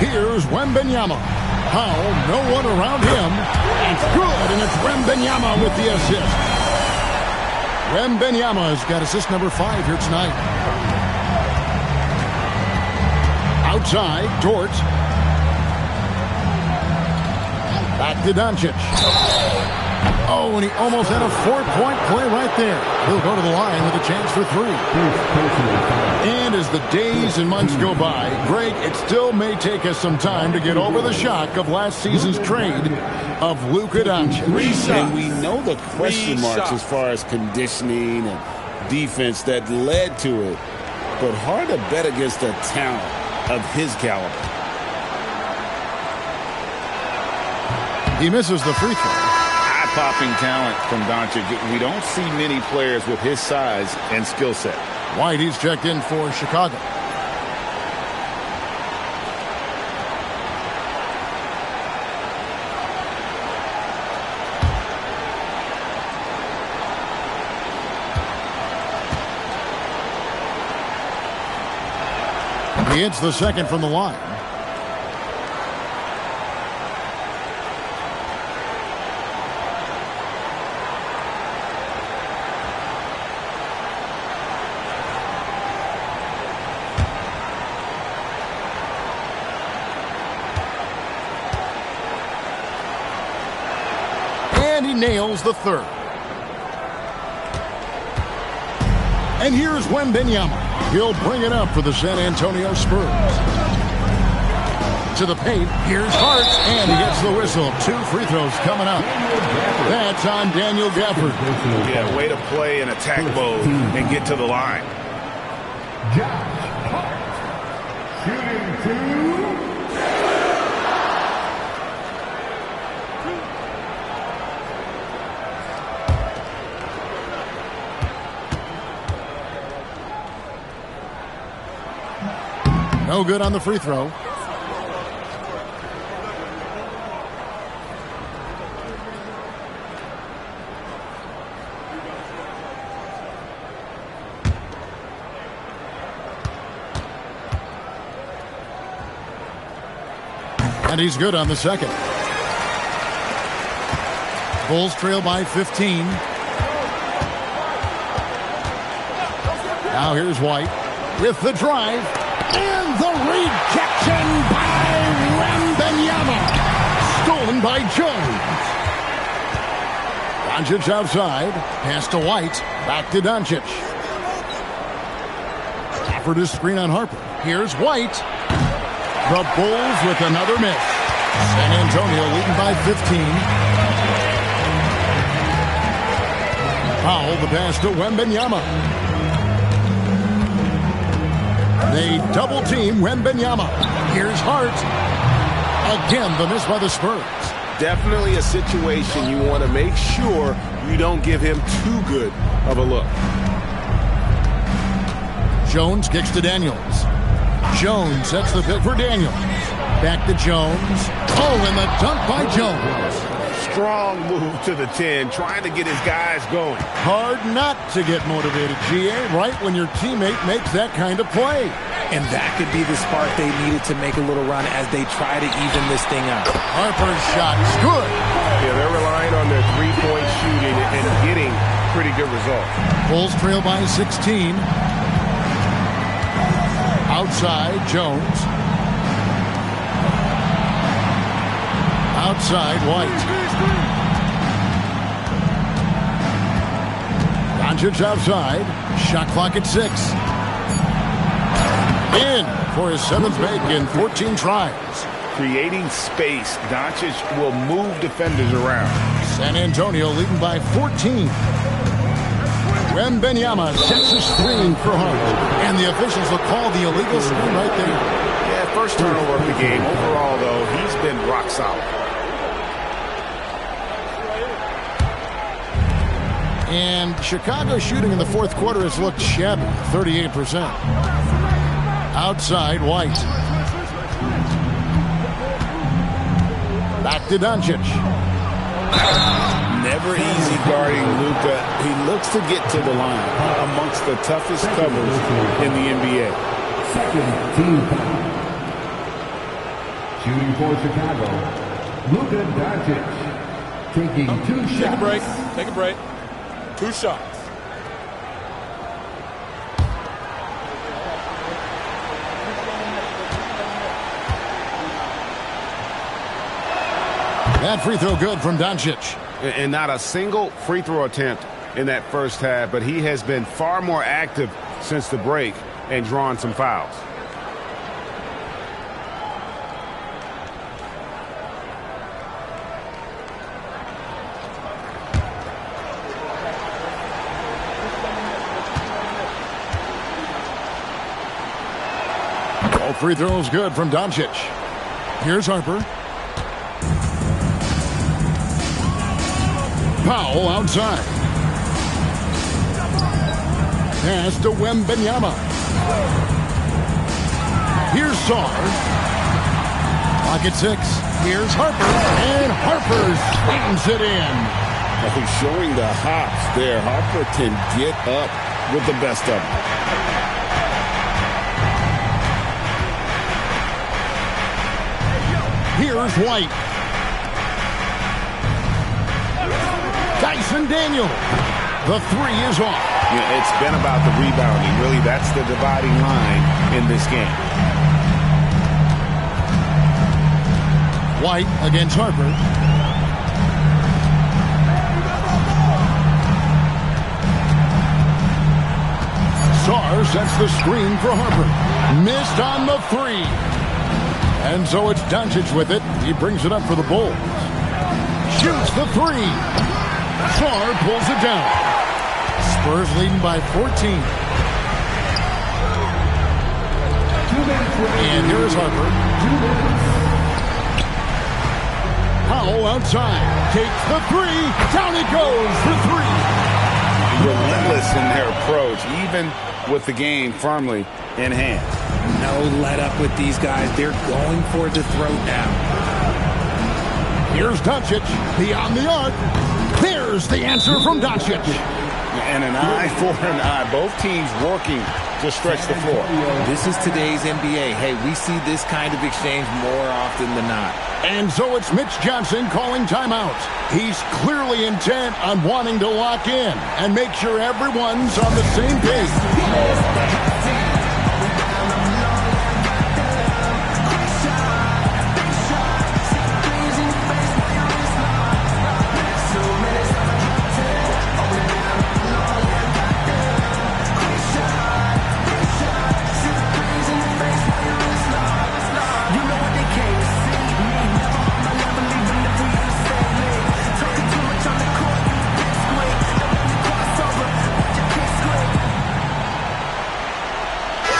Here's Wembanyama. Powell, no one around him. It's good, and it's Wembanyama with the assist. Wembanyama has got assist number 5 here tonight. Outside, Dort. Back to Doncic. Oh, and he almost had a 4-point play right there. He'll go to the line with a chance for 3. And as the days and months go by, Greg, it still may take us some time to get over the shock of last season's trade of Luka Doncic. And we know the question marks as far as conditioning and defense that led to it. But hard to bet against a talent of his caliber. He misses the free throw. Eye-popping talent from Doncic. We don't see many players with his size and skill set. White, he's checked in for Chicago. He hits the second from the line. Nails the third. And here's Wembanyama. He'll bring it up for the San Antonio Spurs. To the paint. Here's Hart. And he gets the whistle. 2 free throws coming up. That's on Daniel Gafford. Yeah, way to play in attack mode and get to the line. Shooting 2. No good on the free throw. And he's good on the second. Bulls trail by 15. Now here's White with the drive. And the rejection by Wembanyama. Stolen by Jones. Doncic outside. Pass to White. Back to Doncic. Gafford is screen on Harper. Here's White. The Bulls with another miss. San Antonio leading by 15. Powell the pass to Wembanyama. They double-team Wembanyama. Here's Hart. Again, the miss by the Spurs. Definitely a situation you want to make sure you don't give him too good of a look. Jones kicks to Daniels. Jones sets the pick for Daniels. Back to Jones. Oh, and the dunk by Jones. Strong move to the 10, trying to get his guys going. Hard not to get motivated, GA, right when your teammate makes that kind of play. And that could be the spark they needed to make a little run as they try to even this thing up. Harper's shot is good. Yeah, they're relying on their three-point shooting and getting pretty good results. Bulls trail by 16. Outside, Jones. Outside, White. Doncic outside. Shot clock at 6. In for his 7th make in 14 tries. Creating space. Doncic will move defenders around. San Antonio leading by 14. Wembanyama sets a screen for Hart. And the officials will call the illegal screen right there. Yeah, first turnover of the game. Overall, though, he's been rock solid. And Chicago's shooting in the fourth quarter has looked shabby, 38%. Outside, White. Back to Doncic. Never easy guarding Luka. He looks to get to the line amongst the toughest covers in the NBA. Second team foul. Shooting for Chicago, Luka Doncic. Taking 2 shots. Take a break. Take a break. 2 shots. That free throw good from Doncic. And not a single free throw attempt in that first half, but he has been far more active since the break and drawn some fouls. All free throws good from Doncic. Here's Harper. Powell outside. Pass to Wembanyama. Here's Sarr. Pocket 6. Here's Harper. And Harper slams it in. He's showing the hops there. Harper can get up with the best of them. Here's White. Dyson Daniel. The 3 is off. Yeah, it's been about the rebounding. Really, that's the dividing line in this game. White against Harper. Sarr sets the screen for Harper. Missed on the 3. And so it's Doncic with it. He brings it up for the Bulls. Shoots the 3. Sarr pulls it down. Spurs leading by 14. And here is Harper. Powell outside. Takes the 3. Down it goes for 3. Relentless in their approach, even with the game firmly in hand. No let up with these guys. They're going for the throat now. Here's Doncic. Beyond the arc. There's the answer from Doncic. And an eye for an eye. Both teams working to stretch the floor. This is today's NBA. Hey, we see this kind of exchange more often than not. And so it's Mitch Johnson calling timeout. He's clearly intent on wanting to lock in and make sure everyone's on the same page.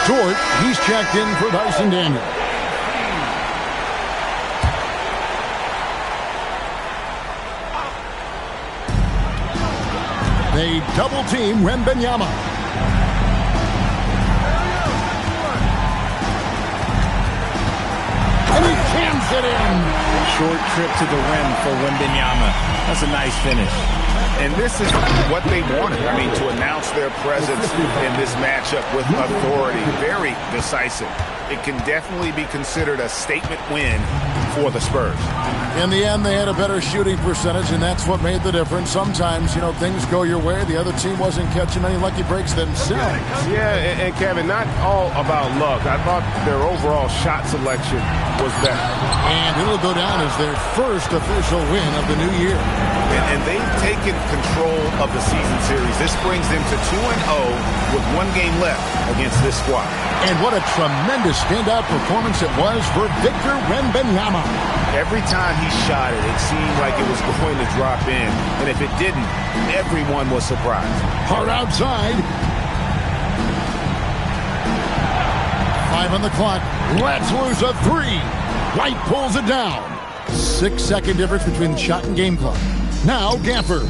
Short, he's checked in for Dyson Daniel. They double team Wembanyama. And he jams it in. Short trip to the rim for Wembanyama. That's a nice finish. And this is what they wanted. I mean, to announce their presence in this matchup with authority. Very decisive. It can definitely be considered a statement win for the Spurs. In the end, they had a better shooting percentage, and that's what made the difference. Sometimes, things go your way. The other team wasn't catching any lucky breaks themselves. Yeah, and Kevin, not all about luck. I thought their overall shot selection was better. And it'll go down as their first official win of the new year. And they've taken control of the season series. This brings them to 2-0 with 1 game left against this squad. And what a tremendous standout performance it was for Victor Wembanyama. Every time he shot it, it seemed like it was going to drop in. And if it didn't, everyone was surprised. Hard outside. 5 on the clock. Let's lose a 3. White pulls it down. 6-second difference between shot and game clock. Now Gafford.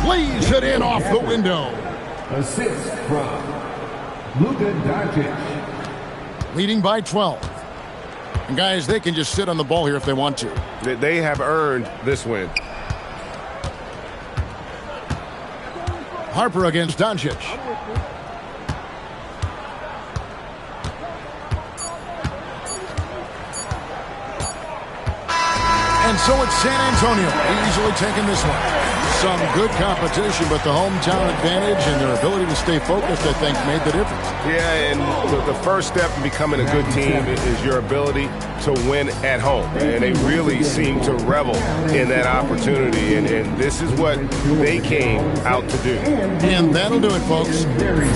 Lays it in off the window. Assist from Luka Doncic. Leading by 12. And guys, they can just sit on the ball here if they want to. They have earned this win. Harper against Doncic. And so it's San Antonio easily taking this one. Some good competition, but the hometown advantage and their ability to stay focused, I think, made the difference. Yeah, and the first step in becoming a good team is your ability to win at home. And they really seem to revel in that opportunity. And this is what they came out to do. And that'll do it, folks.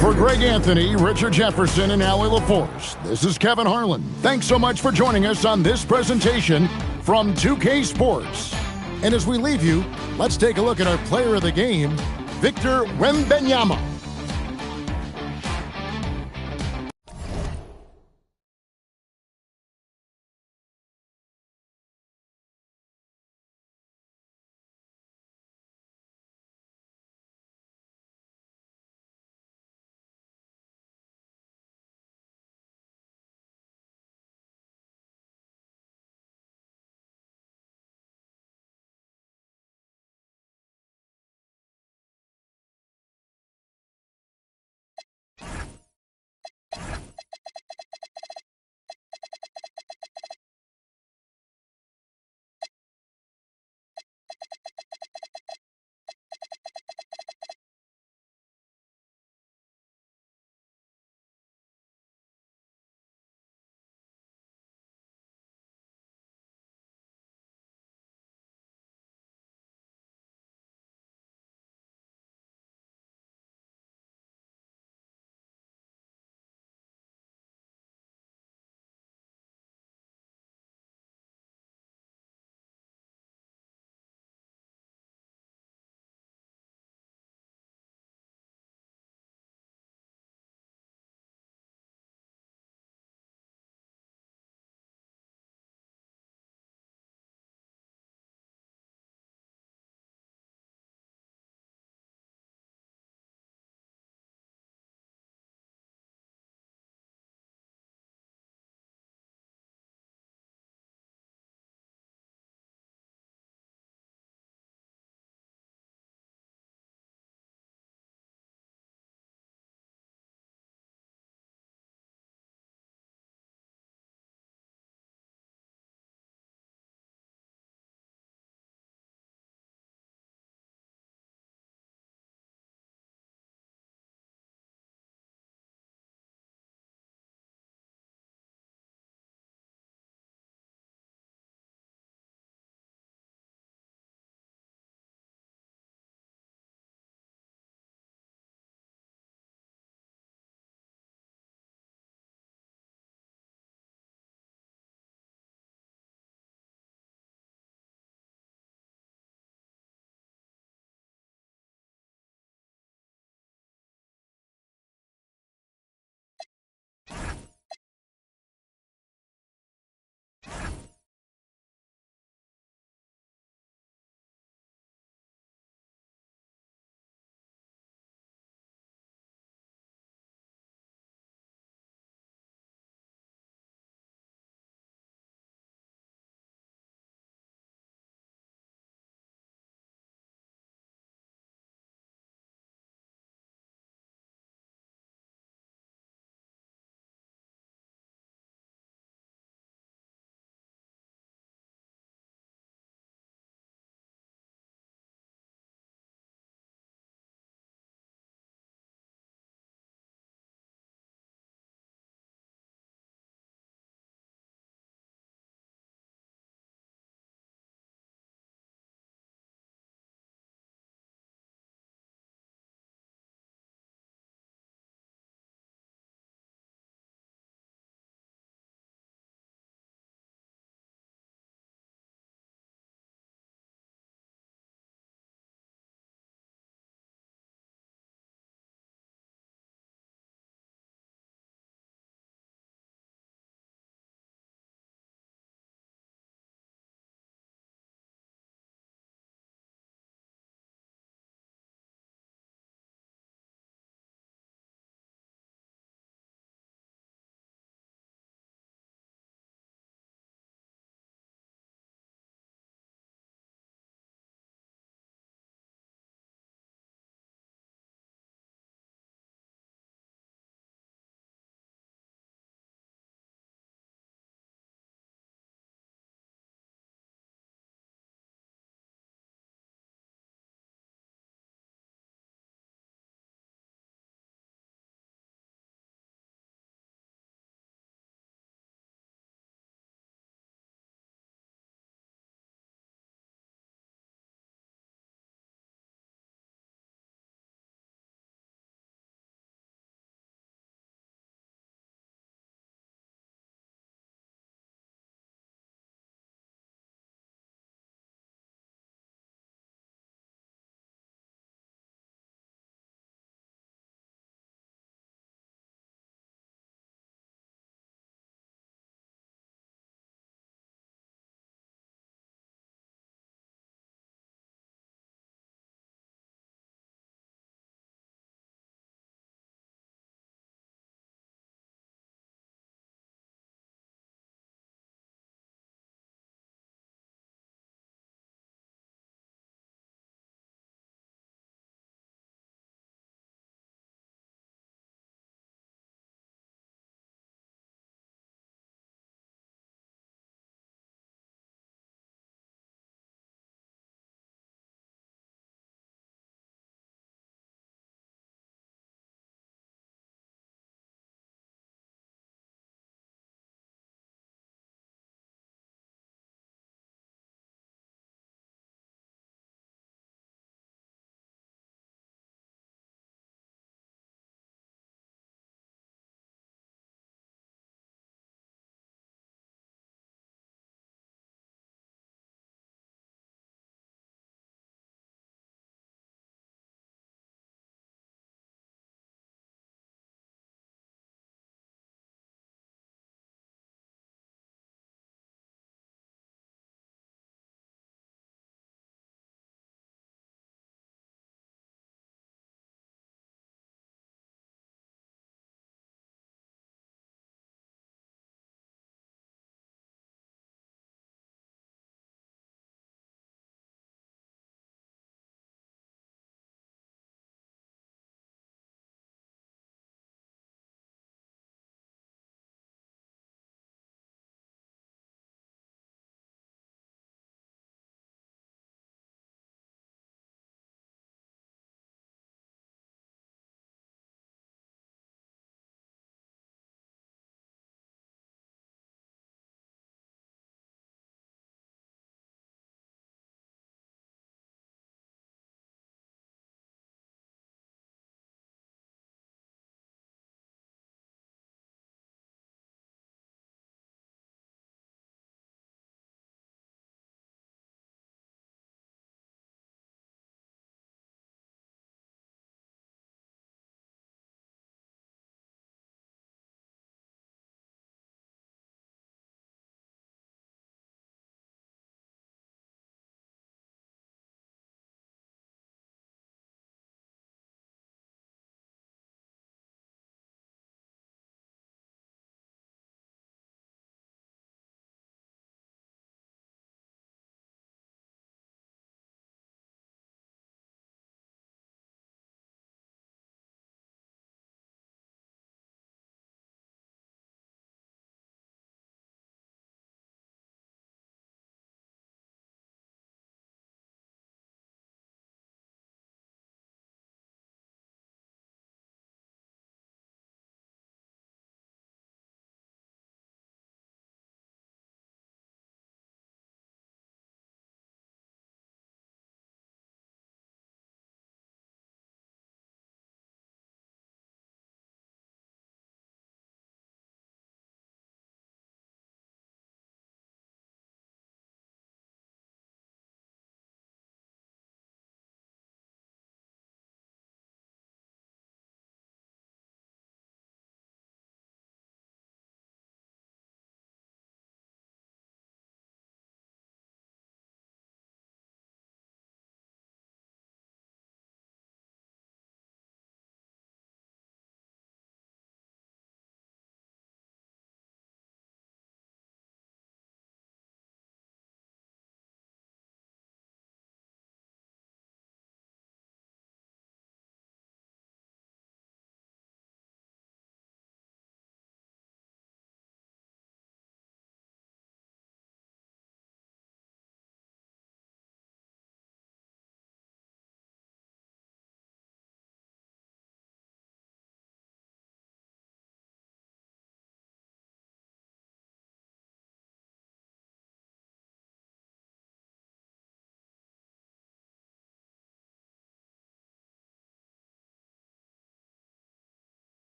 For Greg Anthony, Richard Jefferson, and Allie LaForce, this is Kevin Harlan. Thanks so much for joining us on this presentation from 2K Sports. And as we leave you, let's take a look at our player of the game, Victor Wembanyama.